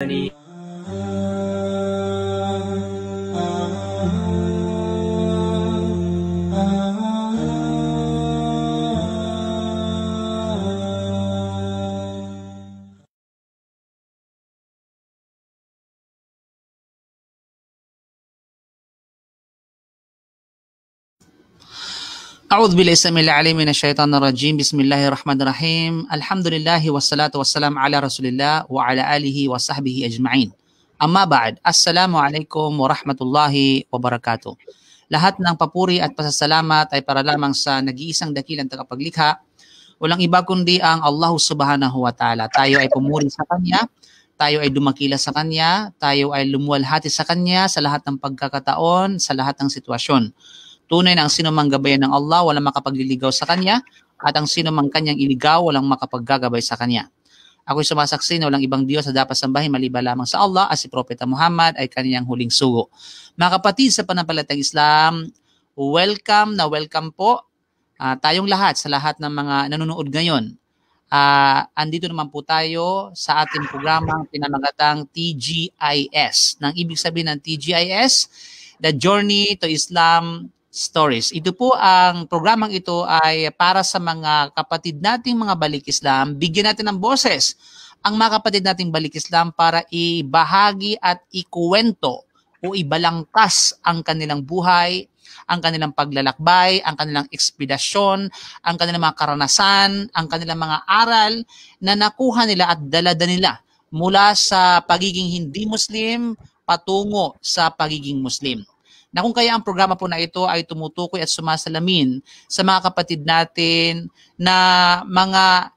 العليم. A'udzu billahi samil alim minasy syaithanir rajim. Bismillahirrahmanirrahim. Alhamdulillah wassalatu wassalam ala Rasulillah wa ala alihi wa sahbihi ajma'in. Amma ba'd. Assalamualaikum warahmatullahi wabarakatuh. Lahat ng papuri at pasasalamat ay para lamang sa nag-iisang dakilang tagapaglikha. Walang iba kundi ang Allah Subhanahu wa Ta'ala. Tayo ay pumuri sa Kanya, tayo ay dumakila sa Kanya, tayo ay lumuwalhati sa Kanya sa lahat ng pagkakataon, sa lahat ng sitwasyon. Tunay na ang sino mang gabayan ng Allah, walang makapagliligaw sa Kanya, at ang sino mang Kanyang iligaw, walang makapaggagabay sa Kanya. Ako'y sumasaksi na walang ibang Diyos sa dapat sambahin maliban lamang sa Allah at si Propeta Muhammad ay Kanyang huling sugo. Mga kapatid sa pananampalatayang Islam, welcome na welcome po tayong lahat sa lahat ng mga nanonood ngayon. Andito naman po tayo sa ating programang pinamagatang TGIS. Nang ibig sabihin ng TGIS, The Journey to Islam Stories. Ito po ang programang ito ay para sa mga kapatid nating mga balik Islam. Bigyan natin ng boses ang mga kapatid nating balik Islam para ibahagi at ikuwento o ibalangkas ang kanilang buhay, ang kanilang paglalakbay, ang kanilang ekspedisyon, ang kanilang mga karanasan, ang kanilang mga aral na nakuha nila at dalada nila mula sa pagiging hindi Muslim patungo sa pagiging Muslim. Na kung kaya ang programa po na ito ay tumutukoy at sumasalamin sa mga kapatid natin na mga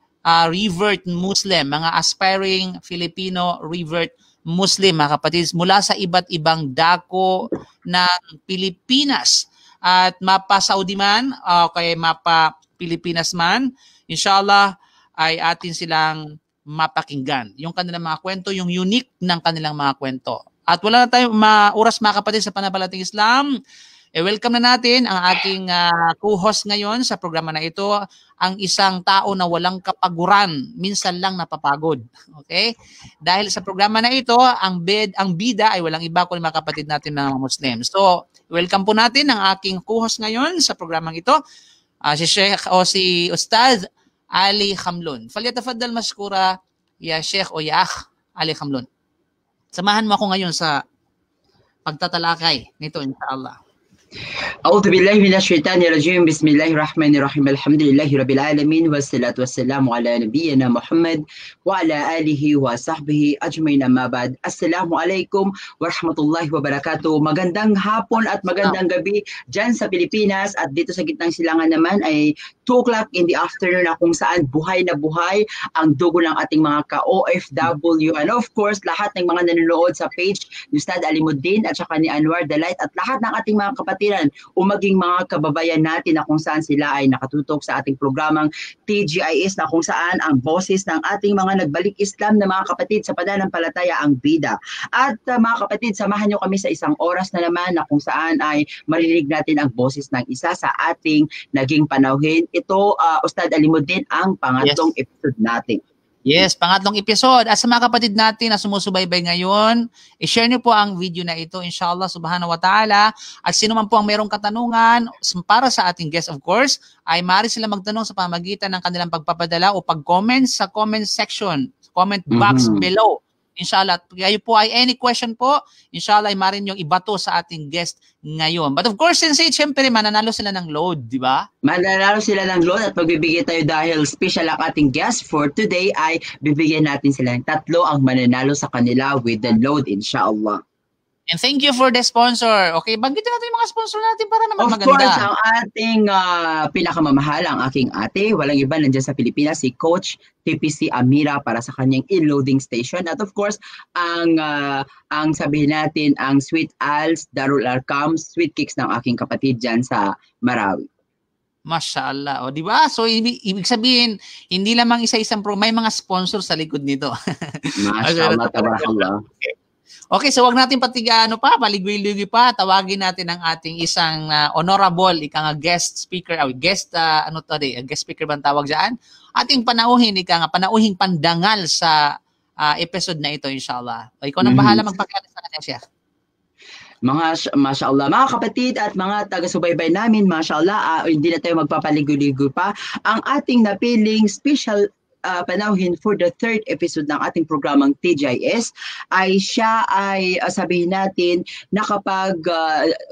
revert Muslim, mga aspiring Filipino revert Muslim, mga kapatid, mula sa iba't ibang dako ng Pilipinas at mapa-Saudi man o kaya mapa-Pilipinas man, inshallah ay atin silang mapakinggan. Yung kanilang mga kwento, yung unique ng kanilang mga kwento. At wala na tayong oras mga kapatid sa pananampalatayang Islam. Welcome na natin ang ating co-host ngayon sa programa na ito, ang isang tao na walang kapaguran, minsan lang napapagod. Okay? Dahil sa programa na ito, ang bida ay walang iba kundi mga kapatid natin mga Muslim. So, welcome po natin ang aking co-host ngayon sa programang ito, si Sheikh o si Ustadh Ali Khamlun. Falyatafaddal mashkura ya Sheikh o ya Akh Ali Khamlun. Samahan mo ako ngayon sa pagtatalakay nito, inshallah. أعوذ بالله من الشيطان الرجيم بسم الله الرحمن الرحيم الحمد لله رب العالمين والصلاة والسلام على نبينا محمد وعلى آله وصحبه أجمعين أما بعد السلام عليكم ورحمة الله وبركاته. Magandang hapon at magandang gabi dyan sa Pilipinas at dito sa gitnang silangan naman ay 2 o'clock in the afternoon na kung saan buhay na buhay ang dugo ng ating mga ka-OFW and of course lahat ng mga nanonood sa page ni Ustadh Alimuddin at saka ni Anwar the Light at lahat ng ating mga kapatiran o maging mga kababayan natin na kung saan sila ay nakatutok sa ating programang TGIS na kung saan ang boses ng ating mga nagbalik Islam na mga kapatid sa pananampalataya ang bida. At mga kapatid, samahan nyo kami sa isang oras na naman na kung saan ay marinig natin ang boses ng isa sa ating naging panauhin. Ito, Ustadh Alimuddin, ang pangatlong episode natin. Yes, pangatlong episode. At sa mga kapatid natin na sumusubaybay ngayon, i-share niyo po ang video na ito, inshallah subhanahu wa ta'ala. At sino man po ang mayroong katanungan para sa ating guest, of course, ay maaari sila magtanong sa pamamagitan ng kanilang pagpapadala o pag-comment sa comment section, comment box below. Inshallah, kayo po ay any question po, inshallah ay maaari niyong ibato sa ating guest ngayon. But of course, since siyempre mananalo sila ng load, di ba? Mananalo sila ng load at magbibigay tayo dahil special ang ating guest for today ay bibigyan natin sila ng 3 ang mananalo sa kanila with the load, inshallah. And thank you for the sponsor. Okay, banggitin natin yung mga sponsor natin para naman maganda. Of course, ang ating pinakamamahal, ang aking ate, walang iba nandiyan sa Pilipinas, si Coach TPC Amira para sa kanyang in-loading station. At of course, ang sabihin natin, ang Sweet Als, Darul Arkam, Sweet Cakes ng aking kapatid dyan sa Marawi. Mashallah. O, di ba? So, ibig sabihin, hindi lamang isa-isang may mga sponsor sa likod nito. Mashallah, tabarakallah. Okay, so wag natin paligwi-ligwi pa. Tawagin natin ang ating isang honorable, guest speaker, guest speaker ba ang tawag dyan? Ating panauhin, panauhing pandangal sa episode na ito, inshallah. O, ikaw nang bahala magpakilala sa kanya, Sheikh. Mashallah, mga kapatid at mga taga-subaybay namin, mashallah, hindi na tayo magpapaligo-ligo pa. Ang ating napiling special panauhin for the third episode ng ating programang TGIS ay siya ay sabihin natin nakapag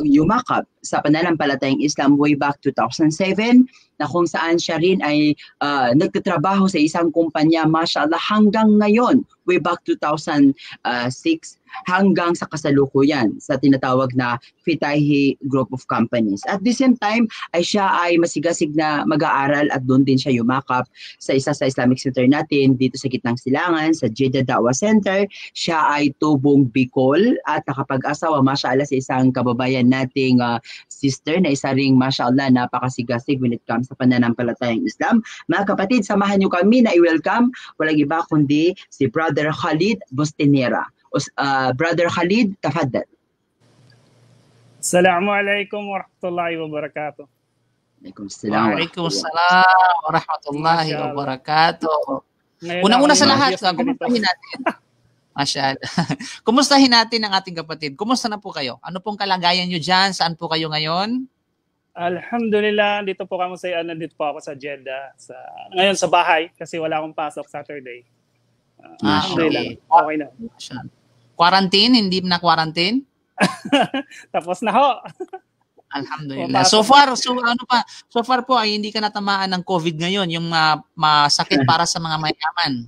yumakap sa pananampalatayang Islam way back 2007 na kung saan siya rin ay nagtatrabaho sa isang kumpanya, mashallah, hanggang ngayon, way back 2006 hanggang sa kasalukuyan sa tinatawag na Fitahi Group of Companies. At the same time, ay siya ay masigasig na mag-aaral at doon din siya yumakap sa isa sa Islamic Center natin dito sa Gitnang Silangan, sa Jeddah Dawah Center. Siya ay tubong Bicol at nakapag-asawa, mashallah, sa isang kababayan nating sister na isa ring, mashallah, napakasigasig when it comes sa pananampalatayang Islam. Mga kapatid, samahan niyo kami na i-welcome, walang iba kundi si Brother Khalid Bustinera. Brother Khalid, tafaddal. Assalamualaikum warahmatullahi wabarakatuh. Waalaikumsalam warahmatullahi wabarakatuh. Unang-una sa lahat, kumustahin natin. Masyaallah. Kumustahin natin ang ating kapatid. Kumusta na po kayo? Ano pong kalagayan nyo dyan? Saan po kayo ngayon? Alhamdulillah, dito po kami dito po ako sa Jeddah. Ngayon sa bahay kasi wala akong pasok Saturday. Alhamdulillah. Okay na. Quarantine? Hindi na quarantine? Tapos na ho. Alhamdulillah. So far po ay hindi ka natamaan ng COVID ngayon, yung masakit para sa mga mayayaman.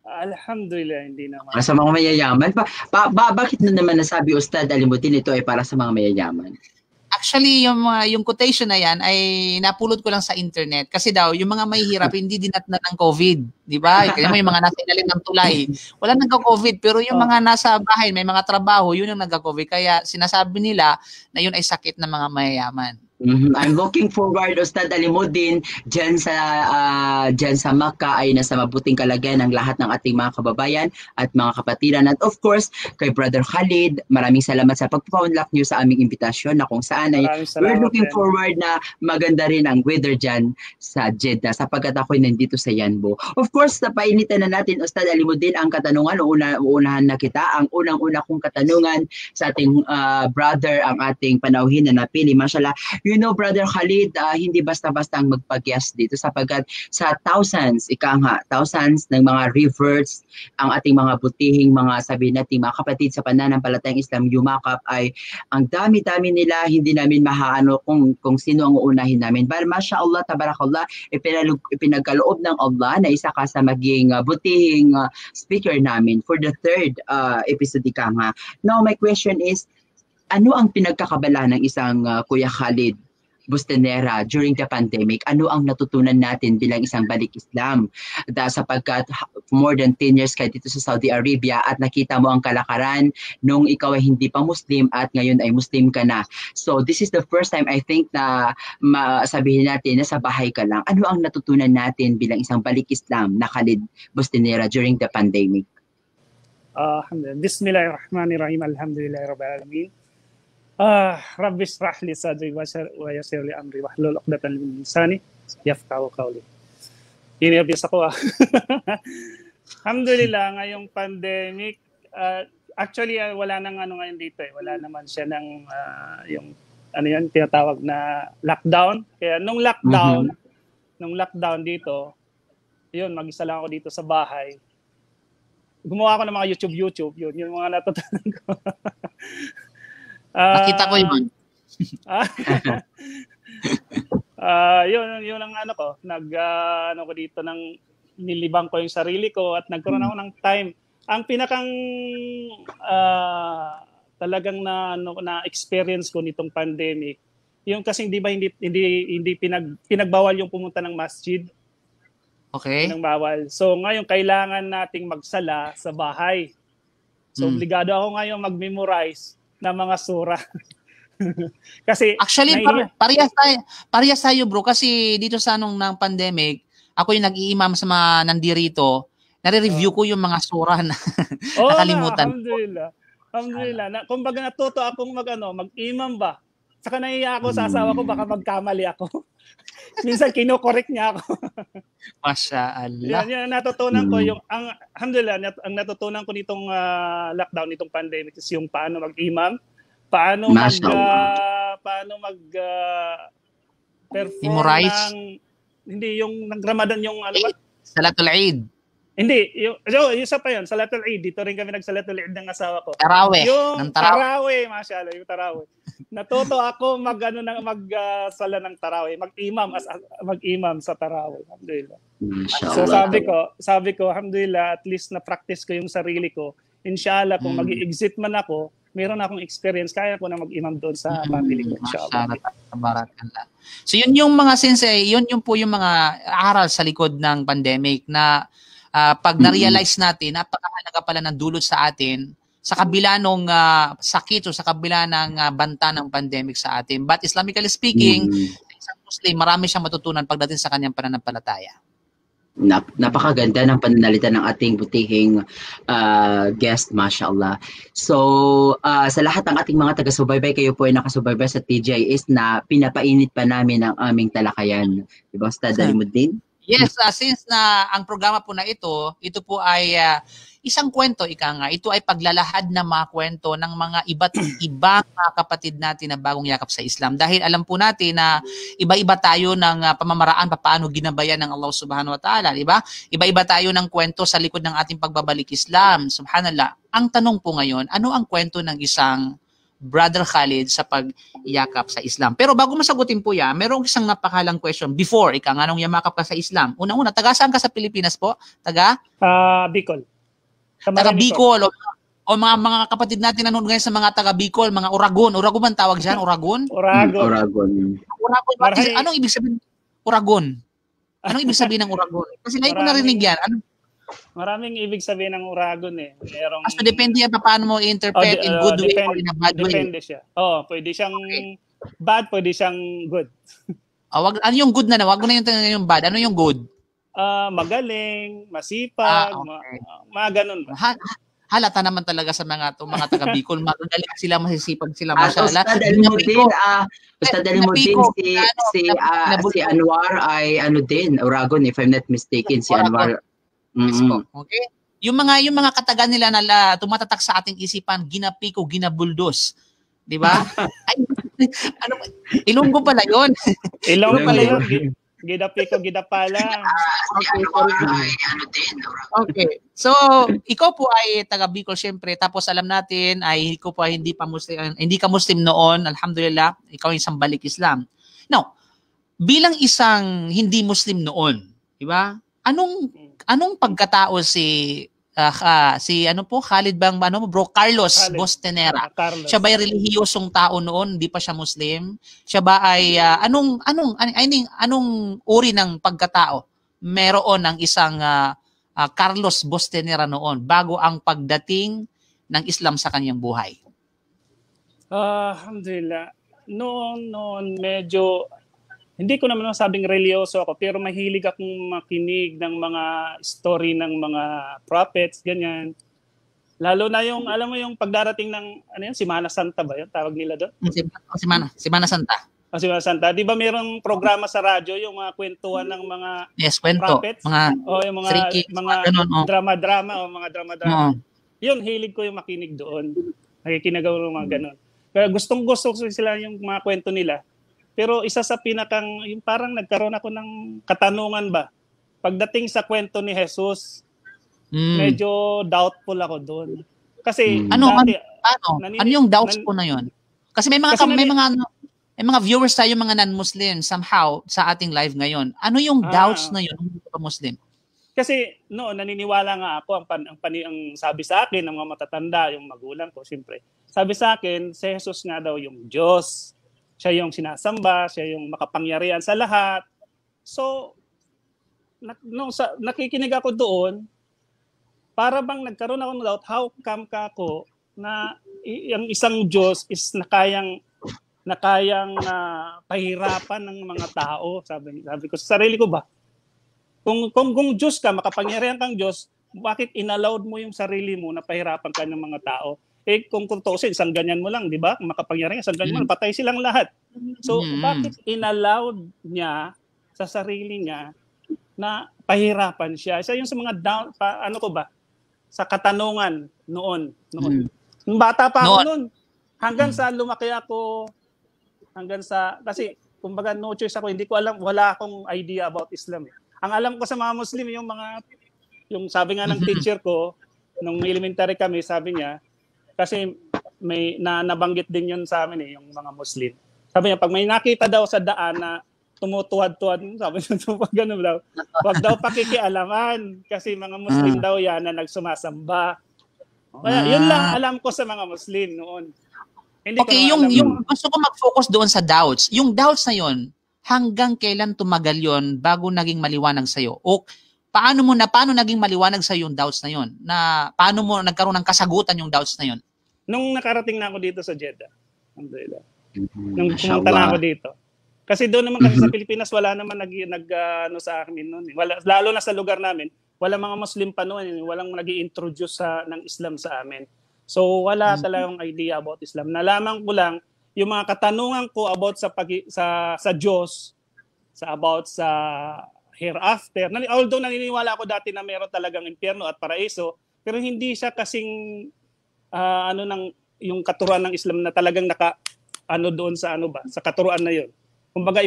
Alhamdulillah, hindi naman. Para sa mga mayayaman? Bakit na naman nasabi, Ustad Alimuddin, ito ay para sa mga mayayaman? Actually, yung quotation na yan ay napulot ko lang sa internet kasi daw yung mga mahihirap hindi dinatnan ng COVID, di ba? Kaya yung mga nasa ilalim ng tulay, wala nagka-COVID, pero yung mga nasa bahay, may mga trabaho, yun yung nagka-COVID. Kaya sinasabi nila na yun ay sakit ng mga mayayaman. I'm looking forward, Ustad Alimuddin, dyan sa Makkah ay nasa mabuting kalagayan ng lahat ng ating mga kababayan at mga kapatiran. At of course, kay Brother Khalid, maraming salamat sa pagpapaunlak niyo sa aming imbitasyon na kung saan ay we're looking forward na maganda rin ang weather dyan sa Jeddah sapagkat ako'y nandito sa Yanbo. Of course, napainitan na natin, Ustad Alimuddin, ang katanungan. Uunahan na kita. Ang unang-una kong katanungan sa ating brother, ang ating panauhin na napili. Mashallah, you know, Brother Khalid, hindi basta-basta ang magpagyas dito sapagkat sa thousands ng mga reverts ang ating mga butihing mga sabihin natin mga kapatid sa pananampalatayang Islam yumakap ay ang dami-dami nila, hindi namin mahaano kung sino ang uunahin namin. But mashallah, tabarakallah, ipinagkaloob ng Allah na isa ka sa maging butihing speaker namin for the third episode ika nga. Now, my question is, ano ang pinagkakabala ng isang Kuya Khalid Bustinera during the pandemic? Ano ang natutunan natin bilang isang balik Islam? Sapagkat more than 10 years ka dito sa Saudi Arabia at nakita mo ang kalakaran nung ikaw ay hindi pa Muslim at ngayon ay Muslim ka na. So this is the first time I think na sabihin natin na sa bahay ka lang. Ano ang natutunan natin bilang isang balik Islam na Khalid Bustinera during the pandemic? Bismillahirrahmanirrahim. Alhamdulillahirabbil alamin. Rabbi shrah li sadri wa yassir li amri wahlul 'uqdatam min lisani yafqahu qawli. Nervous ako. Alhamdulillah, ngayong pandemic, actually wala nang ngayon dito eh. Wala naman siya ng yung tinatawag na lockdown. Kaya nung lockdown dito, yun, mag-isa lang ako dito sa bahay. Gumawa ako ng mga YouTube, yun yung mga natutunan ko. Nakita ko yun. Yun ang ko. Ko dito ng nilibang ko yung sarili ko at nagkaroon ako ng time. Ang pinakang talagang na experience ko nitong pandemic, yung kasi hindi pinagbawal yung pumunta ng masjid. Okay. Pinagbawal. So ngayon kailangan nating magsala sa bahay. So obligado ako ngayon mag-memorize na mga sura. Kasi actually parehas tayo bro kasi dito sa ng pandemic ako yung nag-iimam sa mga nandirito, nare-review ko yung mga sura na nakalimutan. Alhamdulillah. Kumbaga natuto akong mag-imam ba. Saka nahiya ako sa asawa ko baka magkamali ako. Minsan kino-correct niya ako. Masya Allah. Yan natutunan ko yung alhamdulillah ang natutunan ko nitong lockdown, nitong pandemic is yung paano mag-imam, paano perform Memorize. hindi yung nag-Ramadan yung ano ba? Salatul Eid. Hindi, yung isa pa yun, Salatul Eid. Dito rin kami nagsalatul Eid ng asawa ko. Tarawih. Yung Ng tarawih. tarawih, masyaallah, yung tarawih. Natuto ako sala ng tarawih, mag-imam sa tarawih. Alhamdulillah. So sabi ko, alhamdulillah, at least na practice ko yung sarili ko. Inshallah, kung mag-i-exit man ako, meron akong experience, kaya ko na mag-imam doon sa family ko. Inshallah. Barakallah. So yun yung mga sensei, yun yung po yung mga aral sa likod ng pandemic na pag na-realize natin, napakahalaga pala ng dulot sa atin sa kabila ng sakit o sa kabila ng banta ng pandemic sa atin. But Islamically speaking, isang Muslim, marami siyang matutunan pagdating sa kanyang pananampalataya. Napakaganda ng pananalita ng ating butihing guest, mashallah. So, sa lahat ng ating mga taga-subaybay, kayo po ay nakasubaybay sa TJS na pinapainit pa namin ang aming talakayan. Diba, Ustad Alimuddin? Yes, since na ang programa po na ito po ay isang kwento, ito ay paglalahad ng mga kwento ng mga iba't ibang kapatid natin na bagong yakap sa Islam. Dahil alam po natin na iba-iba tayo ng pamamaraan paano ginabayan ng Allah Subhanahu wa Ta'ala, di ba? Iba-iba tayo ng kwento sa likod ng ating pagbabalik Islam. Subhanallah. Ang tanong po ngayon, ano ang kwento ng isang Brother Khalid sa pagyakap sa Islam? Pero bago masagutin po yan, merong isang napakalang question before, anong yamakap ka sa Islam? Unang-una, taga saan ka sa Pilipinas po? Taga? Bicol. Taga Bicol o mga kapatid natin nanonood ngayon sa mga taga Bicol, mga Uragon. Uragon man tawag dyan? Uragon? Uragon. Anong ibig sabihin? Uragon. Anong ibig sabihin ng Uragon? Kasi ngayon ko narinig yan. Maraming ibig sabihin ng Uragon eh. So depende yan paano mo i-interpret in good way or in a bad way. Depende siya. Pwede siyang bad, pwede siyang good. Ano yung good na? Wag mo na yung bad. Ano yung good? Magaling, masipag, mga ganun ba? Halata naman talaga sa mga taga Bicol. Magaling sila, masisipag sila. Mashallah. Ustad Alimuddin, si Anwar ay din, Uragon, if I'm not mistaken, si Anwar. Okay? Yung mga katagan nila na tumatatak sa ating isipan, ginapiko, ginabuldos. 'Di ba? Ilonggo pala 'yon. Ilonggo pala 'yon. Gidapiko, gidapala. Okay. So, ikaw po ay taga Bicol syempre, tapos alam natin ay ikaw po ay hindi ka Muslim noon, alhamdulillah, ikaw ay isang balik Islam. Now, bilang isang hindi Muslim noon, 'di ba? Anong pagkatao si Khalid bang Bro Carlos Bostenera? Siya ba ay relihiyosong tao noon, hindi pa siya Muslim? Siya ba ay anong uri ng pagkatao meron ng isang Carlos Bostenera noon bago ang pagdating ng Islam sa kanyang buhay? Alhamdulillah. Noon medyo hindi ko naman masabing religyoso ako, pero mahilig akong makinig ng mga story ng mga prophets, ganyan. Lalo na yung, alam mo yung pagdarating ng, Semana Santa ba yun? Tawag nila doon? Semana Santa. Semana Santa. Di ba mayroong programa sa radyo, yung mga kwentuhan ng mga kwento. prophets? Yung mga drama-drama o mga drama-drama. Yun, hilig ko yung makinig doon. Nakikinagaw ng mga ganun. Kaya gustong-gusto ko sila yung mga kwento nila. Pero isa sa yung parang nagkaroon ako ng katanungan ba? Pagdating sa kwento ni Jesus, medyo doubtful ako doon. Kasi ano yung doubts po na yon? Kasi may mga viewers tayo, mga non-Muslim somehow sa ating live ngayon. Ano yung doubts na yun ng mga Muslim? Kasi naniniwala nga ako ang sabi sa akin ng mga matatanda, yung magulang ko siyempre. Sabi sa akin, si Jesus nga daw yung Diyos. Siya yung sinasamba, siya yung makapangyarihan sa lahat. So, nakikinig ako doon, para bang nagkaroon ako ng doubt, how come ka ako na yung isang Diyos is nakayang pahirapan ng mga tao? Sabi ko sa sarili ko ba? Kung Diyos ka, makapangyarihan kang Diyos, bakit inallowed mo yung sarili mo na pahirapan ka ng mga tao? kung tutusin, isang ganyan mo lang, di ba? Makapangyarihan, isang ganyan mo lang, patay silang lahat. So, bakit inallowed niya sa sarili niya na pahirapan siya? Isa yung sa mga sa katanungan noon. Nung bata pa ako noon, hanggang sa lumaki ako, kasi, kumbaga, no choice ako, hindi ko alam, wala akong idea about Islam. Ang alam ko sa mga Muslim, yung sabi nga ng teacher ko, nung elementary kami, sabi niya, kasi may nabanggit din yun sa amin yung mga Muslim. Sabi niya, pag may nakita daw sa daan na tumutuwad-tuwad, sabi niya, ganun daw, wag daw pakikialaman kasi mga Muslim daw yan na nagsumasamba. Kaya yun lang alam ko sa mga Muslim noon. Hindi okay, yung gusto ko mag-focus doon sa doubts. Yung doubts na yun, hanggang kailan tumagal yon bago naging maliwanag sa'yo? O paano naging maliwanag sa yung doubts na yon? Na paano mo nagkaroon ng kasagutan yung doubts na yon? Nung nakarating na ako dito sa Jeddah. Alhamdulillah. Nung pumunta na ako dito. Kasi doon naman kasi sa Pilipinas wala naman sa akin noon. Lalo na sa lugar namin, wala mga Muslim pa noon, walang nag-i-introduce ng Islam sa amin. So wala talagang idea about Islam. Nalaman ko lang yung mga katanungan ko about sa Diyos, about sa hereafter. Although naniniwala ako dati na meron talagang impyerno at paraiso, pero hindi siya kasing yung katuruan ng Islam na talagang doon sa sa katuruan na yun. Kumbaga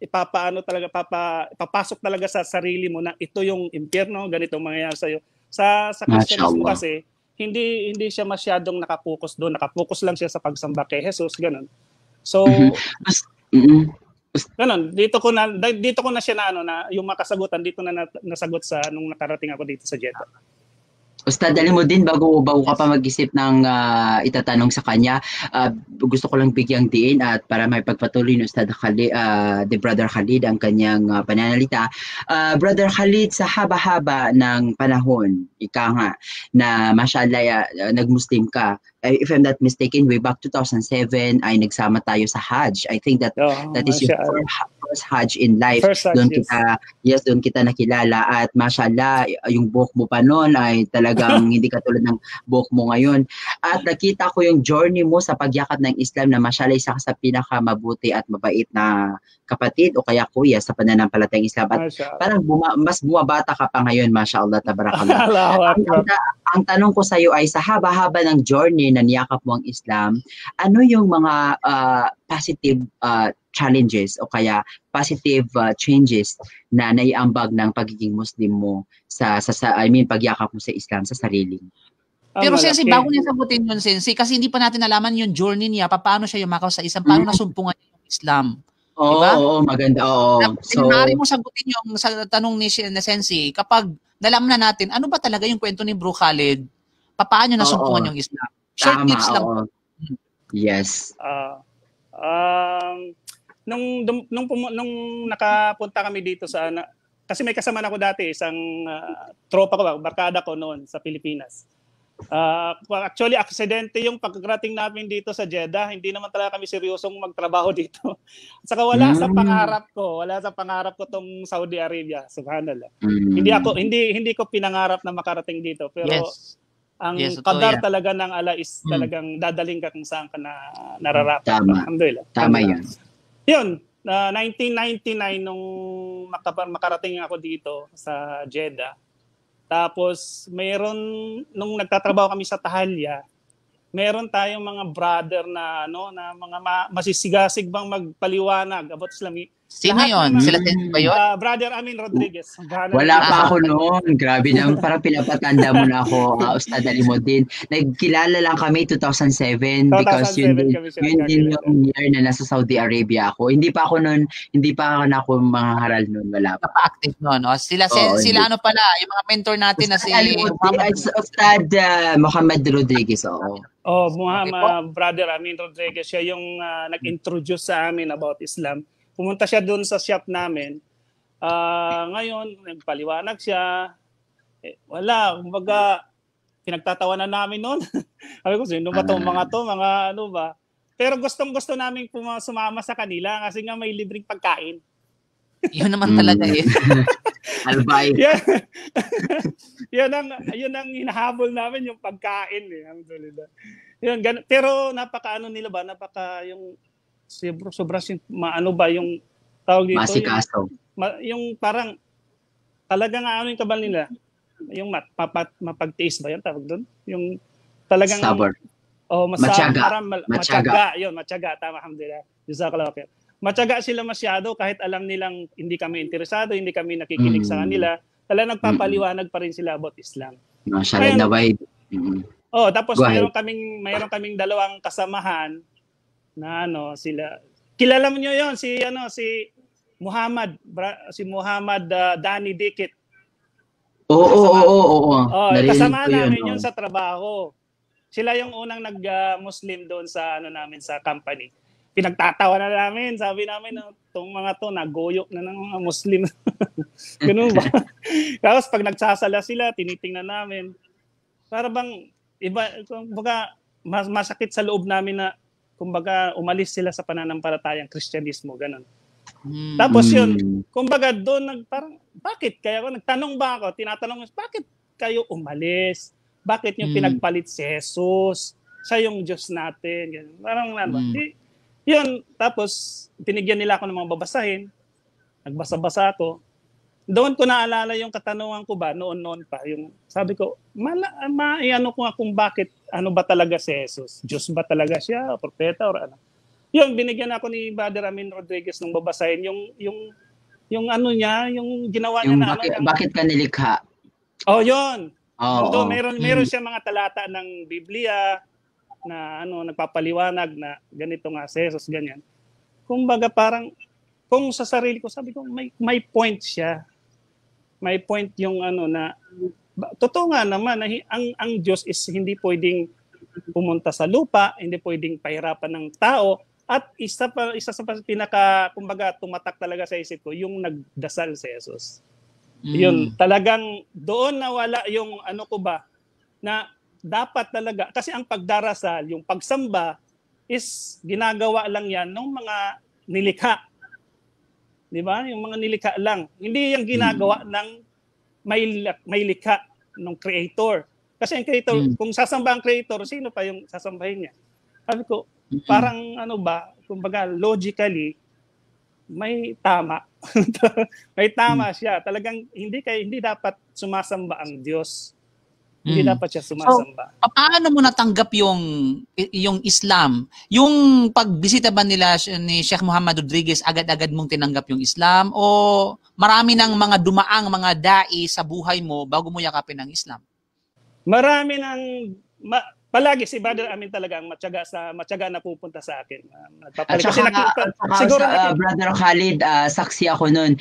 ipapasok talaga sa sarili mo na ito yung impyerno, ganito mangyayari sa iyo. Sa Kristyanismo kasi hindi siya masyadong nakapokus doon. Nakapokus lang siya sa pagsamba kay Jesus, ganun. So ganun, dito ko na siya na yung makasagutan dito na nasagot sa nung nakarating ako dito sa Jeddah. Ustad, alam mo din, bago ka pa mag-isip ng itatanong sa kanya, gusto ko lang bigyang diin at para may pagpatuloy ni Ustad Khalid, Brother Khalid ang kanyang pananalita. Brother Khalid, sa haba-haba ng panahon, ika nga, na mashallah, nag-Muslim ka, if I'm not mistaken, way back 2007 ay nagsama tayo sa Hajj. I think that is your first Hajj in life. Doon kita nakilala at mashallah, yung buhok mo pa noon ay talagang hindi katulad ng buhok mo ngayon. At nakita ko yung journey mo sa pagyakap ng Islam na mashallah isa ka sa pinakamabuti at mabait na kapatid o kaya kuya sa pananampalatayang Islam. At parang mas bumabata ka pa ngayon, mashallah, tabarakallah. Ang tanong ko sa iyo ay sa haba-haba ng journey na niyakap mo ang Islam, ano yung mga positive challenges o kaya positive changes na naiambag ng pagiging Muslim mo pagyakap mo sa Islam sa sarili mo? Pero Sensi, bago niya sagutin yun, Sensi, kasi hindi pa natin nalaman yung journey niya, paano siya yumakaw sa Islam, paano nasumpungan niya yung Islam. Diba? Oo, maganda. So, maaari mo sagutin yung sa tanong ni Sensi, kapag nalaman na natin, ano ba talaga yung kwento ni Bro Khalid, paano nasumpungan yung Islam? Short tips lang. Yes. Nung nakapunta kami dito kasi may kasama na ako dati, isang tropa ko, barkada ko noon sa Pilipinas. Actually, aksidente yung pagkarating namin dito sa Jeddah. Hindi naman talaga kami seryosong magtrabaho dito. Saka wala sa pangarap ko tong Saudi Arabia, subhanallah. Hindi ko pinangarap na makarating dito, pero ang qadar talaga ng Allah is talagang dadaling ka kung saan ka na nararapat. Alhamdulillah. Tama yan. Yun, 1999 nung makarating ako dito sa Jeddah. Tapos nung nagtatrabaho kami sa Tahalya, meron tayong mga brother na mga masisigasig bang magpaliwanag about Islam. Sino yun? Sila ba yun? Brother Amin Rodriguez. Wala pa ako noon. Grabe naman. Parang pinapatanda mo na ako, Ustad Alimuddin. Nagkilala lang kami 2007 because yun din yung year na nasa Saudi Arabia ako. Hindi pa ako ako mga haral noon. Wala pa. Pa-active noon. No? Sila ano pala, yung mga mentor natin na si Ustad Muhammad Rodriguez. Brother Amin Rodriguez. Siya yung nag-introduce sa amin about Islam. Pumunta siya doon sa shop namin. Ngayon, nagpaliwanag siya. Wala, kumbaga, pinagtatawanan namin noon. Sabi ko, sino ba itong mga to? Mga ano ba? Pero gustong-gusto namin sumama sa kanila kasi nga may libreng pagkain. Yun naman talaga eh. Albay. Yun ang hinahabol namin, yung pagkain eh. Alhamdulillah. Yun, pero napaka nila ba? Yung sobra maano ba yung tawag dito? Masikaso. Yung parang talagang yung kabal nila. Yung mapagtiis ba yan tawag doon? Yung talagang stubborn. Matyaga. Yun, matyaga. Tama, alhamdulillah. Jazakallah khair. Matyaga sila masyado kahit alam nilang hindi kami interesado, hindi kami nakikinig sa kanila. Talagang nagpapaliwanag pa rin sila about Islam. Mashallah na way. Tapos mayroon kaming dalawang kasamahan na sila. Kilala mo niyo 'yon, si Muhammad, si Muhammad Danny Dikit. Oo. Kasama namin 'yon sa trabaho. Sila yung unang nag-Muslim doon sa namin sa company. Pinagtatawa na namin, sabi namin, itong mga to nagoyok na ng mga Muslim. Ganun ba? Tapos pag nagsasala sila, tinitingnan namin. Para bang iba, kumbaga masakit sa loob namin na kumbaga umalis sila sa pananampalatayang Kristyanismo, ganun. Tapos yun, kumbaga doon parang bakit kaya ako nagtanong ba ako, tinatanong bakit kayo umalis? Bakit niyo pinagpalit si Jesus? Siya yung Diyos natin. Ganun. Parang yun, tapos tinigyan nila ako ng mga babasahin. Nagbasa-basa ako. Doon ko naalala yung katanungan ko ba noon pa, yung sabi ko, ano ko kung bakit ba talaga si Jesus? Diyos ba talaga siya, o propeta or ano? Yun, binigyan ako ni Brother Amin Rodriguez nung babasahin yung ano niya, yung ginawa niya na bakit ka nilikha? Yun. Meron siya mga talata ng Biblia na nagpapaliwanag na ganito nga si Jesus, ganyan. Kumbaga parang kung sa sarili ko sabi ko may point siya. May point yung na totoo nga naman na ang Diyos is hindi pwedeng pumunta sa lupa, hindi pwedeng pahirapan ng tao, at isa sa pinaka kumbaga tumatak talaga sa isip ko yung nagdasal si Jesus. Yun, talagang doon nawala yung na dapat talaga, kasi ang pagdarasal, yung pagsamba is ginagawa lang yan ng mga nilikha. Di ba? Yung mga nilikha lang. Hindi yung ginagawa ng may likha ng creator. Kasi ang creator, kung sasamba ang creator, sino pa yung sasambahin niya? Sabi ko, parang kumbaga logically, may tama. May tama siya. Talagang hindi dapat sumasamba ang Diyos. Hindi dapat siya sumasamba. So, paano mo natanggap yung Islam? Yung pagbisita ba nila ni Sheikh Muhammad Rodriguez, agad-agad mong tinanggap yung Islam? O marami ng mga dumaang mga dai sa buhay mo bago mo yakapin ang Islam? Marami ng palagi si Brother Amin talaga ang matyaga na pupunta sa akin. At saka, Brother Khalid, saksi ako nun.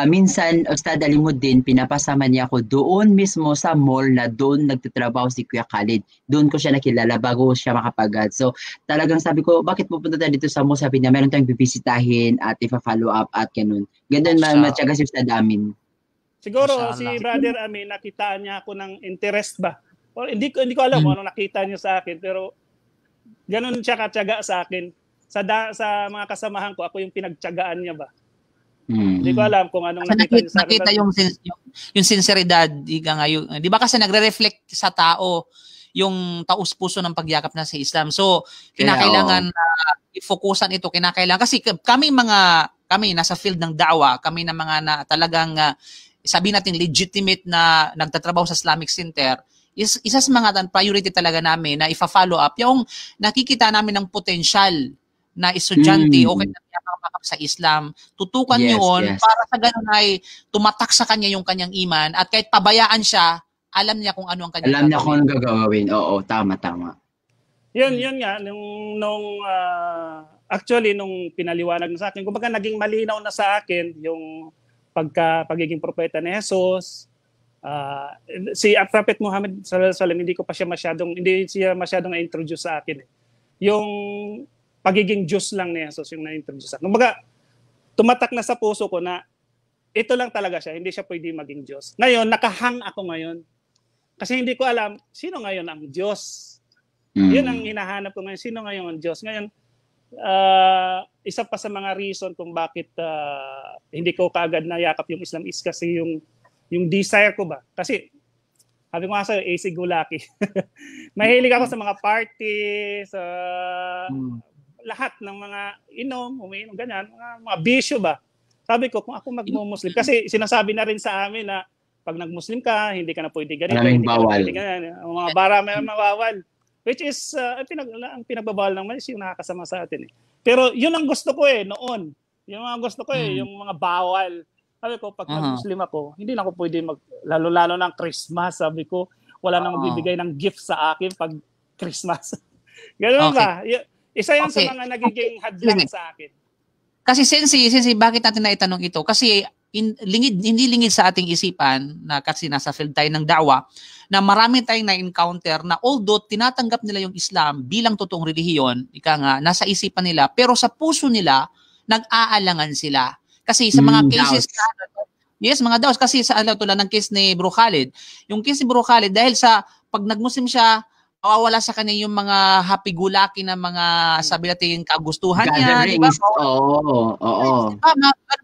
Minsan, Ustad Alimuddin, pinapasama niya ako doon mismo sa mall na doon nagtatrabaho si Kuya Khalid. Doon ko siya nakilala bago siya makapagad. So, talagang sabi ko, bakit pupunta tayo dito sa mall? Sabi niya, meron tayong bibisitahin at ipa-follow up at ganun. Ganun, matyaga si Ustad Amin. Siguro, si Brother Amin, nakitaan niya ako ng interest ba? Well, hindi ko alam kung ano nakita niyo sa akin, pero ganun siya katyaga sa akin. Sa mga kasamahan ko, ako yung pinagtyagaan niya ba? Hindi ko alam kung anong nakita niyo sa akin. Nakita yung sinseridad, di ba kasi nagre-reflect sa tao yung taus-puso ng pagyakap na sa Islam. So, kinakailangan na i-focusan ito, kinakailangan. Kasi kami nasa field ng da'wa, kami na mga na talagang, sabi natin legitimate na nagtatrabaho sa Islamic Center, isa sa mga priority talaga namin na ifa-follow up yung nakikita namin ng potensyal na estudyante o kaya nakakapakap sa Islam. Tutukan yun para sa ganun ay tumatak sa kanya yung kanyang iman at kahit pabayaan siya, alam niya kung ano ang kanyang alam niya kung anong gagawin. Oo, tama. Yun nga, actually, nung pinaliwanag na sa akin, kumbaga naging malinaw na sa akin yung pagiging propeta ni Jesus. Si Prophet Muhammad sallallahu alaihi wasallam, hindi siya masyadong na-introduce sa akin. Yung pagiging Diyos lang ni Jesus yung na-introduce sa akin. Kumbaga, tumatak na sa puso ko na ito lang talaga siya, hindi siya pwede maging Diyos. Ngayon, nakahang ako ngayon. Kasi hindi ko alam, sino ngayon ang Diyos? Yun ang hinahanap ko ngayon, sino ngayon ang Diyos? Ngayon, isa pa sa mga reason kung bakit hindi ko kaagad nayakap yung Islam is kasi yung yung desire ko ba. Kasi sabi ko nga sa'yo, AC Gulaki. Mahilig ako sa mga party, sa lahat ng mga umiinom, ganyan, mga bisyo ba. Sabi ko, kung ako magmo-Muslim, kasi sinasabi na rin sa amin na pag nag-Muslim ka, hindi ka na pwede ganito, Maraming hindi ka na bawal. pwede ganyan. Ang mga marami mawawal. Which is, ang pinagbabawal naman is yung nakakasama sa atin. Pero yun ang gusto ko noon. Yung mga gusto ko yung mga bawal. Sabi ko, pag nag-Muslim ako, hindi na ako pwede lalo-lalo ng Christmas. Sabi ko, wala nang magbibigay ng gift sa akin pag Christmas. Ganun ba? Isa yan sa mga nagiging hadlang sa akin. Kasi Sensei, bakit natin naitanong ito? Kasi hindi lingid sa ating isipan na kasi nasa field tayo ng da'wa na marami tayong na-encounter na although tinatanggap nila yung Islam bilang totoong relihiyon, nasa isipan nila, pero sa puso nila, nag-aalangan sila. Kasi sa mga cases mga doubts, kasi sa tulad ng case ni Bro Khalid. Yung case ni Bro Khalid, dahil sa pag nag-Muslim siya, mawawala sa kanya yung mga happy-go-lucky na mga sabi natin yung kagustuhan niya. Diba? Oo.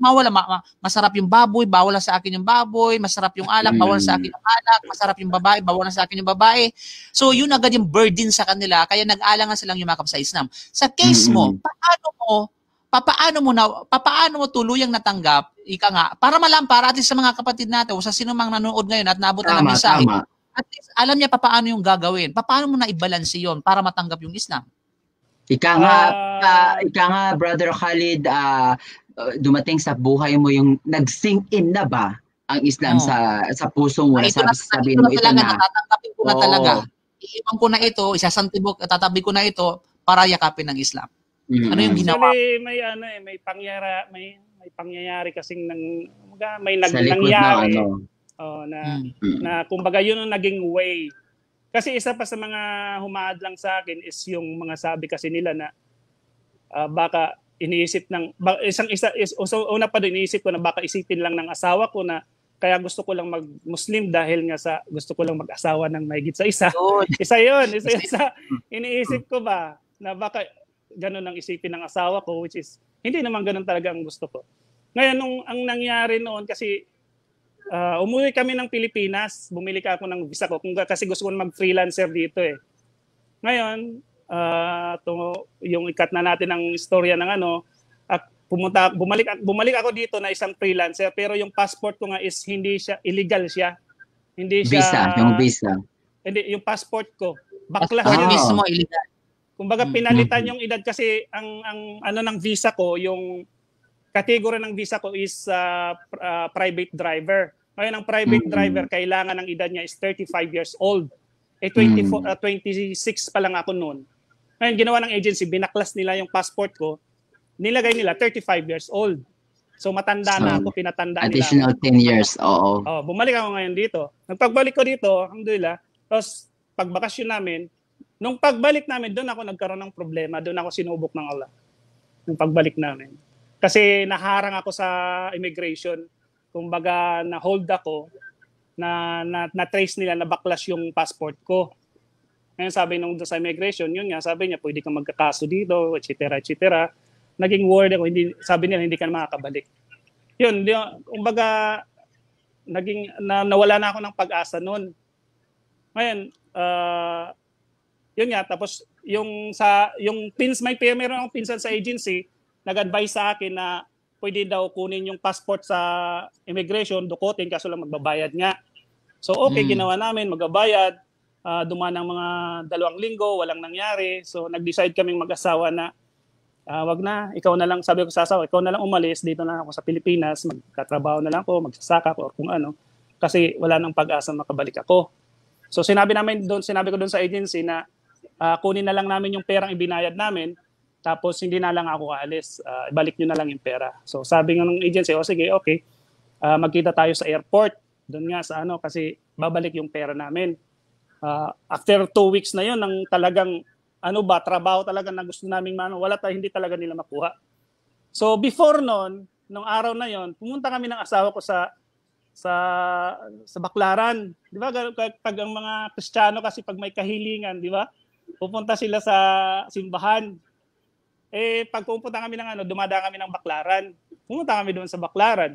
Mawala, masarap yung baboy, bawal sa akin yung baboy, masarap yung alak, bawal sa akin yung alak, masarap yung babae, bawal sa akin yung babae. So yun agad yung burden sa kanila, kaya nag-alangan silang yumakap sa Islam. Sa case mo, papaano mo tuluyang natanggap, para at least sa mga kapatid natin o sa sino mang nanonood ngayon at naabot na ng mensahe, at least alam niya papaano yung gagawin. Paano mo na i-balance yun para matanggap yung Islam? Ika nga, Brother Khalid, dumating sa buhay mo yung nag-sink in na ba ang Islam sa puso mo? Sabi mo ito na. Natatanggapin ko na talaga. Iiwan ko na ito, isasantibok, tatabi ko na ito para yakapin ng Islam. Ano yung ginawa? Actually, may pangyayari kasing nangyari. Na kumbaga yun ang naging way. Kasi isa pa sa mga humaadlang sa akin is yung mga sabi kasi nila na baka iniisip una pa din iniisip ko na baka isipin lang ng asawa ko na kaya gusto ko lang mag-Muslim dahil nga sa gusto ko lang mag-asawa ng mahigit sa isa. Isa yun sa iniisip ko ba na baka ganun ang isipin ng asawa ko, which is hindi naman ganun talaga ang gusto ko. Ngayon, ang nangyari noon kasi umuwi kami ng Pilipinas, bumili ako ng visa ko kasi gusto ko mag-freelancer dito Ngayon, yung ikat na natin ang istorya ng bumalik ako dito na isang freelancer pero yung passport ko nga is illegal siya. Hindi siya visa. Hindi, yung passport ko. Baklas yun. Mismo illegal. Kumbaga pinalitan yung edad kasi ang ng visa ko, yung category ng visa ko is private driver. Ngayon ang private driver kailangan ng edad niya is 35 years old. 26 pa lang ako noon. Ngayon ginawa ng agency, binaklas nila yung passport ko. Nilagay nila 35 years old. So matanda na ako, pinatanda nila. Additional 10 years, oo. Bumalik ako ngayon dito. Nagpagbalik ko dito, alhamdulillah, tapos pagbakasyon namin, nung pagbalik namin, doon ako nagkaroon ng problema. Doon ako sinubok ng Allah. Nung pagbalik namin. Kasi naharang ako sa immigration. Kumbaga, na-hold ako, na-trace nila, na baklas yung passport ko. Ngayon sabi nung sa immigration, yun nga, sabi niya, pwede kang magkakaso dito, etc. Naging worried ako. Sabi nila, hindi ka na makakabalik. Yun, kumbaga, nawala na ako ng pag-asa noon. Ngayon, yun nga, tapos meron akong pinsan sa agency, nag-advise sa akin na pwede daw kunin yung passport sa immigration, dukutin, kaso lang magbabayad nga. So okay, ginawa namin, magbabayad, dumaan ng mga 2 linggo, walang nangyari. So nag-decide kaming mag-asawa na, wag na, ikaw na lang, sabi ko sa asawa, ikaw na lang umalis, dito na ako sa Pilipinas, magkatrabaho na lang ako, magsasaka ko, or kung ano, kasi wala nang pag-asa makabalik ako. So sinabi ko doon sa agency na kunin na lang namin yung perang ibinayad namin, tapos hindi na lang ako aalis, ibalik nyo na lang yung pera. So sabi ng agency, sige, okay, magkita tayo sa airport, doon nga sa kasi babalik yung pera namin. After 2 weeks na yun, ng talagang trabaho talaga na gusto naming hindi talaga nila makuha. So before nung araw na yon, pumunta kami ng asawa ko sa Baclaran. Di ba? Pag ang mga Kristiyano kasi pag may kahilingan, di ba? Pupunta sila sa simbahan. Pag pupunta kami dumadaan kami ng Baclaran. Pumunta kami doon sa Baclaran.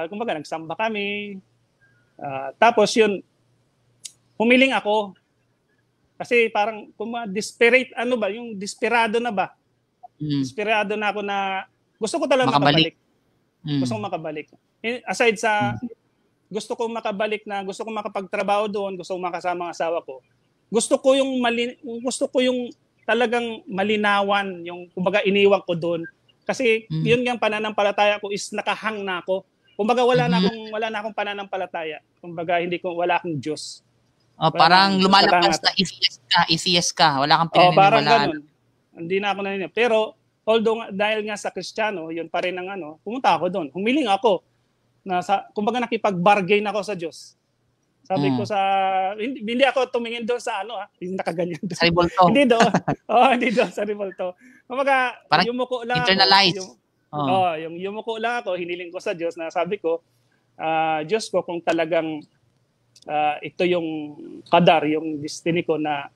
kumbaga nagsamba kami. Tapos yun, humiling ako. Kasi parang desperate, yung desperado na ba? Desperado na ako na gusto ko talaga makabalik. Gusto ko makabalik. Aside sa gusto ko makabalik na gusto ko makapagtrabaho doon, gusto ko makasama ang asawa ko. Gusto ko yung talagang malinawan, yung kumbaga iniwan ko doon. Kasi yun yung pananampalataya ko is nakahang na ako. Kumbaga wala na akong pananampalataya. Kumbaga wala akong Diyos. Parang lumalabas na atheist ka. Wala kang pinaniniwalaan. Parang ganun. Hindi na ako naniniwala. Pero although dahil nga sa Kristiyano, yun pa rin ang pumunta ako doon. Humiling ako. Kumbaga nakipag-bargain ako sa Diyos. Sabi ko hindi ako tumingin doon sa yung nakaganyan doon. Sa Ribolto. Hindi doon. Hindi doon sa Ribolto. Kumbaga, yumuko lang internalize. Yung yumuko lang ako, hiniling ko sa Diyos na sabi ko, Diyos ko, kung talagang ito yung kadar, yung destiny ko na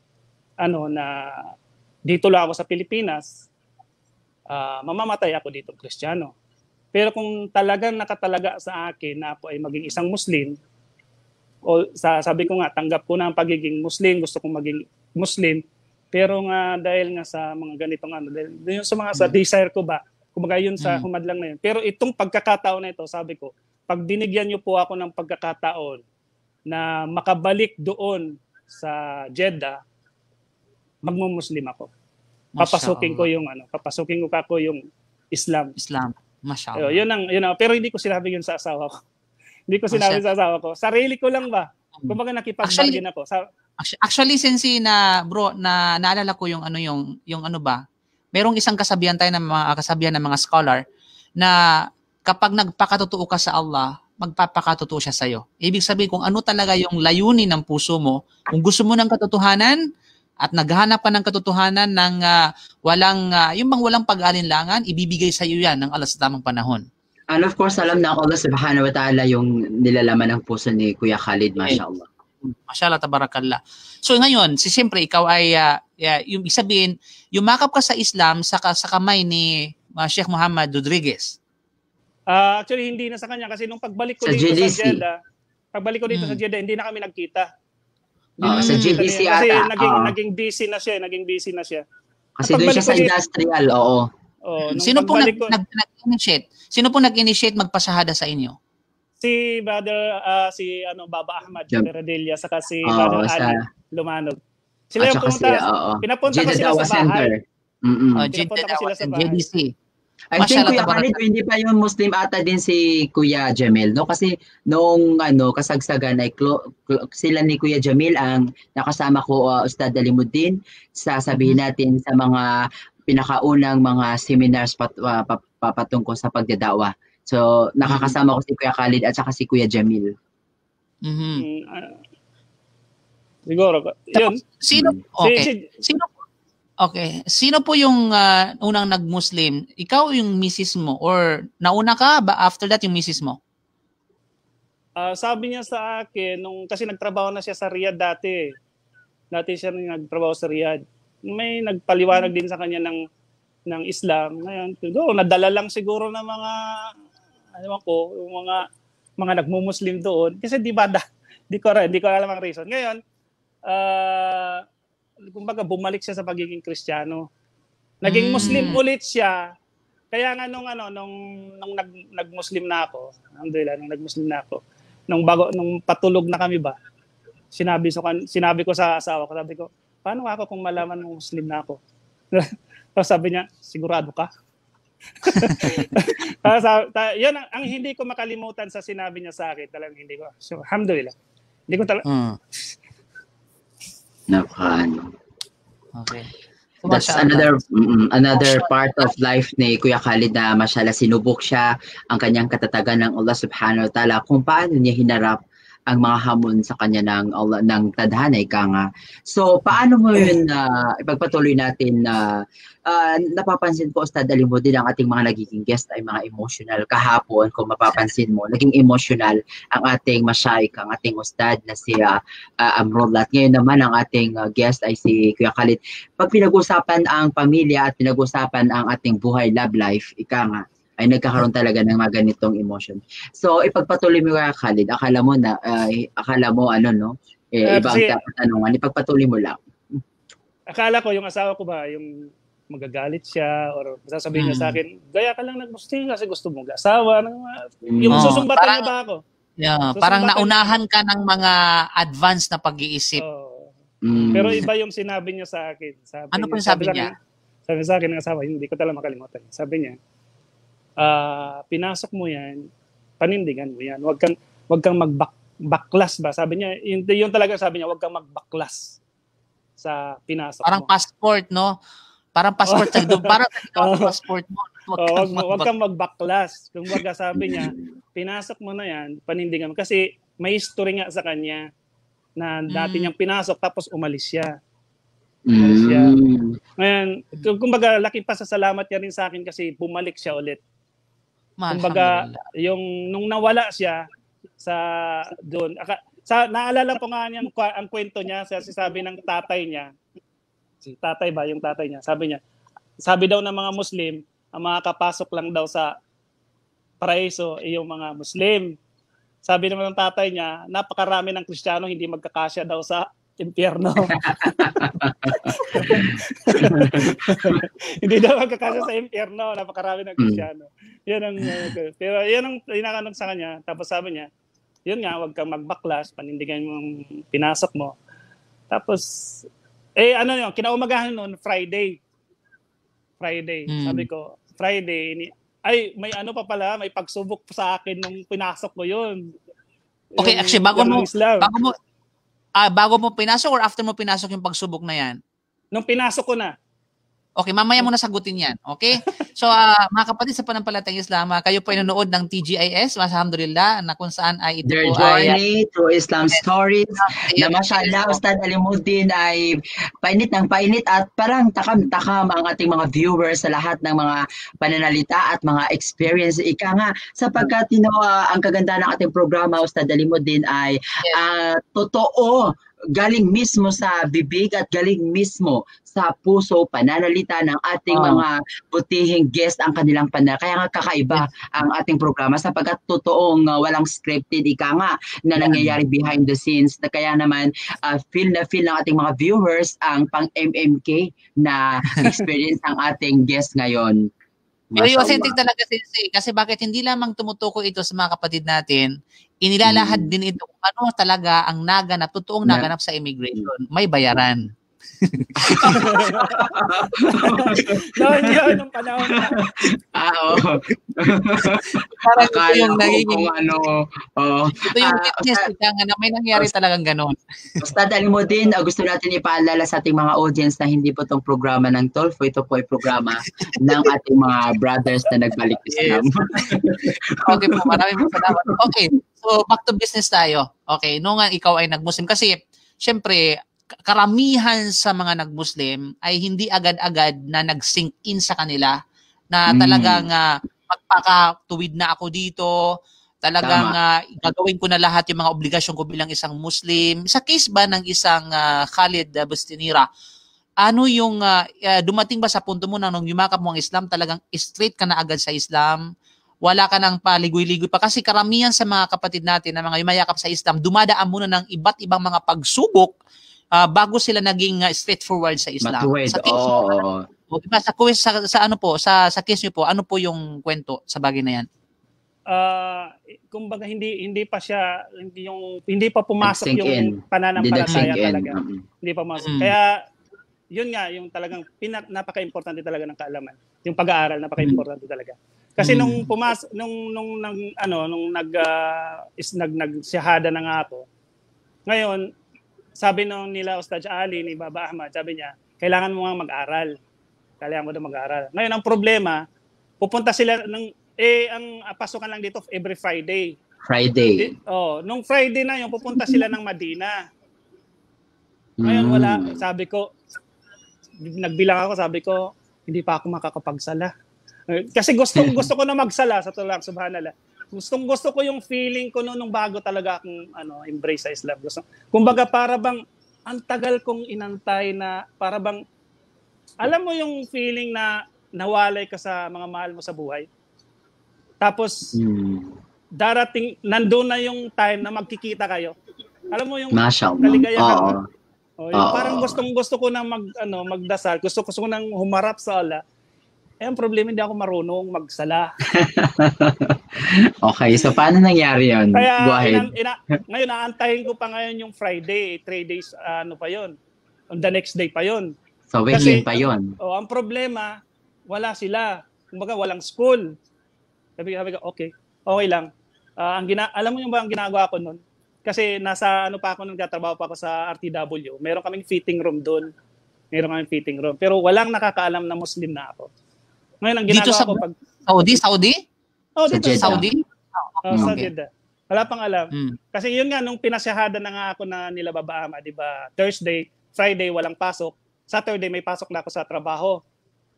dito lang ako sa Pilipinas, mamamatay ako dito Kristiyano. Pero kung talagang nakatalaga sa akin na ako ay maging isang Muslim, sabi ko nga, tanggap ko na ang pagiging Muslim, gusto kong maging Muslim, pero nga dahil nga sa mga ganitong dahil sa desire ko ba, kumbaga yun sa humadlang na yun. Pero itong pagkakataon na ito, sabi ko, pag binigyan niyo po ako ng pagkakataon na makabalik doon sa Jeddah, magmumuslim ako. Papasukin ko yung Islam. Mashallah. Yun ang, pero hindi ko sinabi yun sa asawa ko. Hindi ko sinabi sa asawa ko. Sarili ko lang ba? Kumbaga nakipag-bargain ako. Actually, Sensi na bro, na naalala ko yung merong isang kasabihan ng mga scholar na kapag nagpakatotoo ka sa Allah, magpapakatotoo siya sa'yo. Ibig sabihin kung ano talaga yung layunin ng puso mo, kung gusto mo ng katotohanan at naghahanap ka ng katotohanan ng walang pag-alinlangan, ibibigay sa iyo yan ng Allah sa tamang panahon. And of course, alam na Allah subhanahu wa ta'ala yung nilalaman ng puso ni Kuya Khalid, mashallah. Mashallah, tabarakallah. So ngayon, siyempre ikaw ay, yung sabihin, yumakap ka sa Islam sa kamay ni Sheikh Muhammad Rodriguez. Actually, hindi na sa kanya kasi nung pagbalik ko dito sa Jeddah, hindi na kami nagkita. Sa GDC kasi ata. Naging busy na siya. Kasi doon siya sa industrial, oo. Sino pong nag-initiate? Sino pong nag-initiate magpasahada sa inyo? Si Brother, Baba Ahmad Peradilla, saka si Brother Ali Lumanog. Sila yung pumunta. Pinapunta ko sila sa bahay. Pinapunta ko sila sa bahay. JDC. I think Kuya Khalid, hindi pa yung Muslim ata din si Kuya Jamil, no? Kasi noong kasagsagan ay sila ni Kuya Jamil ang nakasama ko, Ustad Alimuddin, sasabihin natin sa mga pinakaunang mga seminars patungkol sa pagdadawa. So, nakakasama ko si Kuya Khalid at saka si Kuya Jamil. Siguro. Yun. Sino po yung unang nag-Muslim? Ikaw yung misis mo? Or nauna ka ba after that yung misis mo? Sabi niya sa akin, kasi nagtrabaho na siya sa Riyadh dati. Dati siya nagtrabaho sa Riyadh. May nagpaliwanag din sa kanya ng Islam. Ngayon, nadala lang siguro ng mga mga nagmumuslim doon. Kasi di ko alam ang reason. Ngayon, kumbaga bumalik siya sa pagiging Kristiyano. Naging Muslim ulit siya. Kaya nga nung nag-Muslim na ako, alhamdulillah, nung patulog na kami ba, sinabi ko sa asawa ko, sabi ko, paano ako kung malaman mong Muslim na ako? Tapos sabi niya, sigurado ka? Yan ang hindi ko makalimutan sa sinabi niya sa akin. Talagang hindi ko. So, alhamdulillah. Hindi ko talaga. Okay. So, that's another part of life ni Kuya Khalid na mashallah sinubok siya ang kanyang katatagan ng Allah subhanahu wa ta'ala kung paano niya hinarap ang mga hamon sa kanya ng tadhana, ika nga. So, paano mo yun ipagpatuloy natin na napapansin ko, Ustad Alimuddin, ang ating mga nagiging guest ay mga emotional. Kahapon, kung mapapansin mo, naging emotional ang ating masyayikh, ang ating Ustad na si Amrullah. At ngayon naman, ang ating guest ay si Kuya Khalid. Pag pinag-usapan ang pamilya at pinag-usapan ang ating buhay, love life, ika nga, ay nagkakaroon talaga ng mga ganitong emotion. So, ipagpatuloy mo ka, Khalid. Akala mo ano, no? Iba ang Kasi katanungan. Ipagpatuloy mo lang. akala ko yung asawa ko ba, yung magagalit siya or sasabihin niya sa akin, gaya ka lang nagmusting kasi gusto mong asawa. Yung susumbatan niya ba ako? Yeah, parang naunahan ka ng mga advanced na pag-iisip. Pero iba yung sinabi niya sa akin. Ano po yung sabi niya? Sabi sa akin ng asawa, hindi ko talaga makalimutan. Sabi niya, pinasok mo yan, panindigan mo yan. Wag kang magbaklas ba? Sabi niya, yun talaga sabi niya, wag kang magbaklas sa pinasok parang mo. Passport, no? Parang passport sa parang passport mo. Wag kang magbaklas. Kung wag sabi niya, pinasok mo na yan, panindigan mo. Kasi may history nga sa kanya na dati niyang pinasok tapos umalis siya. Ngayon, kumbaga, laking pasasalamat niya rin sa akin kasi bumalik siya ulit. Kumbaga, nung nawala siya sa doon, naalala ko nga niya ang kwento niya, sabi ng tatay niya, si tatay ba, yung tatay niya, sabi daw ng mga Muslim, ang makakapasok lang daw sa paraiso ay yung mga Muslim. Sabi naman ng tatay niya, napakarami ng Kristiyano hindi magkakasya daw sa impyerno. Hindi daw magkakasya sa impyerno, napakarami ng Kristiyano. Pero yan ang inakanong sa kanya. Tapos sabi niya, yun nga, wag kang magbaklas, panindigan mo yung pinasok mo. Tapos, kinaumagahan noon, Friday. Sabi ko, Friday, may ano pa pala, may pagsubok sa akin nung pinasok ko yun. Okay, actually, bago mo pinasok or after mo pinasok yung pagsubok na yan? Nung pinasok ko na. Okay, mamaya mo na sagutin yan. Okay? So, mga kapatid sa Panampalatayang Islam, kayo po ay nanonood ng TGIS, alhamdulillah, na kung saan ay ito Their po journey through Islam stories, na mashallah, Ustad Alimuddin ay painit ng painit at parang takam-takam ang ating mga viewers sa lahat ng mga pananalita at mga experience. Ika nga, sapagkat ang kaganda ng ating programa, Ustad Alimuddin, ay totoo, galing mismo sa bibig at galing mismo sa puso, pananalita ng ating mga butihing guest ang kanilang Kaya nga kakaiba ang ating programa sapagkat totoong walang scripted, ika nga, na nangyayari behind the scenes. Kaya naman, feel ng ating mga viewers ang pang-MMK na experience ng ating guest ngayon. Pero yung authentic talaga, Sensei, kasi bakit hindi lamang tumutukoy ito sa mga kapatid natin, inilalahad din ito kung ano talaga ang naganap, totoong naganap sa immigration. May bayaran. Hindi yun nung panahon na. Parang ito yung nagiging ito yung witness na may nangyari talagang ganon. Ustad Alimuddin, gusto natin ipaalala sa ating mga audience na hindi po itong programa ng Tolfo, ito po ay programa ng ating mga brothers na nagbalik Islam. Okay po, maraming salamat. Okay, so back to business tayo. Okay, nung ikaw ay nag-Muslim, kasi syempre, karamihan sa mga nag-Muslim ay hindi agad-agad na nag-sink in sa kanila na talagang magpakatuwid na ako dito, talagang gagawin ko na lahat yung mga obligasyon ko bilang isang Muslim. Sa case ba ng isang Khalid Bustinira, ano yung dumating ba sa punto mo na nung yumakap mo ang Islam, talagang straight ka na agad sa Islam? Wala ka nang paligoy-ligoy pa? Kasi karamihan sa mga kapatid natin na mga yumayakap sa Islam, dumadaan muna ng iba't ibang mga pagsubok bago sila naging straightforward sa Islam. Sa case diba, sa case niyo po, ano po yung kwento sa bagay na yan? Kumbaga hindi pa pumasok yung pananampalataya talaga. Hindi pa pumasok. Kaya yun nga yung talagang napaka-importante talaga ng kaalaman. Yung pag-aaral napaka-importante talaga. Kasi nung nag-shahada na nga ako. Ngayon, sabi nila Ustad Ali ni Baba Ahmad, sabi niya, kailangan mo nga mag-aral. Kailangan mo na mag-aral. Ngayon, ang problema, pupunta sila ang pasukan lang dito every Friday. Nung Friday na yun, pupunta sila ng Madina. Ngayon, wala. Sabi ko, nagbilang ako, sabi ko, hindi pa ako makakapagsala. Kasi gusto ko na magsala sa tulak, subhanallah. Gusto ko yung feeling ko nung bago talaga akong embrace sa Islam. Kumbaga para bang ang tagal kong inantay na para bang alam mo yung feeling na nawalay ka sa mga mahal mo sa buhay. Tapos, darating, nandun na yung time na magkikita kayo. Alam mo yung kaligayahan. Parang gustong-gusto ko na magdasal. Gusto ko nang humarap sa Allah. Ang problema, hindi ako marunong magsala. Okay, so paano nangyari yun? Kaya, go ahead. Ngayon, naantayin ko pa ngayon yung Friday. 3 days, pa yun. On the next day pa yun. So, weekend pa yun. Ang problema, wala sila. Kumbaga, walang school. Sabi ko, okay lang. Alam mo yung ba ang ginagawa ko nun? Kasi nasa nagtatrabaho pa ako sa RTW. Meron kaming fitting room doon. Pero walang nakakaalam na Muslim na ako. Ngayon, ang ginagawa ko pag... Saudi? Dito sa Saudi? Sa Jeddah. Wala pang alam. Kasi yun nga, nung pinasyahada na nga ako na nila Baba Ama, di ba, Thursday, Friday, walang pasok. Saturday, may pasok na ako sa trabaho.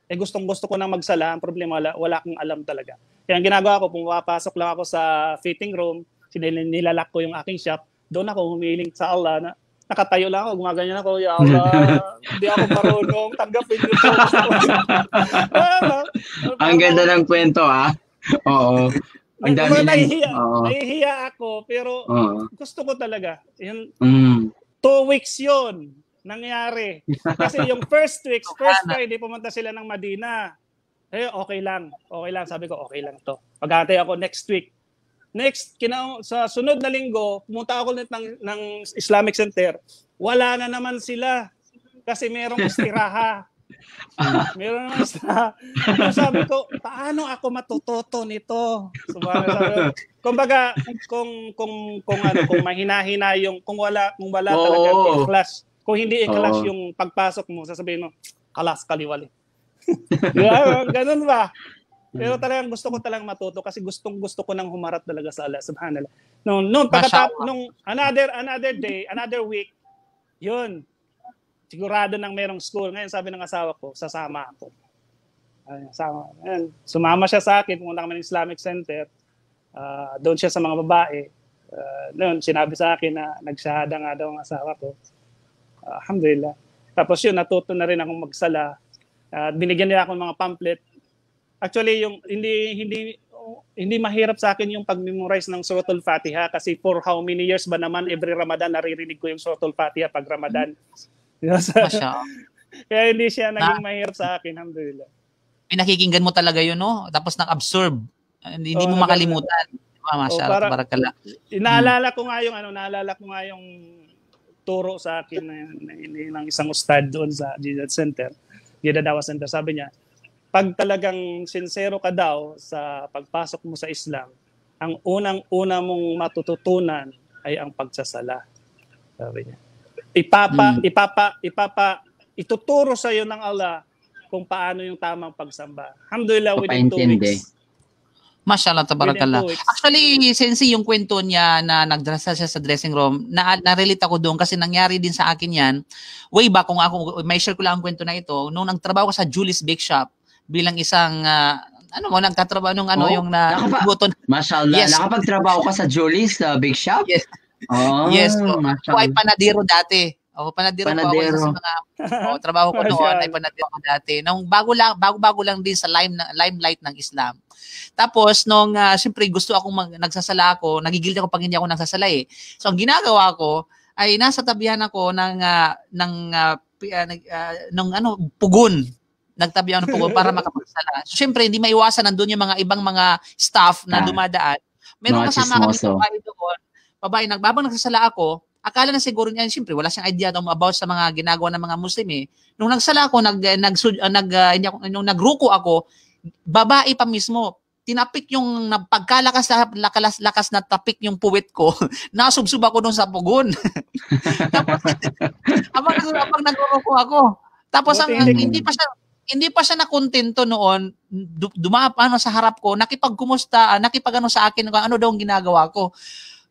Gustong-gusto ko na magsala. Ang problema, wala akong alam talaga. Kaya ang ginagawa ko, pumapasok lang ako sa fitting room, nilalak ko yung aking shop, doon ako humiling sa Allah na nakatayo lang ako, gumaganyan ako, ya Allah, hindi ako marunong, tanggapin niyo po. Ang ganda ng kwento, Oo. Ang dami nahihiya ako, pero gusto ko talaga. 2 weeks yun nangyari. Kasi yung first Friday, pumunta sila ng Madina. Okay lang. Sabi ko, okay lang to. Pag-atay ako next week. Sa sunod na linggo, pumunta ako ulit ng Islamic Center. Wala na naman sila. Kasi merong istiraha. Sabi ko, paano ako matututo nito? Kumbaga, kung mahina-hina yung, kung wala talaga ikhlas. Kung hindi ikhlas yung pagpasok mo, sasabihin mo, kalas kaliwali. Ganun ba? Pero talagang gusto ko talagang matuto kasi gustong-gusto ko nang humarap talaga sa Allah, subhanallah. Nung another day, another week, yun. Sigurado nang merong school. Ngayon sabi ng asawa ko, sasama ako. Sumama siya sa akin, pumunta kami ng Islamic Center. Doon siya sa mga babae. Noon, sinabi sa akin na nagsyahada nga daw ang asawa ko. Alhamdulillah. Tapos yun, natuto na rin akong magsala. Binigyan nila ako ng mga pamphlet. Actually, yung hindi mahirap sa akin yung pag-memorize ng Suratul Fatiha kasi for how many years ba naman every Ramadan naririnig ko yung Suratul Fatiha pag Ramadan. Kaya hindi siya naging mahirap sa akin, alhamdulillah. Pinakikinggan mo talaga yun, no? Tapos nag-absorb. Hindi mo makalimutan. Masyaallah, barakallah. Naalala ko nga yung turo sa akin ng isang ustad doon sa Jeddah Dawah Center. Sabi niya, pag talagang sincero ka daw sa pagpasok mo sa Islam, ang unang-una mong matututunan ay ang pagsasala. Sabi niya. Ituturo sa iyo ng Allah kung paano yung tamang pagsamba. Alhamdulillah, within 2 weeks. Mashallah, tabarakallah. Actually, Sensi, yung kwento niya na nagdrasa siya sa dressing room, na-relate ako doon kasi nangyari din sa akin yan. Way back, kung ako, may share ko lang ang kwento na ito, nung nagtrabaho ko sa Julie's Bake Shop, bilang isang, nagtatrabaho nung yung buton. Mashallah, yes. Nakapagtrabaho ka sa Julie's Bake Shop? Yes. Yes. Ako ay panadero dati. Panadero po ako sa mga trabaho ko noon ay panadero ko dati. Nung bago lang din sa limelight ng Islam. Tapos nung siyempre gusto akong nagsasala ako, nagigilty ako pag hindi ako nagsasala eh. So ang ginagawa ko ay nasa tabihan ako ng pugon. Nagtabihan ng pugon para makapagsala. So siyempre hindi maiwasan nandoon yung mga ibang mga staff na dumadaan. Meron kasama kami sa bahay doon. Babae, habang nagsasala ako, akala na siguro niya, siyempre, wala siyang idea about sa mga ginagawa ng mga Muslim eh. Nung nagsala ako, nung nagruko ako, babae pa mismo, tinapik yung pagkalakas na tapik yung puwet ko, nasubsub ako dun sa pugon. Tapos, habang nagruko ako, tapos hindi pa siya nakontento noon, dumapa sa harap ko, nakipagkumusta, sa akin, ano daw ang ginagawa ko.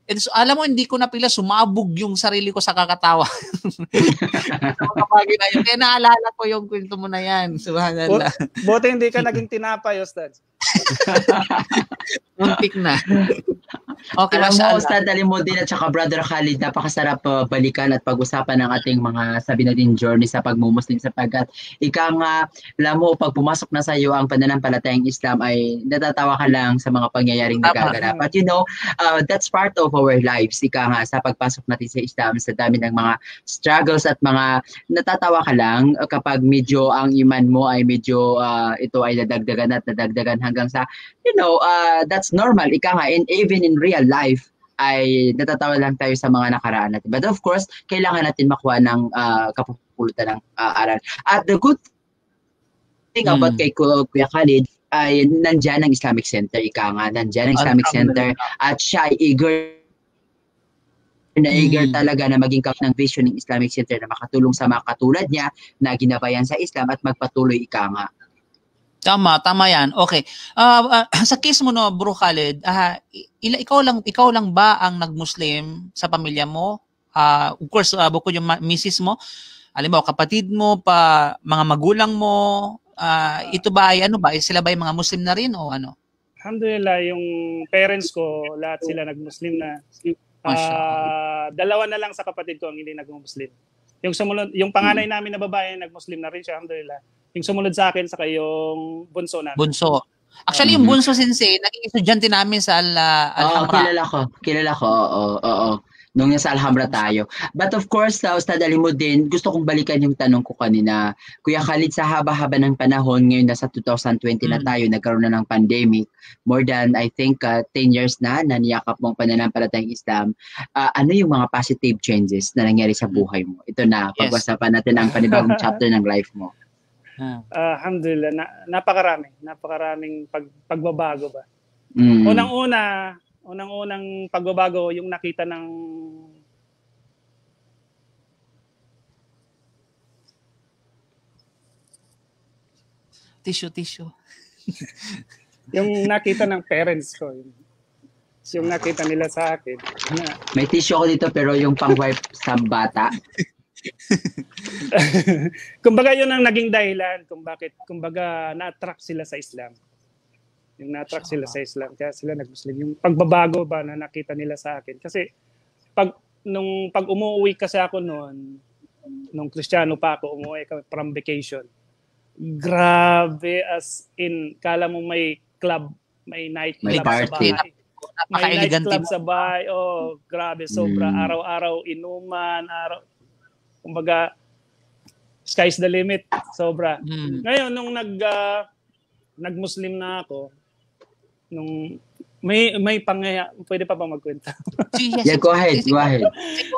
And so, alam mo, hindi ko napila, sumabog yung sarili ko sa kakatawa. Kaya naalala ko yung kwento mo na yan. Subhanallah. Buti hindi ka naging tinapay, Ustad. Muntik na. Okay, Alam mo, mashallah. Ustad Alimuddin at saka Brother Khalid, napakasarap balikan at pag-usapan ng ating mga sabi natin journey sa pagmumuslim sapagkat ika nga, alam mo, pag pumasok na sa iyo ang pananampalatayang Islam ay natatawa ka lang sa mga pangyayaring Tama. nagaganap. But you know, that's part of our lives. Ika nga, sa pagpasok natin sa Islam, sa dami ng mga struggles at mga natatawa ka lang kapag medyo ang iman mo ay medyo ito ay nadagdagan hanggang sa that's normal. Ika nga, and even in real life, ay natatawa lang tayo sa mga nakaraan natin. But of course, kailangan natin makuha ng kapupulutan ng aral. At the good thing about kay Kuya Khalid, ay nandyan ang Islamic Center. Ika nga, nandyan ang Islamic Center. At siya ay eager talaga na maging kap ng vision ng Islamic Center na makatulong sa mga katulad niya na ginabayan sa Islam at magpatuloy ika nga. Tama yan. Okay. Sa case mo no, Bro Khalid, ikaw lang ba ang nag-Muslim sa pamilya mo? Of course, bukod yung misis mo, alam mo, kapatid mo, mga magulang mo, ito ba ay ano ba? Sila ba yung mga Muslim na rin o ano? Alhamdulillah, yung parents ko, lahat sila nag-Muslim na. Dalawa na lang sa kapatid ko ang hindi nag-Muslim. Yung panganay namin na babae nag-Muslim na rin siya, alhamdulillah. Yung sumunod sa akin saka yung bunso namin. Bunso. Actually, yung bunso sensei, naging estudyante namin sa Alhambra. Kilala ko. Oo. Nung nasa Alhambra tayo. But of course, Ustad Alimuddin, gusto kong balikan yung tanong ko kanina. Kuya Khalid, sa haba-haba ng panahon, ngayon nasa 2020 na tayo, nagkaroon na ng pandemic. More than, I think, 10 years na niyakap mong pananampalatayang Islam. Ano yung mga positive changes na nangyari sa buhay mo? Ito na, pag-usapan natin ang panibagong chapter ng life mo. Alhamdulillah, napakaraming pagbabago ba. Unang pagbabago yung nakita ng tissue. Yung nakita ng parents ko. Yung nakita nila sa akin. May tissue ako dito pero yung pang-wipe sa bata. Kumbaga yun ang naging dahilan kumbaga na-attract sila sa Islam. Yung na-attract sila sa Islam kaya sila nag-Muslim. Yung pagbabago ba na nakita nila sa akin. Kasi pag umuwi kasi ako noon, nung Kristiyano pa ako, umuwi kami from vacation. Grabe, as in, kala mo may club, may night club sa bahay. May night club sa bahay. Oh, grabe, sobra. Araw-araw inuman, kumbaga, sky's the limit. Sobra. Ngayon, nung nag-Muslim na ako, nung may pwede pa ba magkwenta? Yeah, go ahead.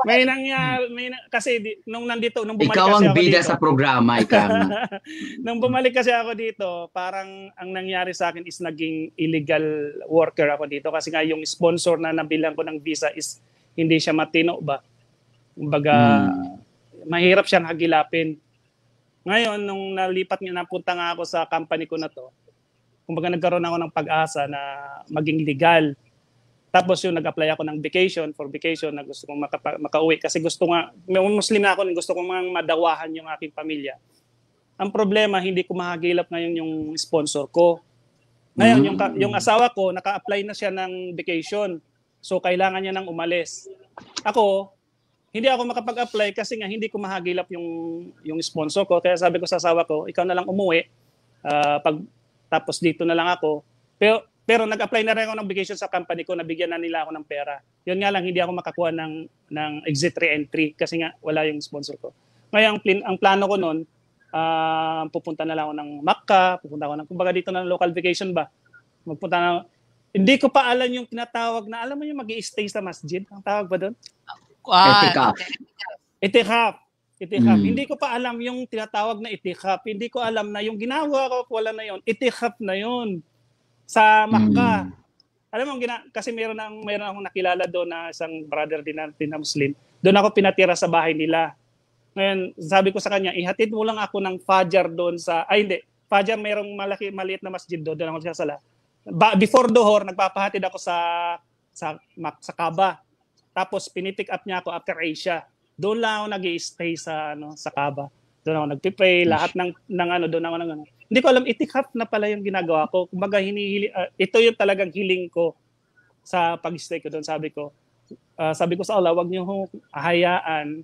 May nangyari, kasi nung bumalik ikaw kasi ang ako bida dito, sa programa, ikaw. nung bumalik kasi ako dito, parang ang nangyari sa akin is naging illegal worker ako dito kasi nga yung sponsor na nabilang ko ng visa is hindi siya matino ba? Kumbaga, mahirap siyang hagilapin. Ngayon, nung napunta nga ako sa company ko na to, kumbaga nagkaroon ako ng pag-asa na maging legal. Tapos yung nag-apply ako ng for vacation na gusto kong makauwi. Kasi may Muslim na ako, gusto kong madawahan yung aking pamilya. Ang problema, hindi ko mahagilap ngayon yung sponsor ko. Ngayon, yung asawa ko, naka-apply na siya ng vacation. So, kailangan niya nang umalis. Ako, hindi ako makapag-apply kasi nga hindi ko mahagilap yung sponsor ko. Kaya sabi ko sa asawa ko, ikaw na lang umuwi. Tapos dito na lang ako. Pero nag-apply na rin ako ng vacation sa company ko, nabigyan na nila ako ng pera. Yun nga lang, hindi ako makakuha ng exit re-entry kasi nga wala yung sponsor ko. Ngayon, ang plano ko noon, pupunta na lang ako ng Makkah, kumbaga dito na local vacation ba? Hindi ko pa alam yung tinatawag na, alam mo yung mag-i-stay sa masjid? Ang tawag ba doon? Itikaf. Hindi ko pa alam yung tinatawag na itikaf. Hindi ko alam na yung ginawa ko wala na yon. Itikaf na yon sa Makkah. Alam mo kasi meron akong nakilala doon na isang brother din na Muslim. Doon ako pinatira sa bahay nila. Ngayon, sabi ko sa kanya, ihatid mo lang ako ng Fajr doon Fajr merong maliit na masjid doon ako sasala. Before Dhuhr, nagpapahatid ako sa Kaaba. Tapos pinipick up niya ako after Asia. Doon lang ako nag-i-stay sa Kaaba. Doon ako nagpi-pray, lahat ng doon ako hindi ko alam, itikaf na pala yung ginagawa ko. Kumbaga, ito yung talagang hiling ko sa pag-stay ko doon. Sabi ko sa Allah, wag niyo hayaan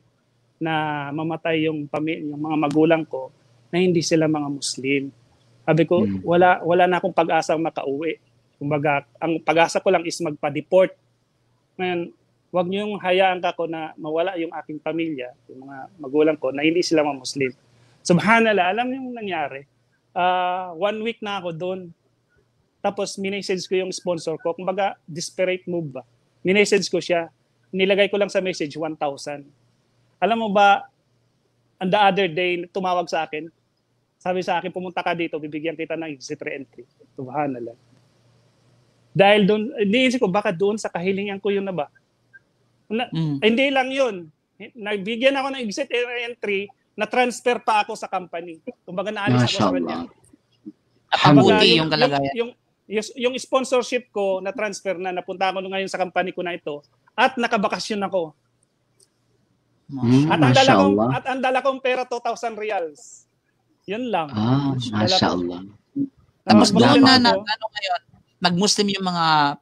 na mamatay yung mga magulang ko na hindi sila mga Muslim. Sabi ko, wala na akong pag-asang makauwi. Kumbaga, ang pag-asa ko lang is magpa-deport. Ngayon, wag niyo hayaan ako na mawala yung aking pamilya, yung mga magulang ko na hindi sila mga Muslim. Subhanallah, alam niyo yung nangyari. 1 week na ako doon. Tapos minessage ko yung sponsor ko. Kumbaga, desperate move ba? Minessage ko siya. Nilagay ko lang sa message 1,000. Alam mo ba, on the other day, tumawag sa akin. Sabi sa akin, pumunta ka dito, bibigyan kita ng exit re-entry. Subhanallah. Dahil doon, iniisip ko, baka doon sa kahilingan ko yun na ba? Hindi lang yun. Nagbigyan ako ng exit re-entry, na-transfer pa ako sa company. Kumbaga, naalis ako sa kanya. Mabuti yung kalagayan. Yung sponsorship ko, na-transfer na, napunta ako ngayon sa company ko na ito, at nakabakasyon ako. At ang dala kong pera, 2,000 reals. Yun lang. Mashallah. Tapos doon na, ano ngayon, nag-Muslim yung mga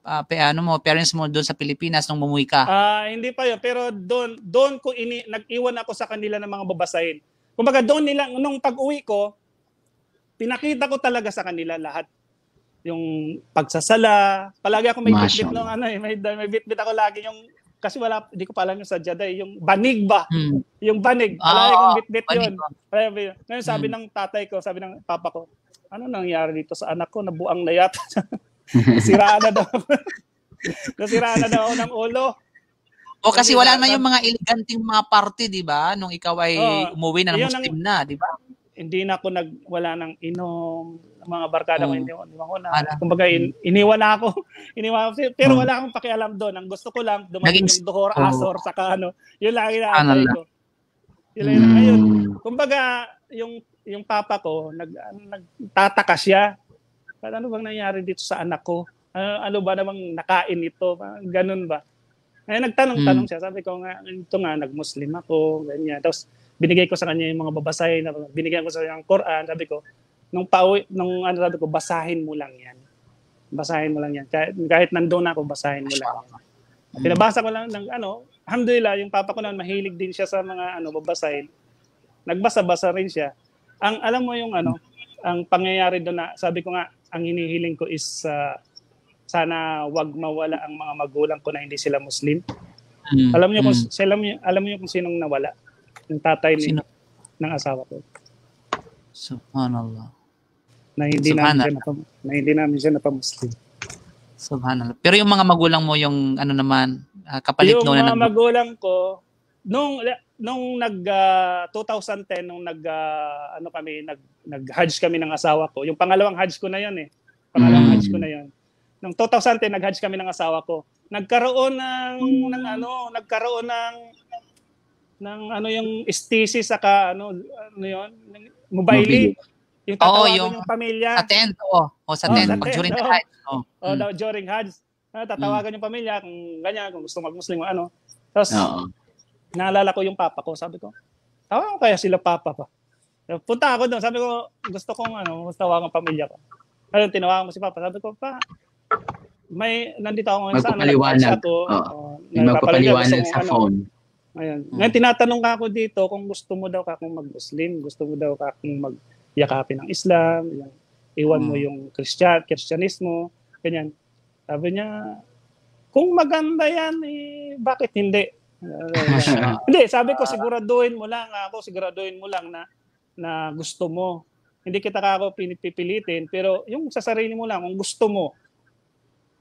parents mo doon sa Pilipinas nung umuwi ka? Hindi pa yun. Pero doon ko nag-iwan ako sa kanila ng mga babasahin. Kumbaga doon nila, nung pag-uwi ko, pinakita ko talaga sa kanila lahat. Yung pagsasala. Palagi ako may bitbit nung may bitbit ako lagi yung, kasi hindi ko pa alam yung sadya yung banig ba? Yung banig. Palagi kong bitbit yun. Ngayon sabi ng tatay ko, sabi ng papa ko, ano nangyari dito sa anak ko? Nabuang na yata. Nasiraan na daw ako ng ulo. O kasi wala na yung mga eleganting mga party, di ba? Nung ikaw ay umuwi na ng Muslim na, di ba? Hindi na ako wala nang inom, mga barkada ko, hindi ko na. Kumbaga, iniwan na ako. Pero wala akong pakialam doon. Ang gusto ko lang, dumating yung Duhur, Asor, saka yun lang inaantay ko. Yun lang ngayon. Kumbaga, yung papa ko, nagtataka siya. Ano bang nangyari dito sa anak ko? Ano ba namang nakain ito? Ganun ba? Ay nagtanong-tanong siya. Sabi ko nga, ito nga, nag-Muslim ako, ganyan. Tapos binigay ko sa kanya yung mga babasahin, binigyan ko sa kanya ng Quran. Sabi ko, sabi ko, basahin mo lang yan. Basahin mo lang yan. Kahit nandoon ako, basahin mo lang yan. Pinabasa ko lang alhamdulillah, yung papa ko naman, mahilig din siya sa mga babasahin. Nagbasa-basa rin siya. Alam mo yung ang pangyayari doon na, sabi ko nga, ang hinihiling ko is sana wag mawala ang mga magulang ko na hindi sila Muslim. Alam niyo kung sinong nawala? Yung tatay ng asawa ko. Subhanallah. Na hindi namin siya napam-Muslim. Subhanallah. Pero yung mga magulang mo, yung kapalit yung mga magulang ko, nung 2010 nung nag-Hajj kami ng asawa ko. Yung pangalawang Hajj ko na 'yon eh. Hajj ko na 'yon. Nung 2010 nag-Hajj kami ng asawa ko. Nagkaroon ng yung STC saka mobile. Yung tatawagan yung pamilya. Sa tent sa tent pag during the Hajj. During Hajj. Tatawagan yung pamilya kung ganyan, kung gusto mag-Muslim o Tapos naalala ko yung papa ko, sabi ko, tawagan ko kaya sila papa pa. Punta ako doon, sabi ko, gusto kong tawagan ang pamilya ko. Ayun, tinawagan ko si papa, sabi ko, pa, nandito ako ngayon sa magpapaliwanag. Magpapaliwanag sa phone. Ayun. Ngayon, tinatanong ka ako dito kung gusto mo daw ka akong mag-Muslim, gusto mo daw ka akong magyakapin ng Islam, iwan mo yung Kristyanismo, ganyan. Sabi niya, kung maganda yan, bakit hindi? Hindi, sabi ko, siguraduhin mo lang na gusto mo. Hindi kita ako pinipilitin, pero yung sa sarili mo lang, kung gusto mo.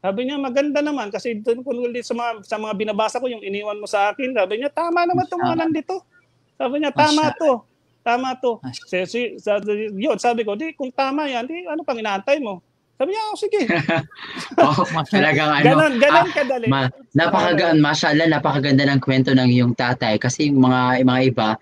Sabi niya, maganda naman, kasi doon sa mga binabasa ko, yung iniwan mo sa akin, sabi niya, tama naman itong mga nandito. Sabi niya, tama to. Yun, sabi ko, kung tama yan, ano pang inaantay mo? Sabi niya, sige. Talagang ganon kadali. Napakaganda ng kwento ng iyong tatay kasi yung mga iba,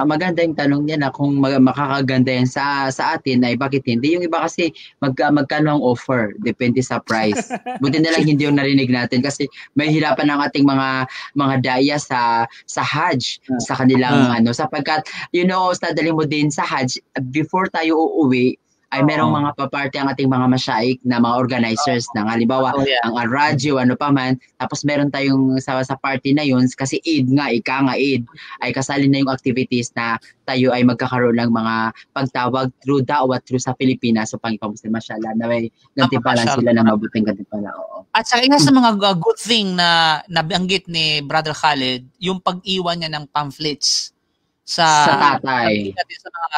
maganda yung tanong niya na kung makakaganda yan sa atin ay bakit hindi. Yung iba kasi magkano ang offer, depende sa price. Buti na lang hindi yung narinig natin kasi may hirapan ng ating mga daya sa Hajj, sa kanilang sapagkat, dadalhin mo din sa Hajj before tayo uuwi. ay merong mga paparte ang ating mga masyaik na mga organizers ng halimbawa ang radyo, ano pa man. Tapos meron tayong sa party na yun, kasi Eid nga, Eid, ay kasali na yung activities na tayo ay magkakaroon ng mga pagtawag through da'wat through sa Pilipinas. So pangipamuslim, mashallah, na may gantimpalan sila ng mabuting gantimpala. Oo. At sa isa sa mga good thing na nabanggit ni Brother Khalid, yung pag-iwan niya ng pamphlets sa tatay.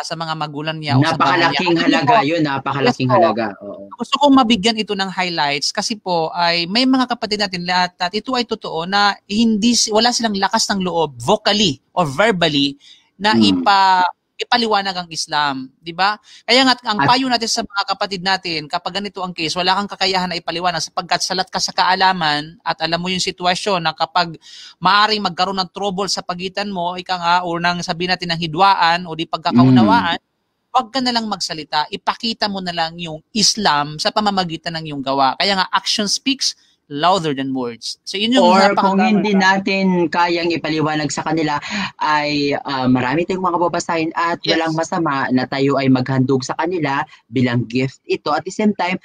Sa mga magulang niya. Napakalaking halaga yun, napakalaking halaga. Oo. Gusto kong mabigyan ito ng highlights kasi po ay may mga kapatid natin lahat at ito ay totoo na wala silang lakas ng loob vocally or verbally na ipaliwanag ang Islam, di ba? Kaya nga ang payo natin sa mga kapatid natin, kapag ganito ang case, wala kang kakayahan na ipaliwanag sapagkat salat ka sa kaalaman at alam mo yung sitwasyon na kapag maaring magkaroon ng trouble sa pagitan mo, o nang sabihin natin ng hidwaan o di pagkakaunawaan, wag ka na lang magsalita, ipakita mo na lang yung Islam sa pamamagitan ng iyong gawa. Kaya nga action speaks louder than words. So yun yung kung hindi natin kayang ipaliwanag sa kanila ay marami tayong mga babasahin at walang masama na tayo ay maghandog sa kanila bilang gift ito. At the same time,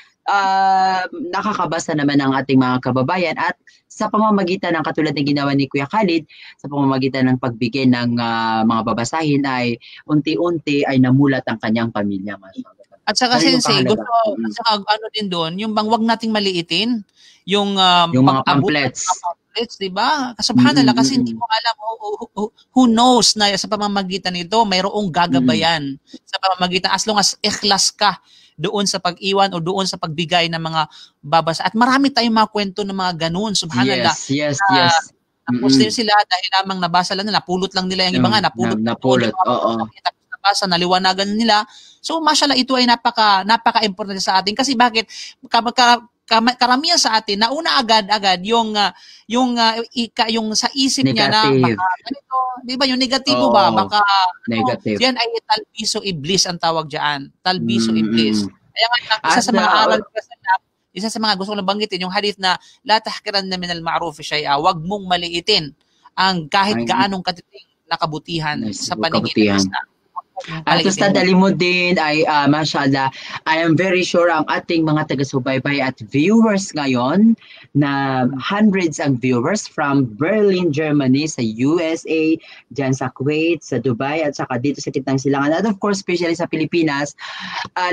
nakakabasa naman ang ating mga kababayan at sa pamamagitan ng katulad ng ginawa ni Kuya Khalid, sa pamamagitan ng pagbigay ng mga babasahin ay unti-unti ay namulat ang kanyang pamilya. At saka sensei, ano din doon, yung bang wag nating maliitin yung mga pamphlets, 'di ba? Subhanallah, kasi hindi mo alam who knows na sa pamamagitan nito mayroong gagabayan sa pamamagitan as long as ikhlas ka doon sa pag-iwan o doon sa pagbigay ng mga babasa. At marami tayong mga kwento ng mga ganun, subhanallah. Yes. Muslim sila dahil lamang nabasa lang nila, napulot lang nila yung iba nga, napulot. Oo. Nabasa, naliwanagan nila. So, mashallah, ito ay napaka-importante sa atin. Kasi bakit? Karamihan sa atin, nauna agad yung sa isip niya na baka ganito, di ba yung negatibo ba? Baka negative. Yan ay talbiso iblis ang tawag diyan. Talbiso iblis. Kaya nga, isa sa mga gusto kong nabanggitin, yung hadith na la tahkiranna minal ma'ruf shay'a, wag mong maliitin ang kahit gaanong katiting na kabutihan sa paningin ng Islam. At Ustad Alimuddin ay mashallah, I am very sure ang ating mga taga-subaybay at viewers ngayon na hundreds ang viewers from Berlin, Germany, sa USA, dyan sa Kuwait, sa Dubai, at saka dito sa Kitang Silangan, at of course, especially sa Pilipinas.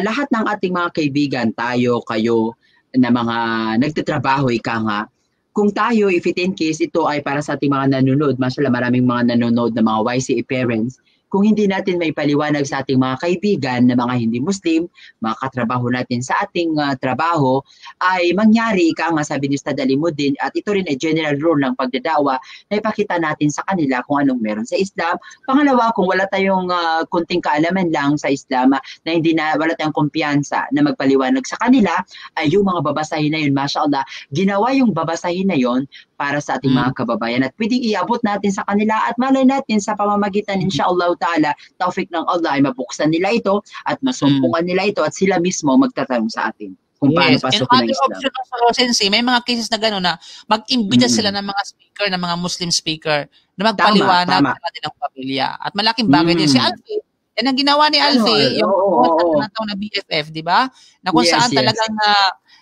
Lahat ng ating mga kaibigan, tayo, kayo, na mga nagtatrabaho, ika nga, kung tayo, if it in case, ito ay para sa ating mga nanonood, mashallah, maraming mga nanonood na mga YCE parents, kung hindi natin may paliwanag sa ating mga kaibigan na mga hindi Muslim, mga katrabaho natin sa ating trabaho, ay mangyari, ika nga sabi ni Ustad Alimuddin, at ito rin ay general rule ng pagdadawa, na ipakita natin sa kanila kung anong meron sa Islam. Pangalawa, kung wala tayong kunting kaalaman lang sa Islam, na wala tayong kumpiyansa na magpaliwanag sa kanila, ay yung mga babasahin na yun, mashallah, ginawa yung babasahin na yun para sa ating mga kababayan, at pwedeng iabot natin sa kanila, at malay natin sa pamamagitan inshallah ta'ala, taufik ng Allah ay mabuksan nila ito at masumpungan nila ito at sila mismo magtatanong sa atin kung paano pasukin ng Islam. Sensei, may mga cases na gano'n na mag-imbita sila ng mga speaker, ng mga Muslim speaker na magpaliwanag sa kanilang pamilya. At malaking bagay din si Alfie. Yan ang ginawa ni Alfie, yung taon na BFF, di ba? Na kung saan talagang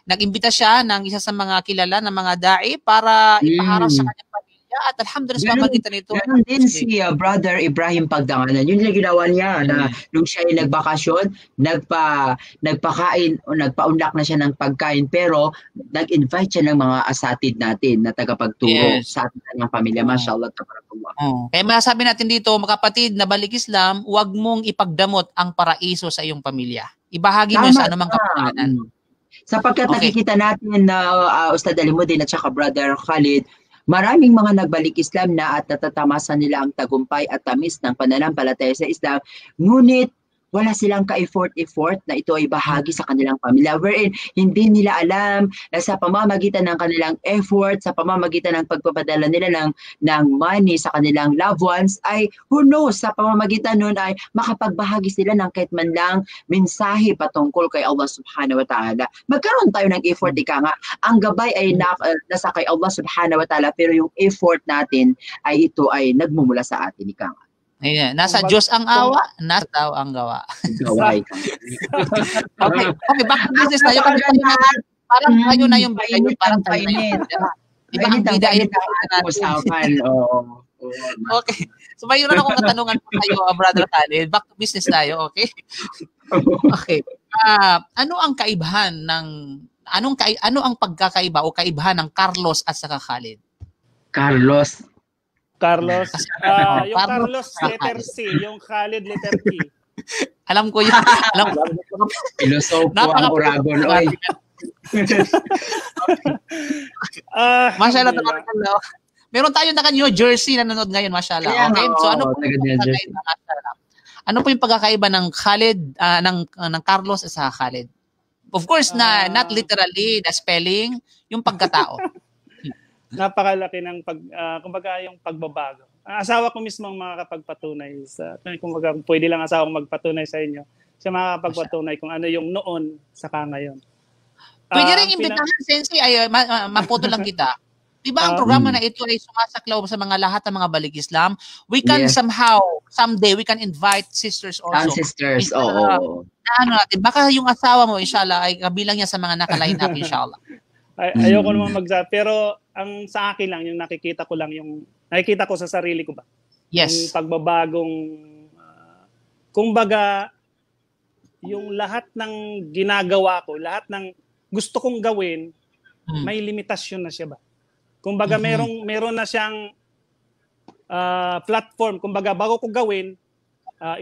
nag-imbita siya ng isa sa mga kilala ng mga da'i para ipaharap sa kanyang pamilya. At alhamdulillah, sa pamagitan nito. Ganon din si Brother Ibrahim Pagdanganan. Yun yung ginawa niya na nung siya ay nagbakasyon, nagpakain o nagpaunlak na siya ng pagkain, pero nag-invite siya ng mga asatid natin na tagapagturo sa ating kanyang pamilya. Mashallah. Kaya masasabi natin dito, mga kapatid, na balik Islam, huwag mong ipagdamot ang paraiso sa iyong pamilya. Ibahagi mo sa anumang kapakanan. Sapagkat nakikita natin na Ustad Alimuddin at saka Brother Khalid, maraming mga nagbalik Islam na at natatamasan nila ang tagumpay at tamis ng pananampalataya sa Islam, ngunit wala silang ka-effort na ito ay bahagi sa kanilang pamilya, wherein hindi nila alam na sa pamamagitan ng kanilang effort, sa pamamagitan ng pagpapadala nila ng money sa kanilang loved ones, ay who knows, sa pamamagitan nun ay makapagbahagi sila ng kahit man lang mensahe patungkol kay Allah subhanahu wa ta'ala. Magkaroon tayo ng effort, ika nga. Ang gabay ay nasa kay Allah subhanahu wa ta'ala, pero yung effort natin ay ito ay nagmumula sa atin, ika nga. Ayan. Nasa Diyos ang awa, nasa tao ang gawa. Gaway. Okay, back to business tayo. Kasi parang kayo na yung bida yun. Parang kayo na yun. Diba ang bida yun? Usapan. Oo. Okay. So, mayroon akong katanungan po kayo, Brother Khalid. Back to business tayo, okay? Okay. Ano ang kaibahan ng ano ang pagkakaiba o kaibahan ng Carlos at saka Khalid? Carlos. Yung Carlos letter C, yung Khalid letter T. Alam ko yun. Pilosopo ang Uragon. Oy. Mashallah, tabarakallah. Meron tayo na New Jersey na nanonood ngayon, mashallah. Okay? So ano po yung pagkakaiba? Ano po yung pagkakaiba ng Khalid, ng Carlos at sa Khalid? Of course, not literally, the spelling, yung pagkatao. Napakalaki ng kumbaga yung pagbabago. Ang asawa ko mismo ang makakapagpatunay kumbaga pwede lang asawa kong magpatunay sa inyo. Siya makakapagpatunay kung ano yung noon saka ngayon. Pwede rin imbitahan, Sensei, maputo lang kita. Diba ang programa na ito ay sumasaklaw sa mga lahat ng mga balik Islam? We can someday, we can invite sisters also. Sisters, oo. Natin, baka yung asawa mo, inshallah, ay kabilang niya sa mga naka-line up, inshallah. Ayoko naman magsabi, pero ang sa akin lang, yung nakikita ko sa sarili ko ba? Yes. Yung pagbabagong, kumbaga, yung lahat ng ginagawa ko, lahat ng gusto kong gawin, may limitasyon na siya ba? Kumbaga, meron na siyang platform. Kumbaga, bago ko gawin,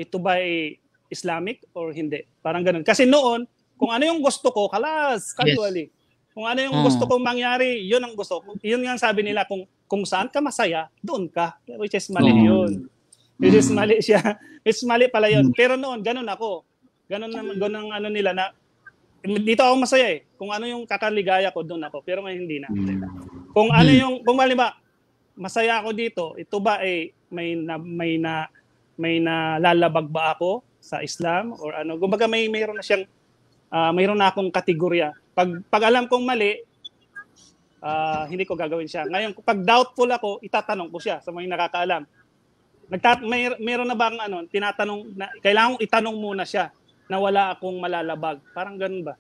ito ba ay Islamic or hindi? Parang ganun. Kasi noon, kung ano yung gusto ko, casually. Kung ano yung gusto kong mangyari, yun ang gusto ko. Yun nga sabi nila, kung saan ka masaya, doon ka. Which is mali yun. Which is mali siya. It's mali pala yun. Pero noon, ganun ako. Ganun ang ano nila na, dito ako masaya eh. Kung ano yung kakaligaya ko, doon ako. Pero ngayon hindi na. Kung ano yung, kung ba, masaya ako dito, ito ba ay may nalalabag ba ako sa Islam or ano? Kumbaga mayroon na siyang mayroon na akong kategorya. Pag alam kong mali, hindi ko gagawin siya. Ngayon, pag doubtful ako, itatanong ko siya sa mga nakakaalam. Mayroon na bang tinatanong na kailangan kong itanong muna siya na wala akong malalabag. Parang ganun ba?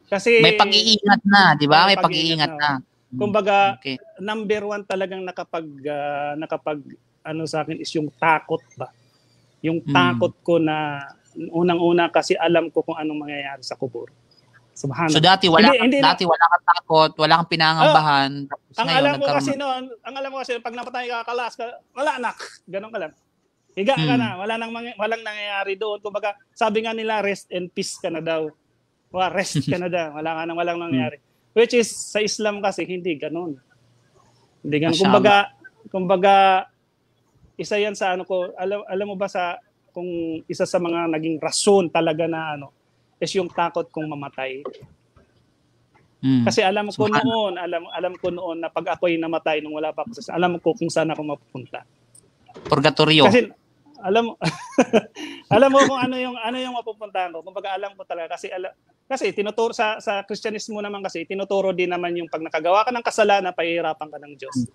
Kasi may pag-iingat na, di ba? May pag-iingat na. Kumbaga, number one talagang nakapag sa akin is yung takot ba? Yung takot ko na unang-una kasi alam ko kung anong mangyayari sa kubur. Subhanallah. So dati wala kang takot, wala kang pinangambahan. Ang alam ko kasi pag napatay ka, kalas ka, wala na. Ganun ka lang. Higa ka na, walang nangyayari doon. Kumbaga, sabi nga nila, rest and peace ka na daw. Rest ka na daw. Walang nangyayari. Which is, sa Islam kasi, hindi ganun. Hindi ganun. Kumbaga, isa yan sa alam mo ba kung isa sa mga naging rason talaga na is yung takot kong mamatay. Kasi alam ko noon na pag ako'y namatay nung wala pa ako alam ko kung saan ako mapupunta. Purgatorio. Kasi alam mo kung ano yung mapupuntahan ko. Kumbaga alam ko talaga kasi tinuturo sa Kristyanismo naman kasi tinuturo din naman yung pag nakagawa ka ng kasalanan, pahihirapan ka ng Diyos.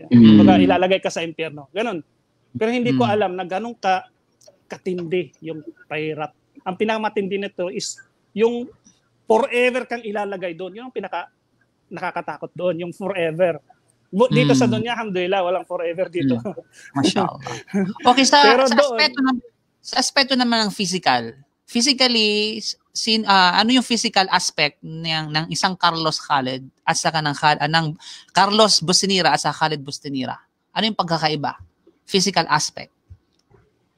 Kumbaga ilalagay ka sa impyerno. Ganun. Pero hindi ko alam na ganun katindi yung pahirap. Ang pinakamatindi nito is yung forever kang ilalagay doon. Yun ang nakakatakot doon, yung forever. Dito sa dunya, alhamdulillah, walang forever dito. Mashallah. Okay, sa aspeto naman ng physical. Physically, ano yung physical aspect ng isang Carlos Khalid at saka ng Carlos Bustinira at saka Khalid Bustinira? Ano yung pagkakaiba? Physical aspect.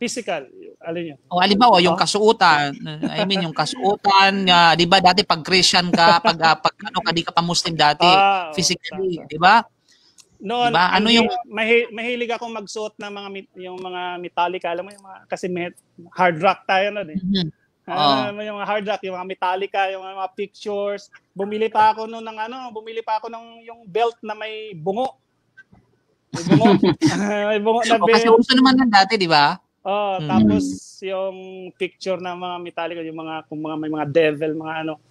Physical, alin yun? Halimbawa, yung kasuotan. Yung kasuotan, di ba dati pag Christian ka, pag di ka pa Muslim dati, physically, di ba? Noon, diba? Ano yung mahilig akong magsuot ng mga Metallica, alam mo yung kasi hard rock tayo noon eh. Yung mga hard rock, yung mga Metallica, yung mga pictures. Bumili pa ako ng yung belt na may bungo. May bungo na belt. Kasi uso naman nun dati, di ba? Tapos yung picture ng mga Metallica, yung may mga devil, mga ano.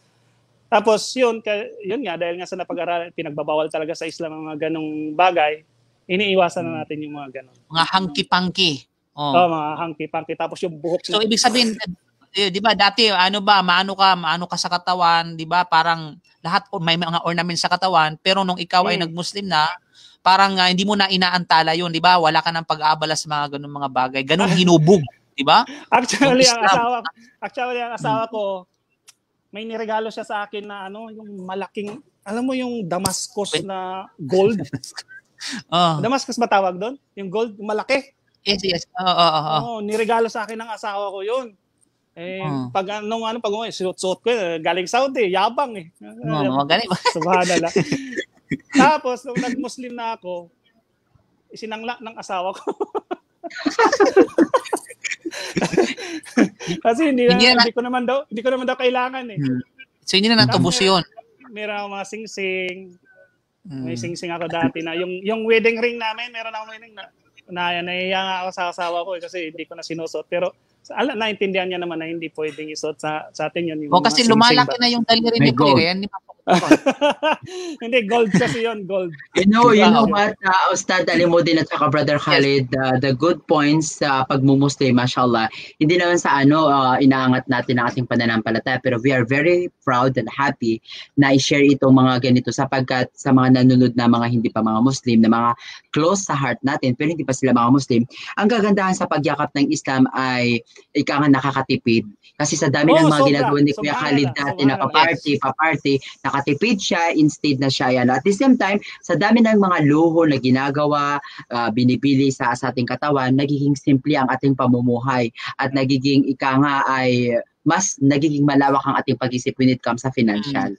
Tapos yun nga, dahil nga sa napag-aralan, pinagbabawal talaga sa Islam ang mga ganong bagay, iniiwasan na natin yung mga ganon. Mga hanky-panky. Oh. mga hanky-panky. Tapos yung buhok. So ibig sabihin, 'di ba dati maano ka sa katawan, 'di ba? Parang lahat may mga ornaments sa katawan, pero nung ikaw ay nag-Muslim na, parang hindi mo na inaantala 'yun, 'di ba? Wala ka nang pag-aabala sa mga ganung mga bagay. Ganun hinubog, 'di ba? Actually, Yung Islam. ang asawa ko, may niregalo siya sa akin na yung malaking, alam mo yung Damascus na gold? Oh. Damascus ba tawag doon? Yung gold, malaki. Yes. Oo, niregalo sa akin ng asawa ko 'yun. Pag suot-suot ko, galing Saudi, yabang eh. Magaling. Subhanallah. Tapos, nung nag-Muslim na ako, isinangla ng asawa ko. Kasi hindi ko naman daw kailangan eh. So hindi na natubos 'yun. Meron akong mga sing-sing. May sing-sing ako dati na yung wedding ring namin, meron akong wedding na nahiya nga ako sa asawa ko kasi hindi ko na sinusuot, pero naintindihan niya naman na hindi pwedeng isuot sa atin yun. O kasi lumalaki na yung daliri ni Kuya, kaya hindi hindi, gold kasi yun, gold. You know what, Ustad Alimuddin at saka Brother Khalid, the good points sa pagmumuslim, mashallah, hindi naman sa inaangat natin ang ating pananampalataya, pero we are very proud and happy na i-share itong mga ganito sapagkat sa mga nanonood na mga hindi pa mga Muslim, na mga close sa heart natin, pero hindi pa sila mga Muslim, ang kagandahan sa pagyakap ng Islam ay ika nga nakakatipid. Kasi sa dami ng mga ginagawa ni Kuya Khalid dati na paparty, nakatipid siya instead na siya yan. At the same time, sa dami ng mga luho na ginagawa, binibili sa ating katawan, nagiging simple ang ating pamumuhay at nagiging ika nga ay mas nagiging malawak ang ating pag-isip when it comes sa financial.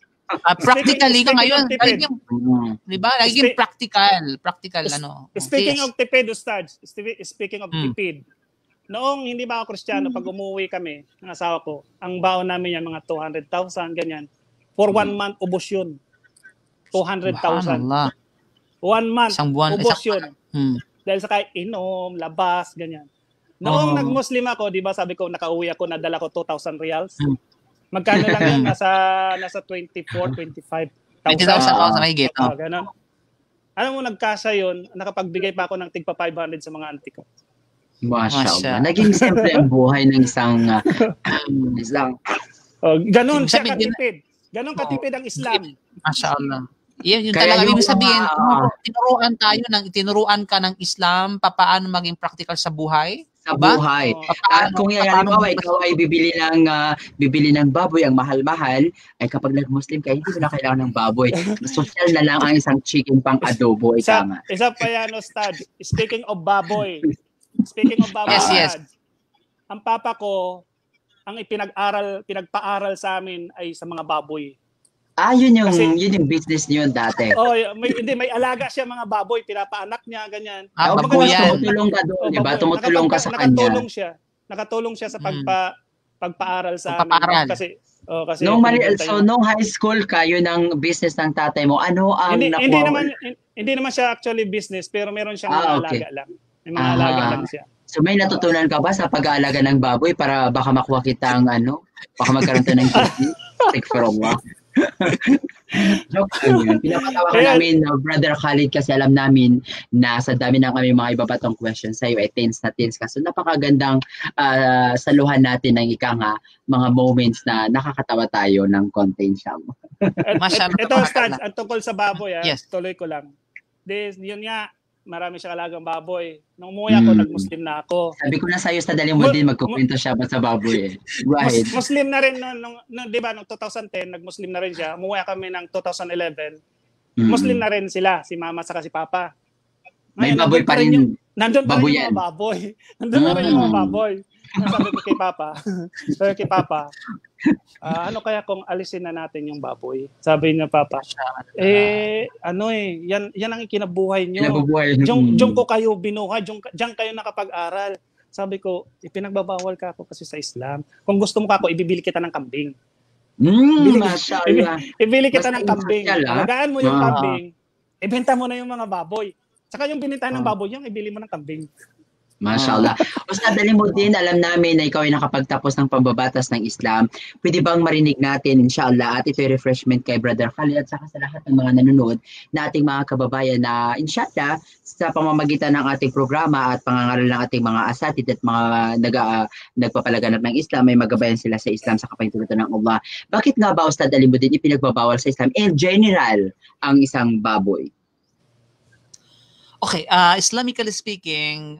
Practically ka ngayon. Di ba? Nagiging practical. Speaking of tipid, Ustad, speaking of tipid, noong hindi ba ako Kristiyano, pag umuwi kami, ng asawa ko, ang baon namin yan, mga 200,000, ganyan. For 1 month, ubos yun. 200,000. 1 month, ubos yun. Dahil sa kahit inom, labas, ganyan. Noong nag-Muslim ako, di ba sabi ko, nakauwi ako, nadala ko 2,000 reals. Magkano lang yun? Nasa 24, 25,000. 20,000 may get. Ganon. Alam mo, nagkasa yun, nakapagbigay pa ako ng tigpa 500 sa mga auntie ko. Mashallah. Naging simple ang buhay ng isang ganon siya katipid. Ganon katipid ang Islam. Mashallah. Yun talaga ibig sabihin, tinuruan ka ng Islam paano maging practical sa buhay. Sa buhay. Kung halimbawa ikaw ay bibili ng baboy ang mahal-mahal, ay kapag nag-Muslim ka, hindi mo na kailangan ng baboy. Social na lang ang isang chicken pang adobo. Isa pa yan, Ustad. Speaking of baboy, yes. Ang papa ko, ang pinagpaaral sa amin ay sa mga baboy. Yun yung business niyo dati. May alaga siya mga baboy, pinapaanak niya, ganyan. Tumutulong ka doon, di ba? Tumutulong ka sa kanya. Nakatulong siya sa pagpaaral sa amin. Kasi nung high school ka, yun ang business ng tatay mo. Ano ang hindi naman siya actually business, pero meron siyang mga alaga lang. May mga alaga lang siya. So may natutunan ka ba sa pag-aalaga ng baboy para baka makuha kita baka magkaroon tayo ng business? Tikfirullah. Joke lang yun. Pinapatawakan namin Brother Khalid kasi alam namin na sa dami ng kami mga ibabatong questions sa'yo ay tense ka. So napakagandang saluhan natin ng mga moments na nakakatawa tayo ng content siya mo. Ito, Stats, ang tungkol sa baboy, tuloy ko lang. Yun nga, marami siyang alagang baboy. Nung umuwi ako, nag-Muslim na ako. Sabi ko na sa'yo sa Alimuddin, magkukwento siya ba sa baboy eh. Go ahead. Muslim na rin, di ba, noong 2010, nag-Muslim na rin siya. Umuwi kami ng 2011. Muslim na rin sila, si mama saka si papa. May baboy pa rin. Nandun pa rin yung mga baboy. Nandun pa rin yung mga baboy. Sabi ko kay Papa, ano kaya kung alisin na natin yung baboy? Sabi niya, Papa, yan ang ikinabuhay nyo. Diyan ko kayo binuhay, diyan kayo nakapag-aral. Sabi ko, ipinagbabawal ka ako kasi sa Islam. Kung gusto mo ako, ibibili kita ng kambing. Ibili kita ng kambing. Alagaan mo yung kambing, ibenta mo na yung mga baboy. Saka yung binitahan ng baboy, yung ibili mo ng kambing. Mashallah. Ustad Alimuddin, alam namin na ikaw ay nakapagtapos ng pambabatas ng Islam. Pwede bang marinig natin, inshallah, at ito'y refreshment kay Brother Khalid at saka sa lahat ng mga nanonood na ating mga kababayan na inshallah sa pamamagitan ng ating programa at pangangaral ng ating mga asatid at mga nagpapalaganap ng Islam ay magabayan sila sa Islam sa kapahintulutan ng Allah. Bakit nga ba, Ustad Alimuddin, ipinagbabawal sa Islam in general ang isang baboy? Okay, Islamically speaking,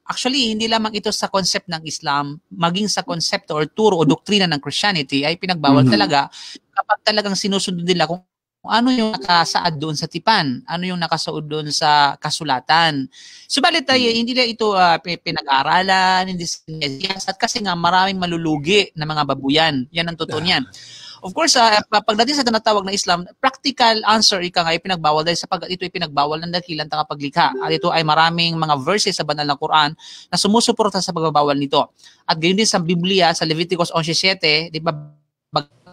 actually hindi lamang ito sa concept ng Islam, maging sa konsepto or turo o doktrina ng Christianity ay pinagbawal talaga kapag talagang sinusunod nila kung ano yung nakasaad doon sa tipan, ano yung nakasaad doon sa kasulatan. Subalit hindi nila ito pinag-aaralan, hindi sinasiyasat kasi nga maraming malulugi na mga babuyan. Yan ang totoo niyan. Of course, pagdating sa tinatawag na Islam, practical answer ika nga ay pinagbawal dahil sapagkat ito ay pinagbawal ng dakilang tagapaglikha. At ito ay maraming mga verses sa banal na Quran na sumusuporta sa pagbabawal nito. At gayon din sa Biblia, sa Leviticus 11:7, di ba,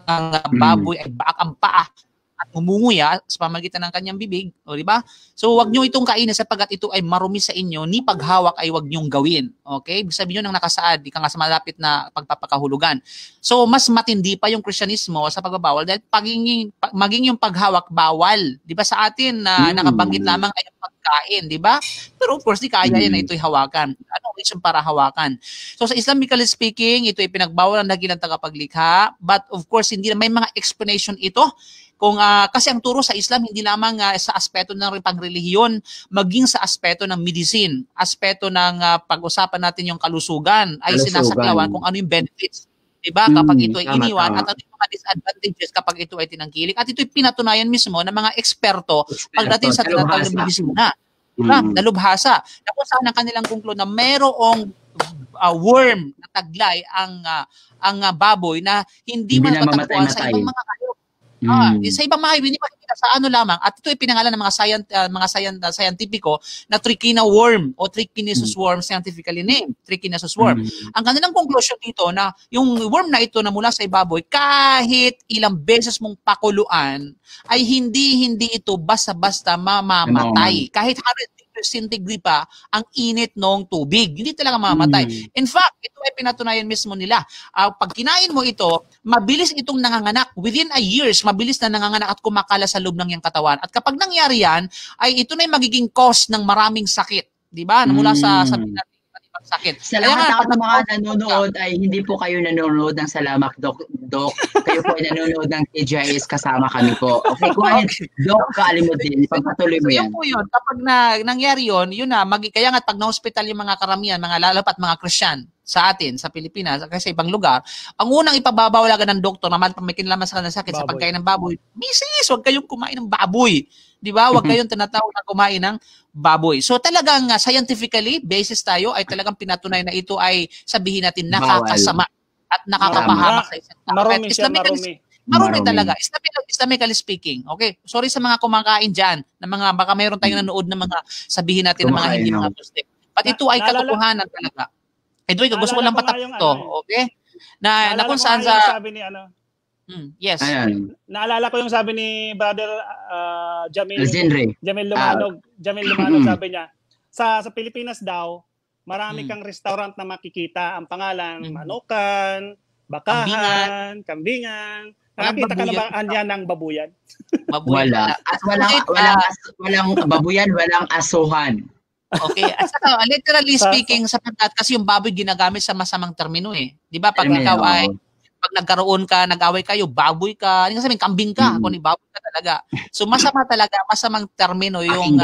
ang baboy ay baak ang paa at umunguya sa pamagitan ng kanyang bibig, o di ba? So wag niyo itong kainin sapagkat ito ay marumi sa inyo, ni paghawak ay wag niyong gawin. Okay? Ibig sabihin yun ang nakasaad, di ka nga sa malapit na pagpapakahulugan. So mas matindi pa yung Kristyanismo sa pagbabawal dahil maging yung paghawak bawal. Di ba sa atin na nakabanggit lamang ay yung pagkain, di ba? Pero of course, di kaya yan na ito'y hawakan. Ano reason para hawakan? So sa Islamically speaking, ito ay pinagbawal ng dakilang tagapaglikha, but of course, hindi na may mga explanation ito. Kung kasi ang turo sa Islam hindi lamang sa aspeto ng pangrelihiyon, maging sa aspeto ng medicine, aspeto ng pag-usapan natin yung kalusugan ay sinasaklawan kung ano yung benefits, 'di ba? Kapag ito ay iniwan at ano yung mga disadvantages kapag ito ay tinangkilik. At ito ay pinatunayan mismo ng mga eksperto pagdating sa tinatawag na medisina. Diba? Dalubhasa. Na kung saan ang kanilang conclude na merong worm na taglay ang baboy na hindi man matagpuan sa ibang mga hayop. Sa ibang mga hindi makikita sa ano lamang at ito ay pinangalan ng mga scientifico na trichina worm o trichinosus worm, scientifically named trichinosus worm. Ang kanilang conclusion dito na yung worm na ito na mula sa baboy kahit ilang beses mong pakuluan ay hindi ito basta-basta mamamatay. Kahit 100 degree pa ang init ng tubig. Hindi talaga mamamatay. In fact, ito ay pinatunayan mismo nila. Pag kinain mo ito, mabilis itong nanganganak. Within a years, mabilis na nanganganak at kumakala sa loob ng iyang katawan. At kapag nangyari yan, ay ito na yung magiging cause ng maraming sakit. Diba? Mula sa sabihin natin, sakit. Sa lahat ng mga nanonood ay hindi po kayo nanonood ng Salamat Doc. Kayo po ay nanonood ng TGIS, kasama kami po. Okay, kuhanin. Doc, Alimuddin, pagpatuloy mo yan. Yun po yun. Kapag nangyari yun na, kaya nga pag na-hospital yung mga karamihan, mga lalo pat mga Christian sa atin, sa Pilipinas, kasi sa ibang lugar, ang unang ipababawalagan ng doktor na may kinalaman sa kanila sakit sa pagkain ng baboy, misis, huwag kayong kumain ng baboy. Di ba? Huwag kayong tinatawag na kumain ng baboy. So talagang scientifically, basis tayo, ay talagang pinatunayan na ito ay sabihin natin nakakasama at nakakapahamak sa isang tao. Marumi talaga. Islamically speaking. Okay? Sorry sa mga kumakain dyan, na mga, baka mayroon tayong nanood na mga sabihin natin na mga hindi mga positive. But ito ay katotohanan talaga. Ito ay gusto ko lang patapos to. Okay? Na kung saan sa... Sabi ni yes. Ayan. Naalala ko yung sabi ni Brother Jamil Lumanog. Sabi niya, sa Pilipinas daw, marami kang restaurant na makikita. Ang pangalan, Manukan, Bakahan, Kambingan. Nakakita ka na ba yan ng babuyan? Wala. At walang babuyan, walang asuhan. Okay. At saka, literally speaking, sapagkat kasi yung baboy ginagamit sa masamang termino eh. Di ba? Pag ikaw ay pag nagkaroon ka, nag-away kayo, baboy ka, hindi nga sabihin, kambing ka, kung baboy ka talaga. So masama talaga, masamang termino yung,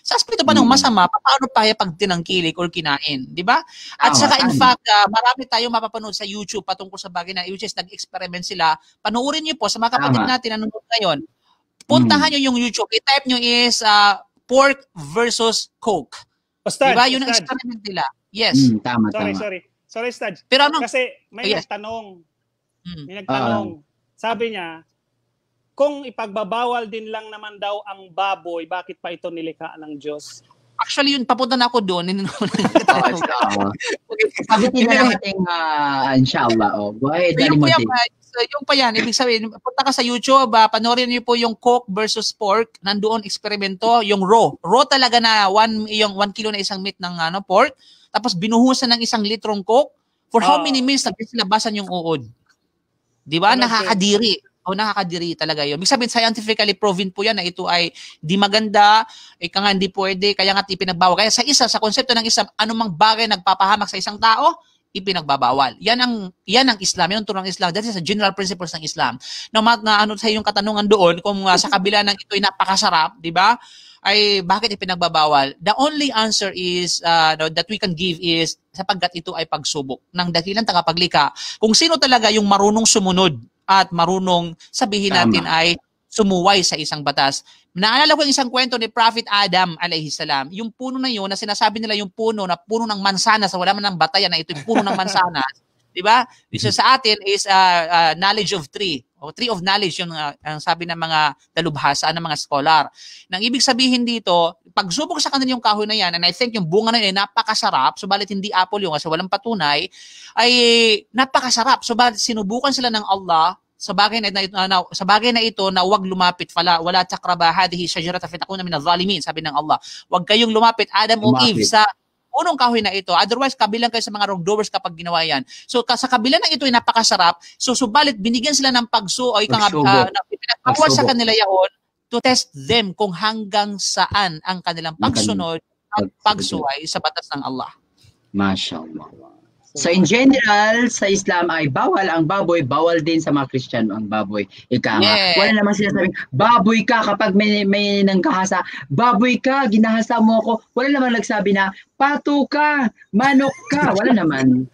sa aspecto pa ng masama, paano pa pag tinangkilik or kinain, di ba? At saka in fact, marami tayong mapapanood sa YouTube patungkol sa bagay na which is nag-experiment sila. Panoorin niyo po sa mga kapatid natin na nanonood ngayon. Puntahan niyo yung YouTube, i-type niyo is pork versus Coke. Di ba? Yun ang experiment nila. Yes. Tama. Sorry, Stadge. Pero ano? Kasi may nagtanong. Sabi niya, kung ipagbabawal din lang naman daw ang baboy, bakit pa ito nilikha ng Diyos? Actually, yun, papunta na ako doon. Sabitin na natin, inshallah. Go ahead, yun po yung yung pa yan, ibig sabihin, punta ka sa YouTube, panoorin niyo po yung Coke versus Pork, nandoon eksperimento, yung raw. Raw talaga na 1 kilo na isang meat ng pork, tapos binuhusan ng 1 litrong Coke, for how many minutes nagsilabasan yung uod? Di ba? Nakakadiri. Nakakadiri talaga yun. Ibig sabihin, scientifically proven po yan na ito ay di maganda, ika nga hindi pwede, kaya nga ipinagbawal. Kaya sa konsepto ng Islam, anumang bagay nagpapahamak sa isang tao, ipinagbabawal. Yan ang Islam, yan ang turang Islam. That is a general principles ng Islam. No, sa yung katanungan doon, kung sa kabila ng ito ay napakasarap, di ba? Ay bakit ipinagbabawal? The only answer is that we can give is sapagkat ito ay pagsubok ng dakilang tagapaglikha. Kung sino talaga yung marunong sumunod at marunong sabihin natin ay sumuway sa isang batas. Naalala ko yung isang kwento ni Prophet Adam alayhi salam. Yung puno na yun, na sinasabi nila yung puno ng mansanas, wala man ng batayan na ito yung puno ng mansanas. Diba? So sa atin is knowledge of tree, o tree of knowledge, yung ang sabi ng mga dalubhasa, ng mga scholar. Nang ibig sabihin dito, pagsubok sa kanila yung kahoy na yan, and I think yung bunga na yun ay napakasarap, subalit hindi apple yung kasi walang patunay, ay napakasarap. Subalit sinubukan sila ng Allah, sa bagay na ito na huwag lumapit, wala takraba hadhihi shajarata fatakuna min adh-dhalimin, sabi ng Allah. Huwag kayong lumapit, Adam o Eve, sa punong kahoy na ito. Otherwise, kabilang kayo sa mga wrongdoers kapag ginawa yan. So, sa kabila ng ito ay napakasarap. So, subalit, binigyan sila ng pinagpawal sa kanila yaon to test them kung hanggang saan ang kanilang pagsunod at pagsuway sa batas ng Allah. Mashallah. So in general, sa Islam ay bawal ang baboy, bawal din sa mga Kristiyano ang baboy. Wala namang sinasabing, baboy ka kapag may nanggahasa, baboy ka, ginahasa mo ako. Wala namang nagsabi na, pato ka, manok ka. Wala naman.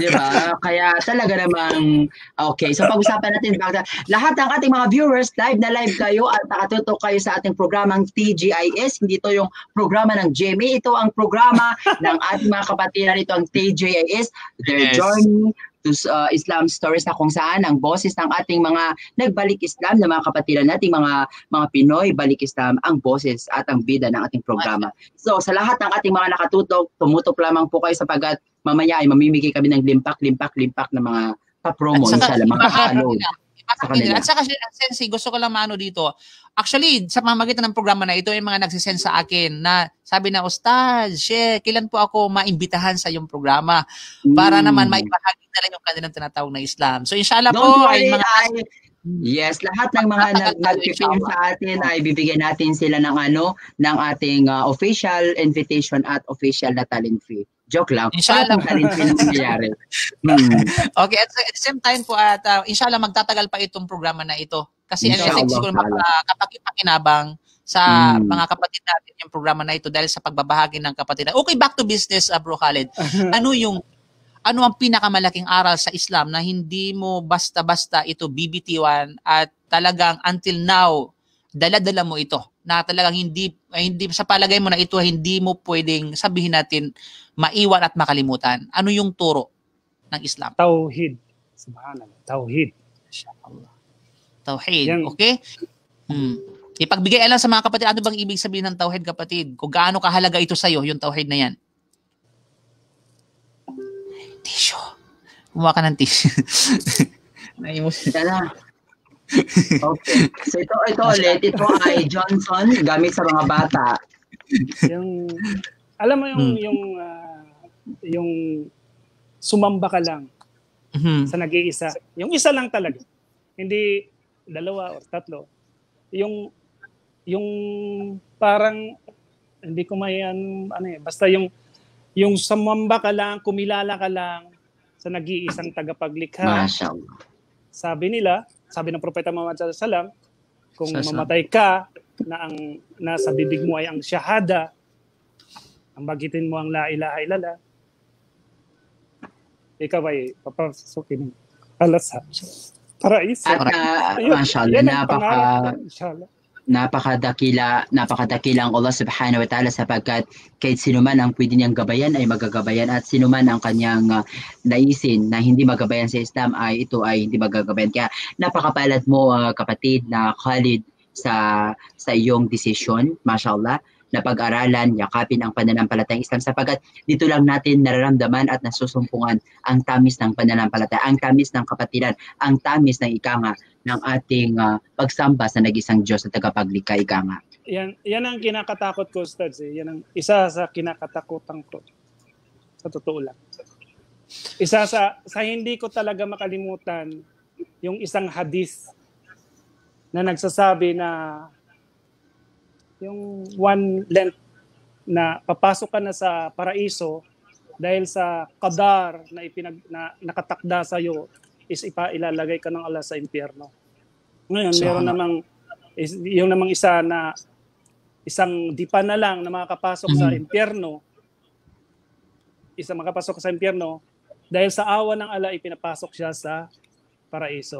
Diba? Kaya talaga namang, okay. So pag-usapan natin, lahat ng ating mga viewers, live na live kayo at nakatutok kayo sa ating programang TGIS. Hindi ito yung programa ng GMA. Ito ang programa ng ating mga kapatiran. Ito ang TGIS. Their journey to Islam stories, na kung saan ang boses ng ating mga nagbalik Islam, na mga kapatiran nating mga Pinoy balik Islam, ang boses at ang bida ng ating programa. So sa lahat ng ating mga nakatutok, tumutok lamang po kayo sapagkat mamaya ay mamimigay kami ng limpak na mga pa-promo, inshallah, mga ka-load. At saka, Sensi, gusto ko lang maano dito. Actually, sa pamamagitan ng programa na ito, yung mga nagsisend sa akin na sabi na, Ustaz, kailan po ako maimbitahan sa iyong programa para naman maibahagi na lang yung kanilang tinatawag na Islam. So, inshallah po, ay mga... Yes, lahat ng mga nag-prepare sa atin ay bibigyan natin sila ng ating official invitation at official na talent fee. Joke lang. Inshallah. Talent fee na nangyayari. Okay, at the same time po, at inshallah magtatagal pa itong programa na ito. Kasi I think siguro kapag-pakinabang sa mga kapatid natin yung programa na ito dahil sa pagbabahagi ng kapatid. Okay, back to business, Bro Khalid. Ano ang pinakamalaking aral sa Islam na hindi mo basta-basta ito bibitiwan at talagang until now, dala-dala mo ito na talagang hindi sa palagay mo na ito hindi mo pwedeng sabihin natin maiwan at makalimutan. Ano yung turo ng Islam? Tauhid. Subhanallah. Tauhid. Inshallah. Tauhid. Okay? Ipagbigay alam sa mga kapatid, ano bang ibig sabihin ng tauhid, kapatid? Kung gaano kahalaga ito sa'yo, yung tauhid na yan. Tissue. Kumuha ka ng tissue. Naimusin na. Okay. So ito ulit, ito ay Johnson gamit sa mga bata. Alam mo yung sumamba ka lang sa nag-iisa. Yung isa lang talaga. Hindi dalawa o tatlo. Yung parang hindi ko basta yung sumamba ka lang, kumilala ka lang sa nag-iisang tagapaglikha. Mashallah. Sabi ng Propeta Muhammad sallallahu alaihi wasallam, kung mamatay ka na ang nasa bibig mo ay ang shahada, ang bagitin mo ang la ilaha illallah, ikaw ay papasukin alas sa paraiso. At mashallah, napakadakilang Allah subhanahu wa ta'ala sapagkat kahit sino man ang pwede niyang gabayan ay magagabayan at sino man ang kanyang naisin na hindi magabayan sa Islam ay ito ay hindi magagabayan. Kaya napakapalad mo kapatid na Khalid sa iyong desisyon, mashallah, na pag-aralan, yakapin ang pananampalatayang Islam sapagkat dito lang natin nararamdaman at nasusumpungan ang tamis ng pananampalataya, ang tamis ng kapatiran, ang tamis ng ikanga ng ating pagsamba sa nag-isang Diyos at tagapaglikha, ikanga. Yan ang kinakatakot ko, Ustads. Yan ang isa sa kinakatakutan ko. Sa totoo lang. Isa sa hindi ko talaga makalimutan yung isang hadith na nagsasabi na yung one length na papasok ka na sa paraiso dahil sa qadar na nakatakda sa iyo is ilalagay ka ng Allah sa impyerno. Ngayon, meron namang yung namang isa na isang dipa na lang na makakapasok sa impyerno, makapasok sa impyerno dahil sa awa ng Allah ipinapasok siya sa paraiso.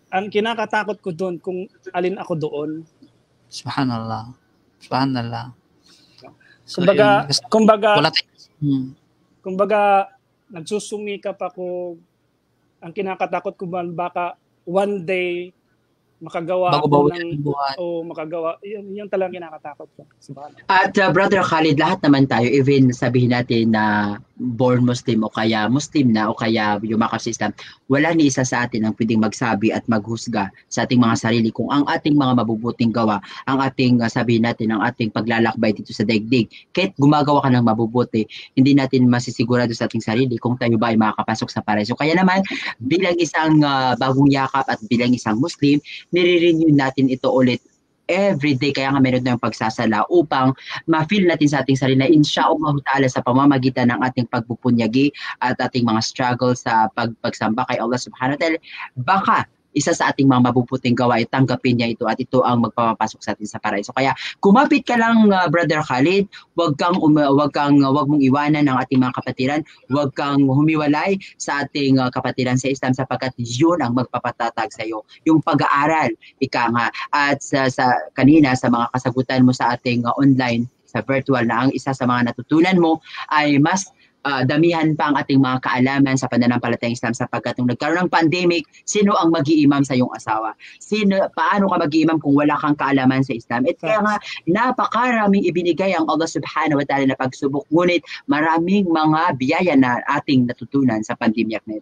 Ang kinakatakot ko doon kung alin ako doon. Subhanallah. Subhanallah. So, kumbaga nagsusumikap ako. Ang kinakatakot ko baka one day makagawa ako ng makagawa. Yun talagang kinakatakot ko. At Brother Khalid, lahat naman tayo, even sabihin natin na born Muslim o kaya Muslim na o kaya yumakap sa Islam, wala ni isa sa atin ang pwedeng magsabi at maghusga sa ating mga sarili kung ang ating mga mabubuting gawa, ang ating sabihin natin, ang ating paglalakbay dito sa daigdig. Kahit gumagawa ka ng mabubuti, hindi natin masisigurado sa ating sarili kung tayo ba ay makakapasok sa paraiso. Kaya naman, bilang isang bagong yakap at bilang isang Muslim, nire-renew natin ito ulit every day, kaya nga meron tayong pagsasala upang ma-feel natin sa ating sarili na insyaallah ta'ala sa pamamagitan ng ating pagpupunyagi at ating mga struggle sa pagsamba kay Allah subhanahu wa ta'ala, baka isa sa ating mga mabubuting gawa ay tanggapin niya ito at ito ang magpapasok sa atin sa paraiso. Kaya kumapit ka lang, Brother Khalid, wag mong iwanan ng ating mga kapatiran, wag kang humiwalay sa ating kapatiran sa Islam sapagkat yun ang magpapatatag sa iyo. Yung pag-aaral, ika nga, at kanina sa mga kasagutan mo sa ating online, sa virtual, na ang isa sa mga natutunan mo ay mas damihan pa ang ating mga kaalaman sa pananampalatayang Islam sapagkat nung nagkaroon ng pandemic, sino ang mag-iimam sa iyong asawa? Paano ka mag-iimam kung wala kang kaalaman sa Islam? At kaya nga, napakaraming ibinigay ang Allah subhanahu wa ta'ala na pagsubok. Ngunit maraming mga biyaya na ating natutunan sa pandemya na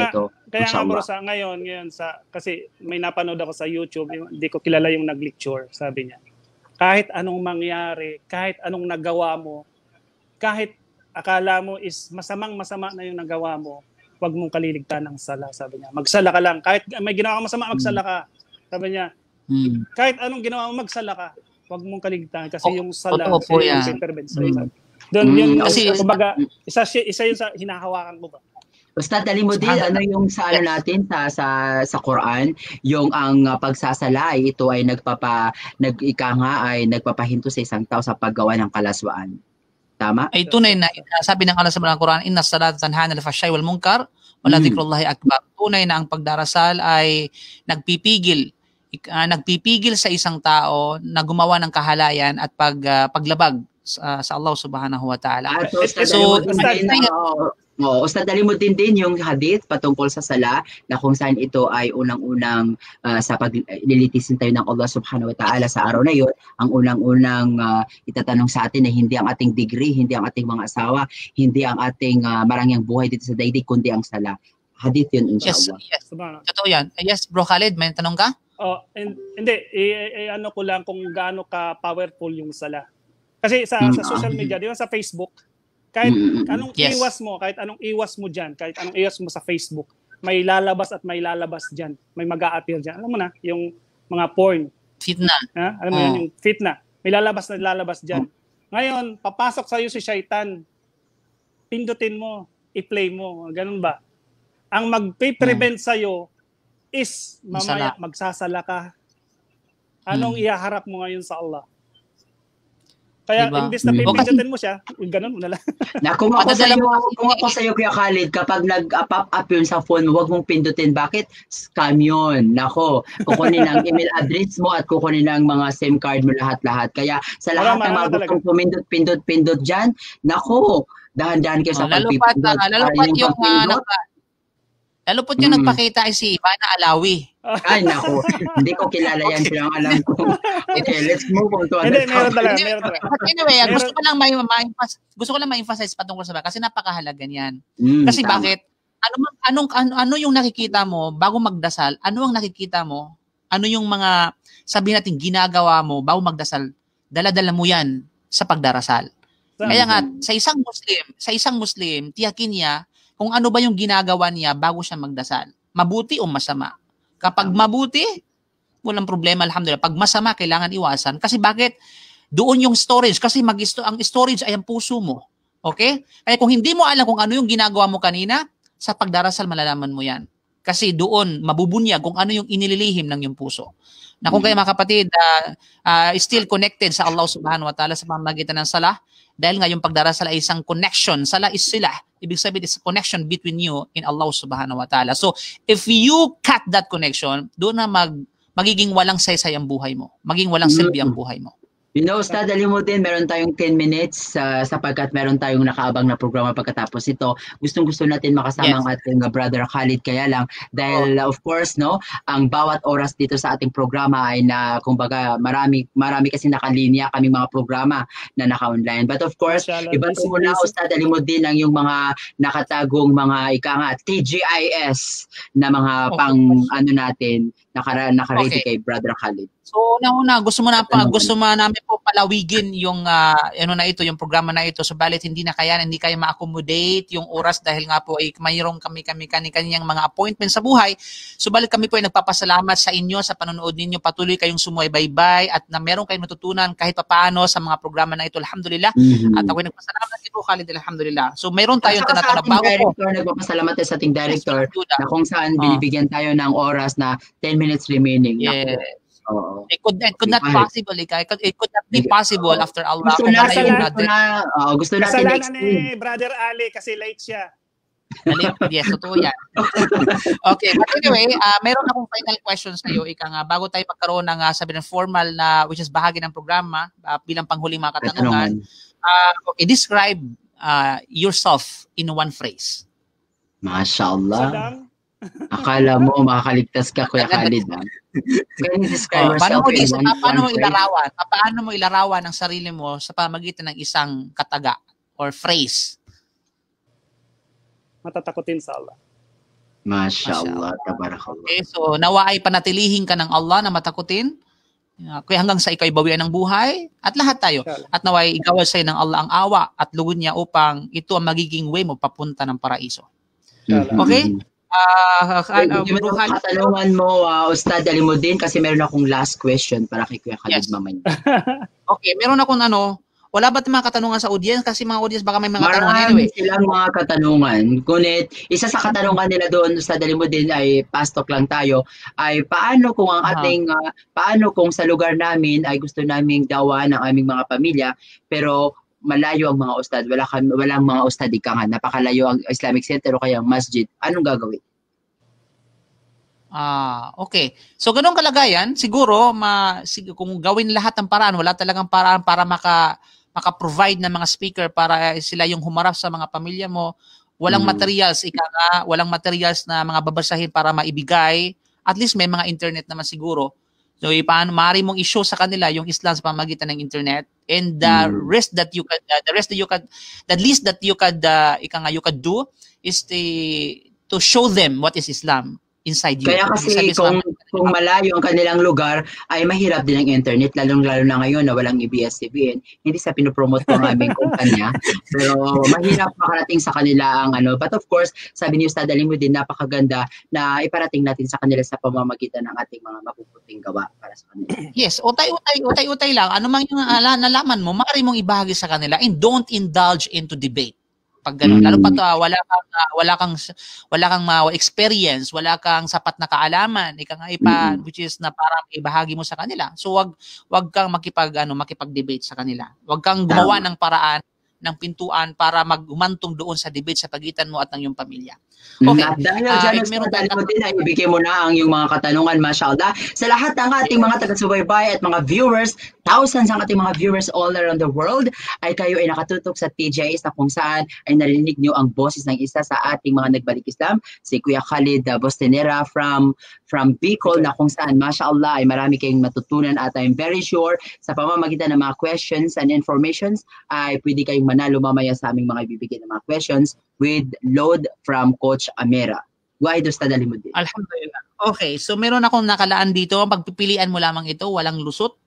ito. Kaya nga bro, ngayon kasi may napanood ako sa YouTube, hindi ko kilala yung nag-lecture, sabi niya. Kahit anong mangyari, kahit anong nagawa mo, kahit akala mo is masama na yung nagawa mo, huwag mong kaliligtaan ng sala, sabi niya. Magsala ka lang. Kahit may ginawa kang masama, magsala ka. Sabi niya, kahit anong ginawa mo, magsala ka. Huwag mong kaligtaan kasi yung sala, yung intervention. Doon yun, kumbaga, isa yun sa hinahawakan mo ba? Ustad, Alimuddin, ano yung sa natin sa Quran, yung ang pagsasala ay ito ay nagpapahinto sa isang tao sa paggawa ng kalaswaan. Tama? Ay tunay na sabi ng Allah sa Quran, inna salata tanha 'anil fahsya'i wal munkar wa la dzikrullahi akbar. Tunay na ang pagdarasal ay nagpipigil sa isang tao na gumawa ng kahalayan at paglabag sa Allah subhanahu wa ta'ala. Ustad, Alimuddin din yung hadith patungkol sa sala na kung saan ito ay unang-unang sa paglilitisin tayo ng Allah subhanahu wa ta'ala sa araw na yun, ang unang-unang itatanong sa atin ay hindi ang ating degree, hindi ang ating mga asawa, hindi ang ating marangyang buhay dito sa daigdig, kundi ang sala. Hadith yun, inshallah. Yes. Totoo yan. Yes, Bro Khalid, may tanong ka? Hindi. Ano ko lang kung gaano ka-powerful yung sala. Kasi sa social media, di ba sa Facebook, kahit anong iwas mo dyan, kahit anong iwas mo sa Facebook, may lalabas dyan. May mag-a-appear dyan. Alam mo na, yung mga porn. Fitna. Alam mo yun, yung fitna. May lalabas dyan. Ngayon, papasok sa'yo si Shaitan. Pindutin mo, i-play mo. Ganun ba? Ang mag-prevent sa'yo is mamaya magsasala ka. Anong ihaharap mo ngayon sa Allah? Kaya imbes na pipindutin mo siya, ganun mo na lang. Kung ako sa'yo, Kuya Khalid, kapag nag-pop up yun sa phone mo, huwag mong pindutin. Bakit? Scam yun. Nako, kukunin ang email address mo at kukunin ang mga SIM card mo lahat-lahat. Kaya sa lahat ng mga gustong pumindot dyan, nako, dahan-dahan kayo sa pagpipindot. Lalo pa yung Lalo po yung nagpakita ay si Ivana Alawi. Ay, naku. Hindi ko kilala yan. Pero ang alam ko. Okay, let's move on to Hindi, another meron topic. talaga. Anyway, Meron. gusto ko lang ma-emphasize patungkol sa kasi napakahalaga niyan. Kasi Tama. bakit? Ano yung nakikita mo bago magdasal? Ano ang nakikita mo? Ano yung mga sabihin natin ginagawa mo bago magdasal? Dala-dala mo 'yan sa pagdarasal. Kaya nga sa isang Muslim, tiyakin niya kung ano ba yung ginagawa niya bago siya magdasal. Mabuti o masama. Kapag mabuti, walang problema, alhamdulillah. Pag masama, kailangan iwasan. Kasi bakit? Doon yung storage. Kasi ang storage ay ang puso mo. Okay? Kaya kung hindi mo alam kung ano yung ginagawa mo kanina, sa pagdarasal malalaman mo yan. Kasi doon mabubunyag kung ano yung inililihim ng iyong puso. Na kung kayo mga kapatid, still connected sa Allah subhanahu wa ta'ala sa pamamagitan ng salah, dahil nga yung pagdarasal ay isang connection. Salah is silah. Ibig sabihin, it's a connection between you and Allah subhanahu wa ta'ala. So, if you cut that connection, doon na magiging walang saysay ang buhay mo. Maging walang silbi ang buhay mo. You know, Ustad, alam mo din, meron tayong 10 minutes sapagkat meron tayong nakaabang na programa pagkatapos ito. Gustong-gusto natin makasama ang ating brother Khalid, kaya lang, dahil of course, no, ang bawat oras dito sa ating programa ay na, kumbaga, marami kasi nakalinya kaming mga programa na naka-online. But of course, iban ko muna, Ustad, alam mo din ang yung mga nakatagong mga TGIS na mga ano natin, naka-ready kay brother Khalid. So, una, gusto namin po palawigin yung yung programa na ito. Subalit hindi kaya ma-accommodate yung oras dahil nga po ay mayroong kami kanyang mga appointments sa buhay. Subalit kami po ay nagpapasalamat sa inyo sa panonood ninyo. Patuloy kayong sumubaybay at na meron kayong natutunan kahit papaano sa mga programa na ito. Alhamdulillah. At ako ay nagpasalamat dito, Khalid, alhamdulillah. So, meron tayong tinatawag na bago po. Nagpapasalamat tayo sa ating director na kung saan binibigyan tayo ng oras na 10 minutes remaining. Yeah. It could not possible. It could not be possible after Allah. Gusto natin kasalanan ni Brother Ali kasi late siya. Yes, totoo yan. Okay, but anyway, meron akong final question sa iyo, Ika nga, bago tayo magkaroon ng sabi ng formal na, which is bahagi ng programa, bilang panghuling mga katanungan, describe yourself in one phrase. MashaAllah. Akala mo makakaligtas ka, Kuya Khalid. Can you describe yourself paano mo ilarawan ang sarili mo sa pamamagitan ng isang kataga or phrase? Matatakutin sa Allah. MashaAllah. Tabarakallah. Okay, so nawa ay panatilihin ka ng Allah na matakutin. Kaya hanggang sa ikaw ay bawian ng buhay at lahat tayo. At naway igawad sa'yo ng Allah ang awa at lugod niya upang ito ang magiging way mo papunta ng paraiso. Okay? Katanungan mo, Ustad, alam mo din kasi meron akong last question para kay Kuya Khalid mamaya. Okay, meron akong wala ba mga katanungan sa audience? Kasi mga audience baka may mga katanungan anyway. Marami silang mga katanungan. Ngunit isa sa katanungan nila doon, Ustad, alam mo din ay pastok lang tayo, ay paano kung ang ating, paano kung sa lugar namin ay gusto naming dawa ng aming mga pamilya, pero malayo ang mga ustad, walang mga ustad ikangan, napakalayo ang Islamic Center o kaya masjid, anong gagawin? Okay. So ganung kalagayan, siguro kung gawin lahat ng paraan, wala talagang paraan para maka-provide ng mga speaker para sila yung humarap sa mga pamilya mo, walang materials, walang materials na mga babasahin para maibigay, at least may mga internet naman siguro. So, maaari mong i-show sa kanila yung Islam sa pamamagitan ng internet, and the least that you could do is to show them what is Islam inside you. Kaya kasi kung malayo ang kanilang lugar, ay mahirap din ang internet, lalong-lalo na ngayon na walang ABS-CBN. Hindi sa pinopromote ko ang aming kumpanya, pero mahirap makarating sa kanila ang But of course, sabi ni Ustad, alim mo din, napakaganda na iparating natin sa kanila sa pamamagitan ng ating mga mapuputing gawa para sa kanila. Yes, utay lang. Ano mang yung nalaman mo, maaari mong ibahagi sa kanila, and don't indulge into debate. Pag gano'n, lalo pa wala kang experience, wala kang sapat na kaalaman, which is na parang ibahagi mo sa kanila. So wag kang makipag-debate sa kanila. Wag kang gumawa ng paraan ng pintuan para magumantong doon sa debate sa pagitan mo at ng iyong pamilya. Okay. At dahil dyan, meron mo din ay ibigay mo na ang iyong mga katanungan, mashallah. Sa lahat ng ating mga taga-subaybay at mga viewers, thousands ang ating mga viewers all around the world, ay kayo ay nakatutok sa TJS na kung saan ay narinig nyo ang boses ng isa sa ating mga nagbalik Islam, si Kuya Khalid Bostenera from Bicol, na kung saan, mashallah, ay marami kayong matutunan at I'm very sure sa pamamagitan ng mga questions and informations ay pwede kayong manalo mamaya sa aming mga ibibigay ng mga questions with load from Coach Amera. Why does mo din? Alhamdulillah. Okay, so meron akong nakalaan dito. Pagpipilian mo lamang ito, walang lusot.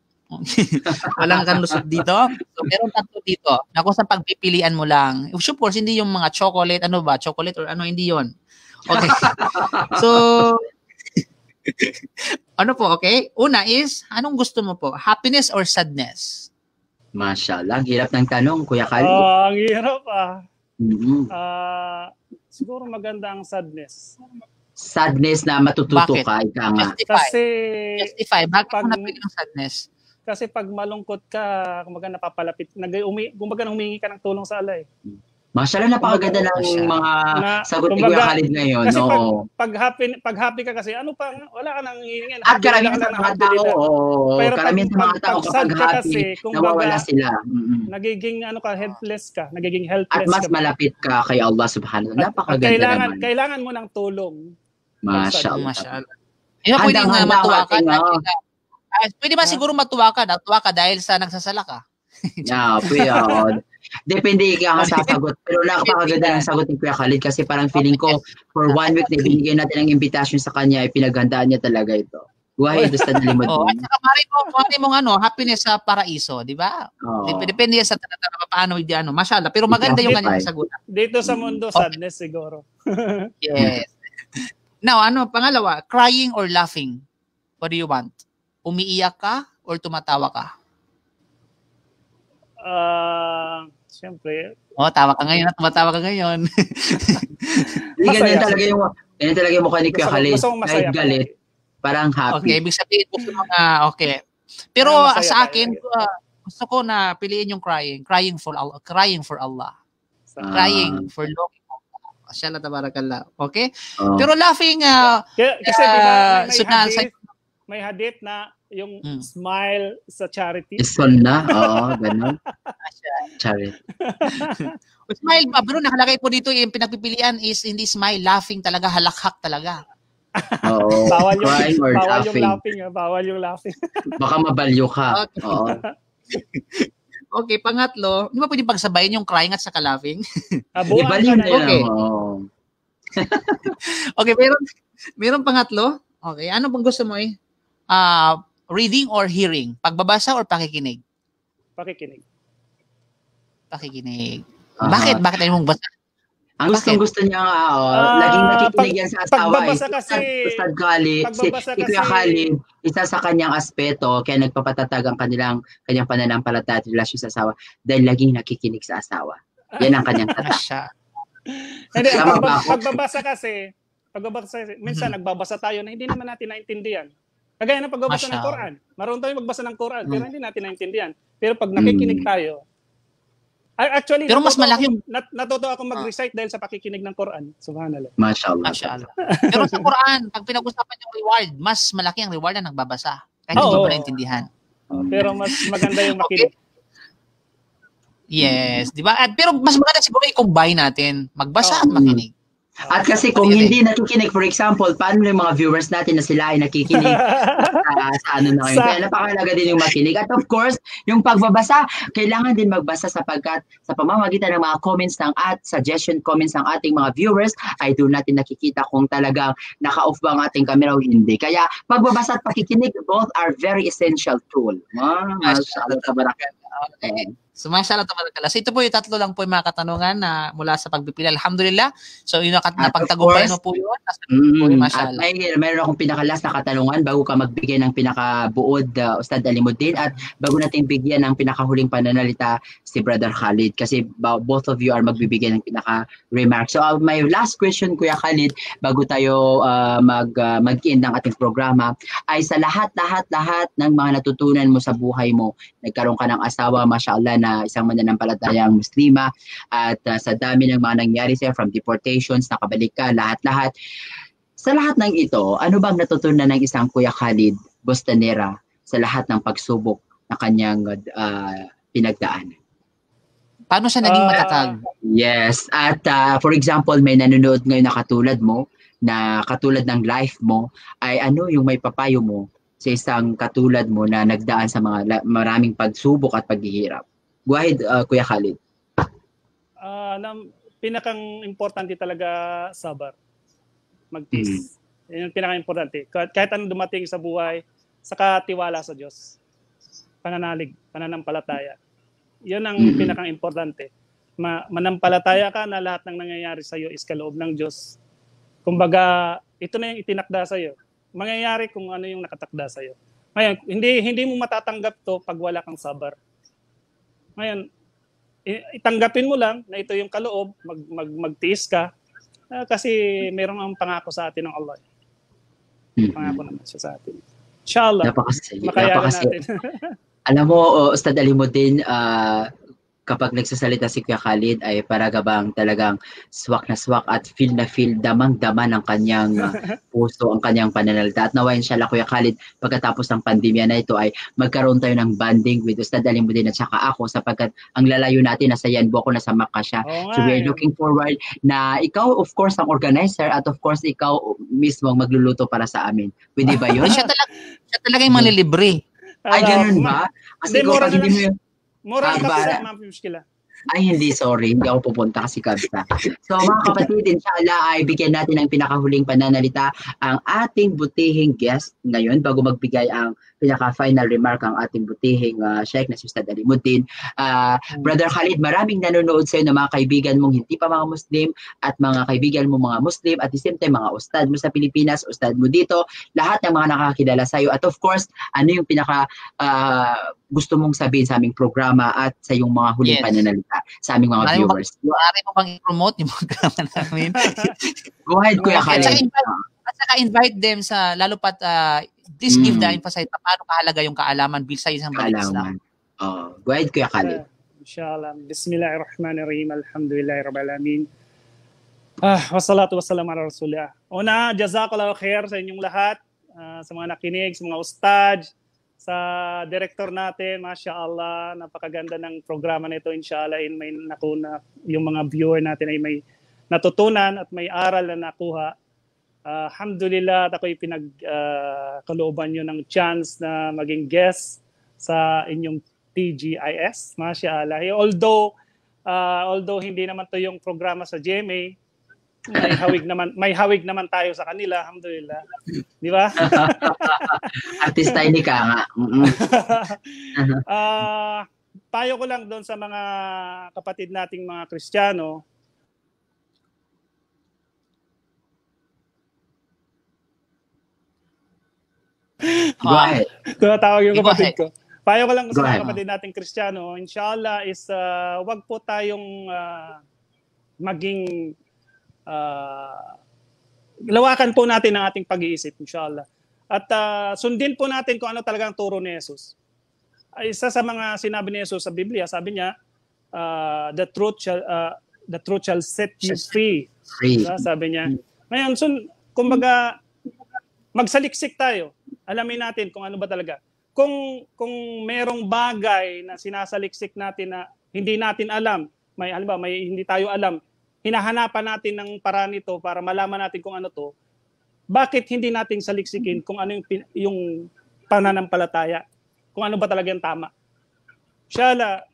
Walang kang lusot dito. So meron tatlo dito. Na kung sa pagpipilian mo lang. Of course, hindi yung mga chocolate. Ano ba? Chocolate or ano? Hindi yon. Okay. So, ano po, okay? Una is, anong gusto mo po? Happiness or sadness? Mashallah. Hirap ng tanong, Kuya Khalid. Ang hirap Mm-hmm. Siguro maganda ang sadness. Sadness na matututo Bakit? ka, ika nga. Justify. Bakit pag- mo napili ng sadness? Kasi pag malungkot ka, kumbaga napapalapit, kumbaga humingi ka ng tulong sa Allah eh. Mashallah, napakaganda ng mga sagot ni Kuya Khalid ngayon. Kasi No. pag happy ka kasi, ano pa, wala ka nang hihingin. At karamihan sa mga tao, karamihan sa mga tao kapag happy, nawawala sila. Nagiging helpless ka. Nagiging At helpless mas ka. malapit ka kay Allah subhanahu wa ta'ala. Napakaganda naman. Kailangan mo ng tulong. Mashallah. Hindi ba pwedeng matuwa ka? Pwede ba siguro matuwa ka? Natuwa ka dahil sa nagsasala ka? Depende ka sa sagot. Pero napakaganda ng sagot ni Kuya Khalid kasi parang feeling ko for 1 week na binigyan natin ng invitation sa kanya ay pinaghandaan niya talaga ito. Buhay doon sa nalimot. At saka mari mo happiness sa paraiso, di ba? Depende yan sa paano hindi ano. Mashallah. Pero maganda yung kanyang sagot. Dito sa mundo, sadness siguro. Yes. Now, pangalawa, crying or laughing? What do you want? Umiiyak ka or tumatawa ka? Siyempre. Tawa ka ngayon at tumatawa ka ngayon. Ganyan talaga yung mukha ni Kuya Khalid. Kahit galit, parang happy. Okay, ibig sabihin gusto mo na, okay. Pero sa akin, gusto ko na piliin yung crying. Crying for Allah. Crying for Allah. Crying for longing Allah. Mashallah, tabarakallah. Okay? Pero laughing, kasi may hadith na yung smile sa charity. Sunnah, ganun. Charity. Smile pa, bro, nakalagay po dito yung pinagpipilian is hindi smile, laughing talaga, halakhak talaga. Oo. Bawal yung laughing. laughing. Baka mabalyo ka. Okay. Oo. Okay, pangatlo, di ba pwede pagsabayin yung crying at saka laughing? Ibalik na yun. Okay. Okay, meron pangatlo. Okay, ano bang gusto mo reading or hearing? Pagbabasa or pakikinig? Pakikinig. Bakit? Bakit ayaw mong basa? Ang gusto niya laging nakikinig yan sa asawa. Pagbabasa kasi, si Kuya Khalid, isa sa kanyang aspeto, kaya nagpapatatag ang kanyang pananampalataya at relasyon sa asawa dahil laging nakikinig sa asawa. Yan ang kanyang tatak. Hindi, pagbabasa kasi, minsan nagbabasa tayo na hindi naman natin naintindihan. Kagaya ng pagbabasa ng Quran. Marunong tayo magbasa ng Quran, pero hindi natin naintindihan. Pero pag nakikinig tayo, actually, pero mas malaki natuto ako mag-recite dahil sa pakikinig ng Quran. Subhanallah. Mashallah. Pero sa Quran, pag pinag-usapan yung reward, mas malaki ang reward na nagbabasa. Kahit hindi mo naintindihan. Pero mas maganda yung makinig. Yes, di ba? Pero mas maganda siguro i-combine natin, magbasa at makinig. At kasi kung hindi nakikinig, for example, paano yung mga viewers natin na sila ay nakikinig sa ano na ngayon. Kaya napakalaga din yung makinig. At of course, yung pagbabasa, kailangan din magbasa sapagkat sa pamamagitan ng mga comments at suggestion comments ng ating mga viewers, ay doon natin nakikita kung talagang naka-off ba ang ating camera o hindi. Kaya pagbabasa at pakikinig, both are very essential tool. Mashallah, tabarakallah. Okay. So, mashallah, tabarakallah. So, ito po yung tatlo lang po yung mga katanungan na mula sa pagpipili. Alhamdulillah. So, napagtagumpay mo po yun. Mashallah. At mayroon akong pinakalas na katanungan bago ka magbigay ng pinakabuod, Ustad Alimuddin, at bago natin bigyan ng pinakahuling pananalita si Brother Khalid kasi both of you are magbibigay ng pinaka-remark. So, my last question, Kuya Khalid, bago tayo mag-end ng ating programa, ay sa lahat ng mga natutunan mo sa buhay mo, nagkaroon ka ng asawa, asawa, mashallah, na isang mananampalatayang Muslima, at sa dami ng mga nangyari sa'yo, from deportations, nakabalik ka, lahat-lahat. Sa lahat ng ito, ano bang natutunan ng isang Kuya Khalid Bostanera sa lahat ng pagsubok na kanyang pinagdaanan? Paano siya naging matatag? Yes. At for example, may nanonood ngayon na katulad mo, na katulad ng life mo, ay ano yung may papayo mo sa isang katulad mo na nagdaan sa mga maraming pagsubok at paghihirap? Go ahead, Kuya Khalid. Pinakang importante talaga, sabar. Magtiis. Yan yung pinaka-importante. Kahit anong dumating sa buhay, saka tiwala sa Diyos. Pananalig, pananampalataya. Yun ang pinaka-importante. Manampalataya ka na lahat ng nangyayari sa iyo is kaloob ng Diyos. Kumbaga, ito na yung itinakda sa iyo. Mangyayari kung ano yung nakatakda sa iyo. Ngayon, hindi mo matatanggap to pag wala kang sabar. Ngayon, itanggapin mo lang na ito yung kaloob, magtiis ka, kasi meron ang pangako sa atin ng Allah. Pangako naman siya sa atin. Inshallah, makayanan natin. Alam mo, Ustad Alimuddin, kapag nagsasalita si Kuya Khalid ay para gabang talagang swak na swak at feel na feel, damang-dama ng kanyang puso, ang kanyang pananalita. At nawain inshallah, Kuya Khalid, pagkatapos ng pandemya na ito ay magkaroon tayo ng banding with Ustad Alimuddin at saka ako, sapagkat ang lalayo natin, nasa Yanbu ako, nasa Makkah siya. So we're looking forward na ikaw, of course, ang organizer, at of course, ikaw mismo ang magluluto para sa amin. Pwede ba yun? Siya talaga yung manlilibre. Ay, ganun ba? Kasi kung pag hindi mo yun, mura ka sa mga muskila. Ay, hindi, sorry. Hindi ako pupunta kasi kabsta. So, mga kapatid, inshallah ay bigyan natin ng pinakahuling pananalita ang ating butihing guest ngayon bago magbigay ang pinaka-final remark ang ating butihing Sheikh na si Ustad Alimuddin. Brother Khalid, maraming nanonood sa'yo ng mga kaibigan mong hindi pa mga Muslim at mga kaibigan mo mga Muslim at the same time mga ustad mo sa Pilipinas, ustad mo dito, lahat ng mga nakakilala sa'yo. At of course, ano yung pinaka gusto mong sabihin sa aming programa at sa iyong mga huling pananalita sa aming mga viewers? Maaari mo bang i-promote yung programa namin? Go ahead, Kuya Khalid. At saka invite them sa, lalo pat, please give the emphasis na paano kahalaga yung kaalaman sa isang balik Islam. Go ahead, Kuya Khalid. Inshallah. Bismillahirrahmanirrahim. Alhamdulillahirrahmanirrahim. Wassalatu wassalamu ala rasulillah. Una, jazakallahu khair sa inyong lahat, sa mga nakinig, sa mga ustad, sa director natin, Masya Allah, napakaganda ng programa nito, inshallah, may nakuna, yung mga viewer natin ay may natutunan at may aral na nakuha. Alhamdulillah, at ako'y pinagkalooban nyo ng chance na maging guest sa inyong TGIS, Masya Allah. Although hindi naman to yung programa sa GMA, may hawig naman tayo sa kanila, alhamdulillah. Di ba? Artista ini ka nga. Payo ko lang doon sa mga kapatid nating mga Kristiyano. Go ahead. Tawag yung kapatid ko. Payo ko lang sa mga kapatid nating Kristiyano, inshallah is wag po tayong maging lawakan po natin ang ating pag-iisip, inshallah. At sundin po natin kung ano talagang turo ni Jesus. Isa sa mga sinabi ni Jesus sa Biblia, sabi niya, the truth shall set you free. Sabi niya. Ngayon, kumbaga, magsaliksik tayo. Alamin natin kung ano ba talaga. Kung merong bagay na sinasaliksik natin na hindi natin alam, may hindi tayo alam, hinahanapan natin ng paraan nito para malaman natin kung ano to, bakit hindi natin saliksikin kung ano yung pananampalataya, kung ano ba talaga yung tama. Inshallah,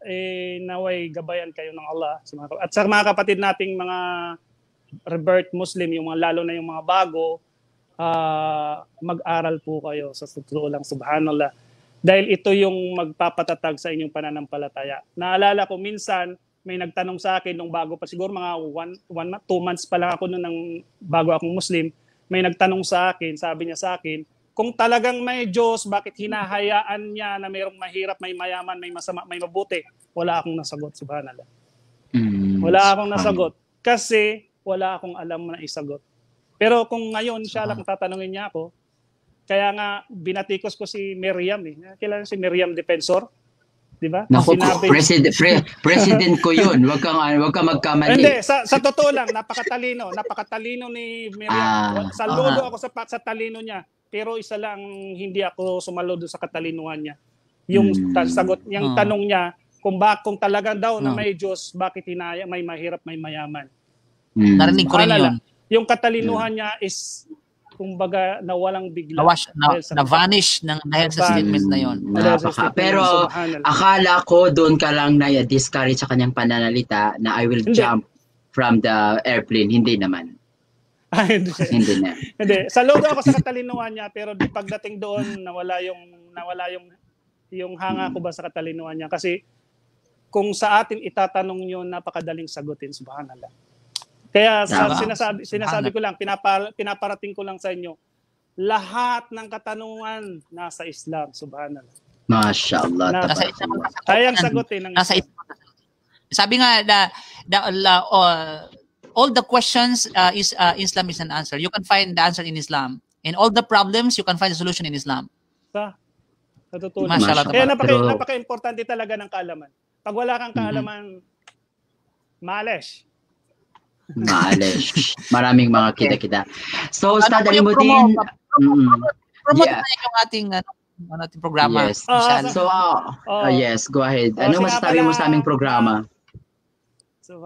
naway gabayan kayo ng Allah. At sa mga kapatid nating mga revert Muslim, yung mga, lalo na yung mga bago, mag-aral po kayo sa totoo lang, subhanallah. Dahil ito yung magpapatatag sa inyong pananampalataya. Naalala ko minsan, may nagtanong sa akin nung bago pa, siguro mga 2 months pa lang ako nung bago akong Muslim, may nagtanong sa akin, sabi niya sa akin, kung talagang may Diyos, bakit hinahayaan niya na mayroong mahirap, may mayaman, may masama, may mabuti? Wala akong nasagot, subhanallah. Wala akong nasagot kasi wala akong alam na isagot. Pero kung ngayon, inshallah, kung tatanungin niya ako, kaya nga binatikos ko si Miriam. Kailan si Miriam Defensor? Di ba? Naku, Sinabi- president ko yun. Wag kang magkamali. Hindi, sa totoo lang, napakatalino ni Miriam. Saludo ako sa talino niya, pero isa lang hindi ako sumaludo sa katalinuhan niya. Yung sagot, yung tanong niya, kung talagang daw na may Diyos, bakit hinaya may mahirap, may mayaman? Narinig ko rin yun. Yung katalinuhan niya is kumbaga nawalang bigla. Na-vanish dahil sa statement na yun. Pero akala ko doon ka lang na-discourage sa kanyang pananalita na I will jump from the airplane. Hindi naman. Hindi na. Hindi. Saludo ako sa katalinuhan niya, pero pagdating doon nawala yung hanga ko ba sa katalinuhan niya, kasi kung sa atin itatanong yun, napakadaling sagutin, subhanallah. Kaya sinasabi ko lang, pinaparating ko lang sa inyo, lahat ng katanungan nasa Islam, subhanallah. Mashallah. Kayang sagutin. Nasa Islam. Sabi nga, all the questions Islam is an answer. You can find the answer in Islam. And all the problems, you can find the solution in Islam. Sa totoo. Kaya napaka-importante talaga ng kaalaman. Pag wala kang kaalaman, malish. Maraming mga kita-kita. So, Ustad Alimuddin. Promote na yung ating programa. Yes. Yes, go ahead. Ano masasabi mo sa aming programa? So,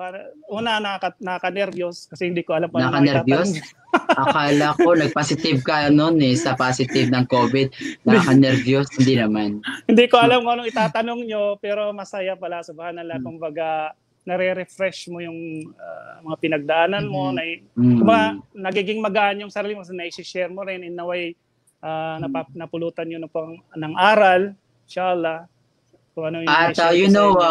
una, nakaka-nervyos kasi hindi ko alam pa. Nakaka-nervyos? Akala ko nag-positive ka noon sa positive ng COVID. Nakaka-nervyos? Hindi naman. Hindi ko alam kung anong itatanong nyo, pero masaya pala, subhanallah. Kumbaga, nare-refresh mo yung mga pinagdaanan mo, nagiging magaan yung sarili mo, na-share mo rin in a way, napulutan yun ng aral, inshallah. Ano at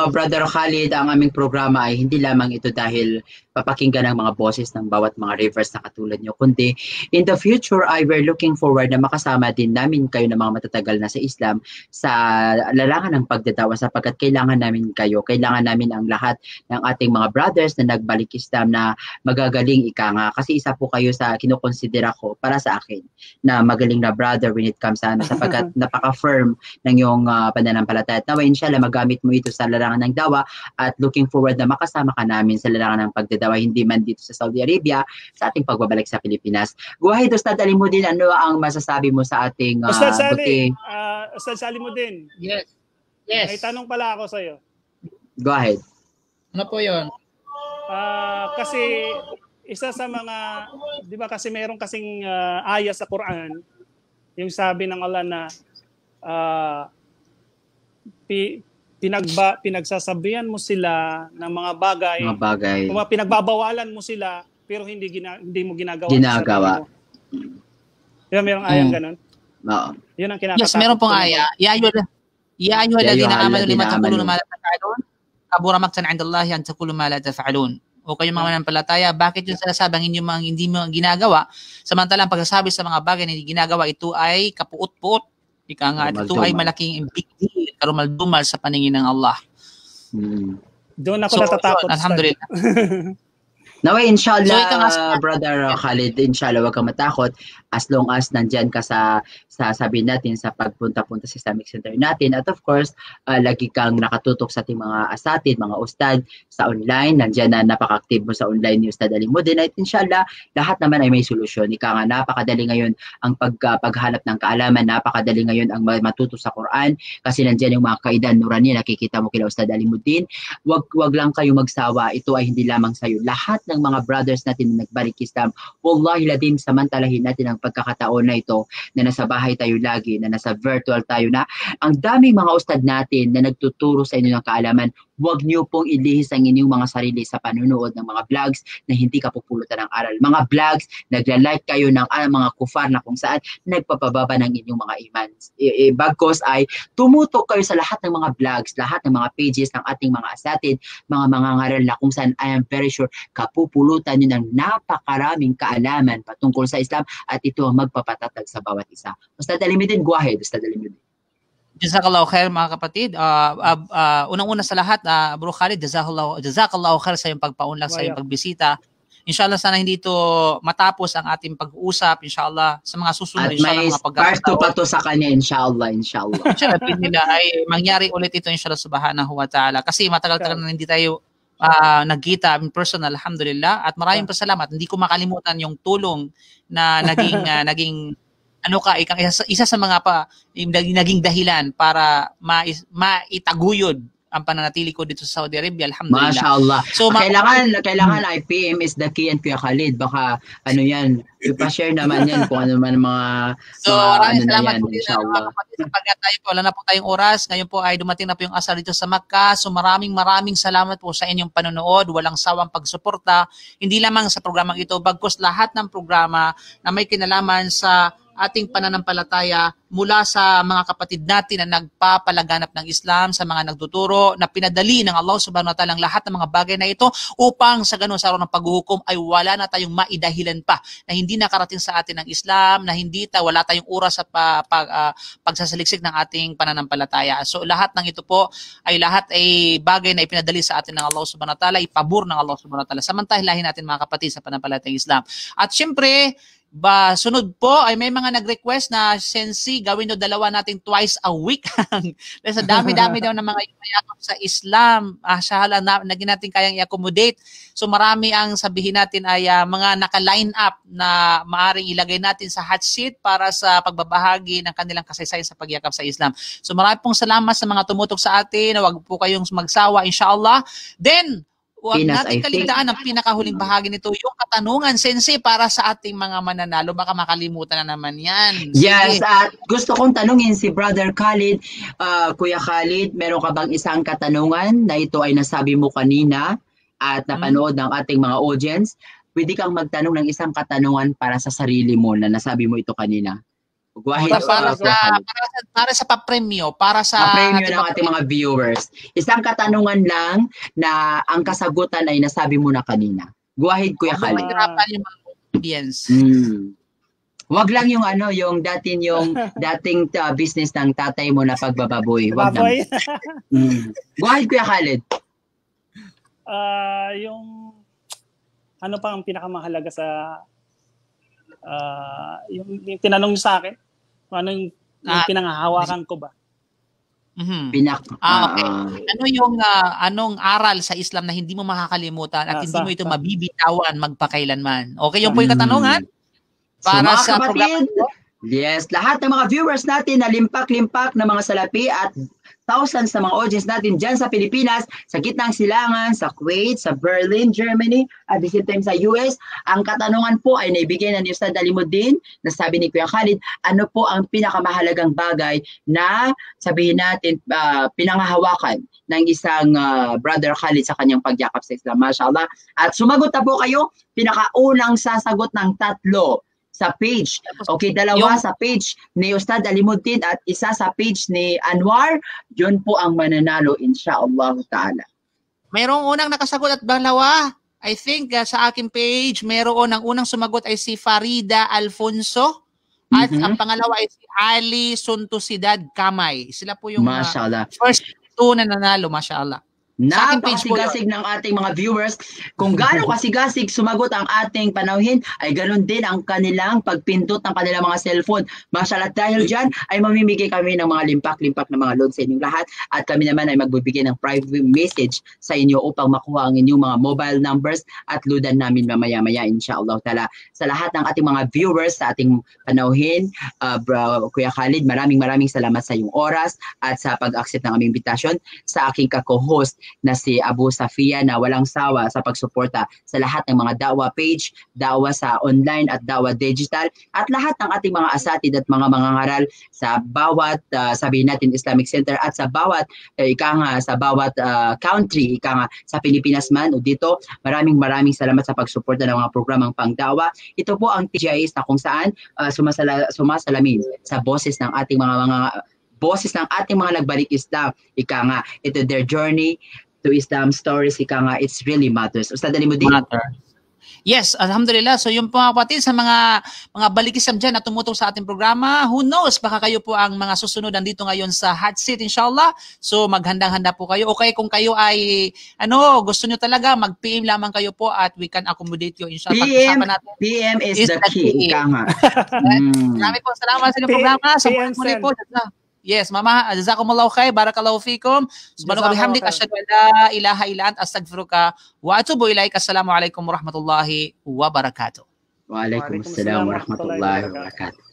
Brother Khalid, ang aming programa ay hindi lamang ito dahil papakinggan ang mga boses ng bawat mga rivers na katulad nyo, kundi in the future ay we're looking forward na makasama din namin kayo ng mga matatagal na sa Islam sa larangan ng pagdadawa, sapagkat kailangan namin kayo, kailangan namin ang lahat ng ating mga brothers na nagbalik Islam na magagaling ika nga, kasi isa po kayo sa kinukonsidera ko para sa akin na magaling na brother when it comes sa sapagkat napaka-firm ng iyong pananampalataya. At nawa inshallah magamit mo ito sa larangan ng dawa, at looking forward na makasama ka namin sa larangan ng pagdadawa, hindi man dito sa Saudi Arabia, sa ating pagbabalik sa Pilipinas. Go ahead, Ustad Alimuddin, ano ang masasabi mo sa ating Ustad Alimuddin? Yes. May tanong pala ako sa iyo. Go ahead. Ano po 'yon? Kasi isa sa mga, di ba kasi meron kasing aya sa Quran, yung sabi ng Allah na pinagsasabihan mo sila ng mga bagay. Pinagbabawalan mo sila pero hindi mo ginagawa. Diba merong ayang ganun? Oo. Yun ang kinakatakot. Yes, meron pong aya. Ya ayyuhal ladina amanu lima taquluna ma la taf'alun? Kabura maqtan 'inda Allah an taqulu ma la taf'alun. O kayong mga manampalataya, bakit yung sinasabi ang inyong mga hindi mo ginagawa, samantalang pagsasabi sa mga bagay na hindi ginagawa, ito ay kapuot-puot. Ika nga, ito ay malaking big deal, karumal-dumal sa paningin ng Allah. Doon ako natatakot. Alhamdulillah. Naway, inshallah, Brother Khalid, inshallah, wag kang matakot as long as nandyan ka sa sabihin natin sa pagpunta-punta sa Islamic Center natin. At of course, lagi kang nakatutok sa ating mga asatid, mga ustad sa online. Nandyan na napaka-active mo sa online ni Ustad Alimuddin. At inshallah, lahat naman ay may solusyon. Ika nga, napakadali ngayon ang paghanap ng kaalaman. Napakadali ngayon ang matuto sa Quran. Kasi nandyan yung mga kaidan nurani, nakikita mo kila Ustad Alimuddin. Wag lang kayo magsawa. Ito ay hindi lamang sa'yo. Lahat ng mga brothers natin na nagbalik Islam, wallahi ladim, samantalahin natin ang pagkakataon na ito na nasa bahay tayo lagi, na nasa virtual tayo, na ang daming mga ustad natin na nagtuturo sa inyo ng kaalaman. Huwag niyo pong ilihis ang inyong mga sarili sa panunood ng mga vlogs na hindi kapupulutan ng aral. Mga vlogs, nagla-like kayo ng mga kufar na kung saan nagpapababa ng inyong mga iman. Bagkos ay tumutok kayo sa lahat ng mga vlogs, lahat ng mga pages ng ating mga asatid, mga ngaral na kung saan I am very sure kapupulutan nyo ng napakaraming kaalaman patungkol sa Islam, at ito ang magpapatatag sa bawat isa. Ustad Alimuddin, go ahead, Ustad Alimuddin. Jazakallahu khair mga kapatid. Unang-una sa lahat, Bro Khalid, jazakallahu khair sa iyong pagpaunlak, sa iyong pagbisita Inshallah, sana hindi ito matapos ang ating pag-uusap. Inshallah, sa mga susunod, At inshallah, may mga part 2 pa pagkakataon. to sa kanya, inshallah. Inshallah, nila ay mangyari ulit ito, inshallah, subhanahu wa ta'ala. Kasi matagal-tagal na hindi tayo nagkita in personal, alhamdulillah. At maraming pasalamat. Hindi ko makalimutan yung tulong na naging isa sa mga naging dahilan para maitaguyod ang pananatili ko dito sa Saudi Arabia, alhamdulillah. MashaAllah. So, kailangan IPM is the key and Kuya Khalid. Baka yan, ipa-share naman yan kung ano man mga maraming salamat yan, po din inshallah. sapagkat tayo po, wala na po tayong oras. Ngayon po ay dumating na po yung asar dito sa Makkah. So maraming salamat po sa inyong panonood. Walang sawang pagsuporta. Hindi lamang sa programang ito, bagkus lahat ng programa na may kinalaman sa ating pananampalataya mula sa mga kapatid natin na nagpapalaganap ng Islam, sa mga nagtuturo, na pinadali ng Allah subhanahu wa ta'ala ang lahat ng mga bagay na ito upang sa ganun sa araw ng paghuhukom ay wala na tayong maidahilan pa na hindi nakarating sa atin ng Islam, na wala tayong oras sa pagsasaliksik ng ating pananampalataya. So lahat ng ito po ay bagay na ipinadali sa atin ng Allah subhanahu wa ta'ala, ipabor ng Allah subhanahu wa ta'ala. Samantahin natin mga kapatid sa pananampalatayang Islam. At syempre, sunod po ay may mga nag-request na Sensi, gawin daw dalawa natin twice a week. Sa dami-dami daw ng mga yumayakap sa Islam, sahala na naging natin kayang i-accommodate. So marami ang sabihin natin ay mga naka-line up na maaring ilagay natin sa hot seat para sa pagbabahagi ng kanilang kasaysayan sa pagyakap sa Islam. So marami pong salamat sa mga tumutok sa atin. Huwag po kayong magsawa, inshallah. Then, huwag natin kaligtaan ang pinakahuling bahagi nito, yung katanungan, Sensei, para sa ating mga mananalo. Baka makalimutan na naman yan. Sige. Yes, at gusto kong tanungin si Brother Khalid. Kuya Khalid, meron ka bang isang katanungan na ito ay nasabi mo kanina at napanood ng ating mga audience? Pwede kang magtanong ng isang katanungan para sa sarili mo na nasabi mo ito kanina. Para sa papremyo, para sa papremyo ng ating mga viewers. Isang katanungan lang na ang kasagutan ay nasabi mo na kanina. Go ahead, Kuya Khalid. Yung mga audience. Wag lang yung yung dating business ng tatay mo na pagbababoy. Wag lang. Go ahead, Kuya Khalid. Yung ano pa ang pinakamahalaga sa yung tinanong niyo sa akin? Ano yung pinanghahawakan ko ba? Okay. Ano yung anong aral sa Islam na hindi mo makakalimutan at hindi mo ito mabibitawan magpakailanman? Okay, yun po yung katanungan. Para sa programa. Yes, lahat ng mga viewers natin na limpak-limpak na mga salapi at thousands na mga audience natin dyan sa Pilipinas, sa gitnang silangan, sa Kuwait, sa Berlin, Germany, at the same time sa US. Ang katanungan po ay naibigay na ni Ustad Alimuddin, na sabi ni Kuya Khalid, ano po ang pinakamahalagang bagay na sabihin natin pinanghahawakan ng isang Brother Khalid sa kanyang pagyakap sa Islam. MashaAllah. At sumagot na po kayo, pinakaunang sasagot ng 3 sa page. Okay, 2 sa page ni Ustad Alimuddin at isa sa page ni Anwar. Yun po ang mananalo, insyaAllah ta'ala. Mayroong unang nakasagot at 2. I think sa aking page, mayroon ang unang sumagot ay si Farida Alfonso at ang pangalawa ay si Ali Suntusidad Kamay. Sila po yung first 2 na nanalo, mashallah. Napakasigasig ng ating mga viewers. Kung gaano kasigasig sumagot ang ating panauhin, ay ganun din ang kanilang pagpindot ng kanilang mga cellphone. Mashallah, dahil dyan ay mamimigay kami ng mga limpak-limpak na mga load sa inyong lahat at kami naman ay magbibigay ng private message sa inyo upang makuha ang inyong mga mobile numbers at loadan namin mamaya-maya, insyaAllah ta'ala. Sa lahat ng ating mga viewers sa ating panauhin, Kuya Khalid, maraming salamat sa iyong oras at sa pag-accept ng aming invitation, sa aking ka-co-host na si Abu Safia na walang sawa sa pagsuporta sa lahat ng mga dawa page, dawa sa online at dawa digital, at lahat ng ating mga asatid at mga mangangaral sa bawat sabihin natin Islamic Center at sa bawat sa bawat country, sa Pilipinas man o dito. Maraming salamat sa pagsuporta ng mga programang pangdawa. Ito po ang TGIS na kung saan sumasalamin sa boses ng ating mga boses ng ating mga nagbalik Islam. Ito their journey to Islam stories. It's really matters. Ustad Alimuddin. Yes, alhamdulillah. So yung mga kapatid sa mga balikisam dyan na tumutok sa ating programa, who knows, baka kayo po ang mga susunod nandito ngayon sa hot seat, inshallah. So maghandang-handa po kayo. Okay, kung kayo ay, gusto nyo talaga, mag-PM lamang kayo po at we can accommodate you, inshallah. PM is the key. Ika nga. Marami po salamat sa inyong programa. Sa muli po. Yes, Mama, jazakumullahu khair, barakallahu fikum. Subhanaka bihamdik, asyhadu an la ilaha illa anta, astaghfiruka wa atubu ilaik. Assalamualaikum warahmatullahi wabarakatuh. Waalaikumsalam warahmatullahi wabarakatuh.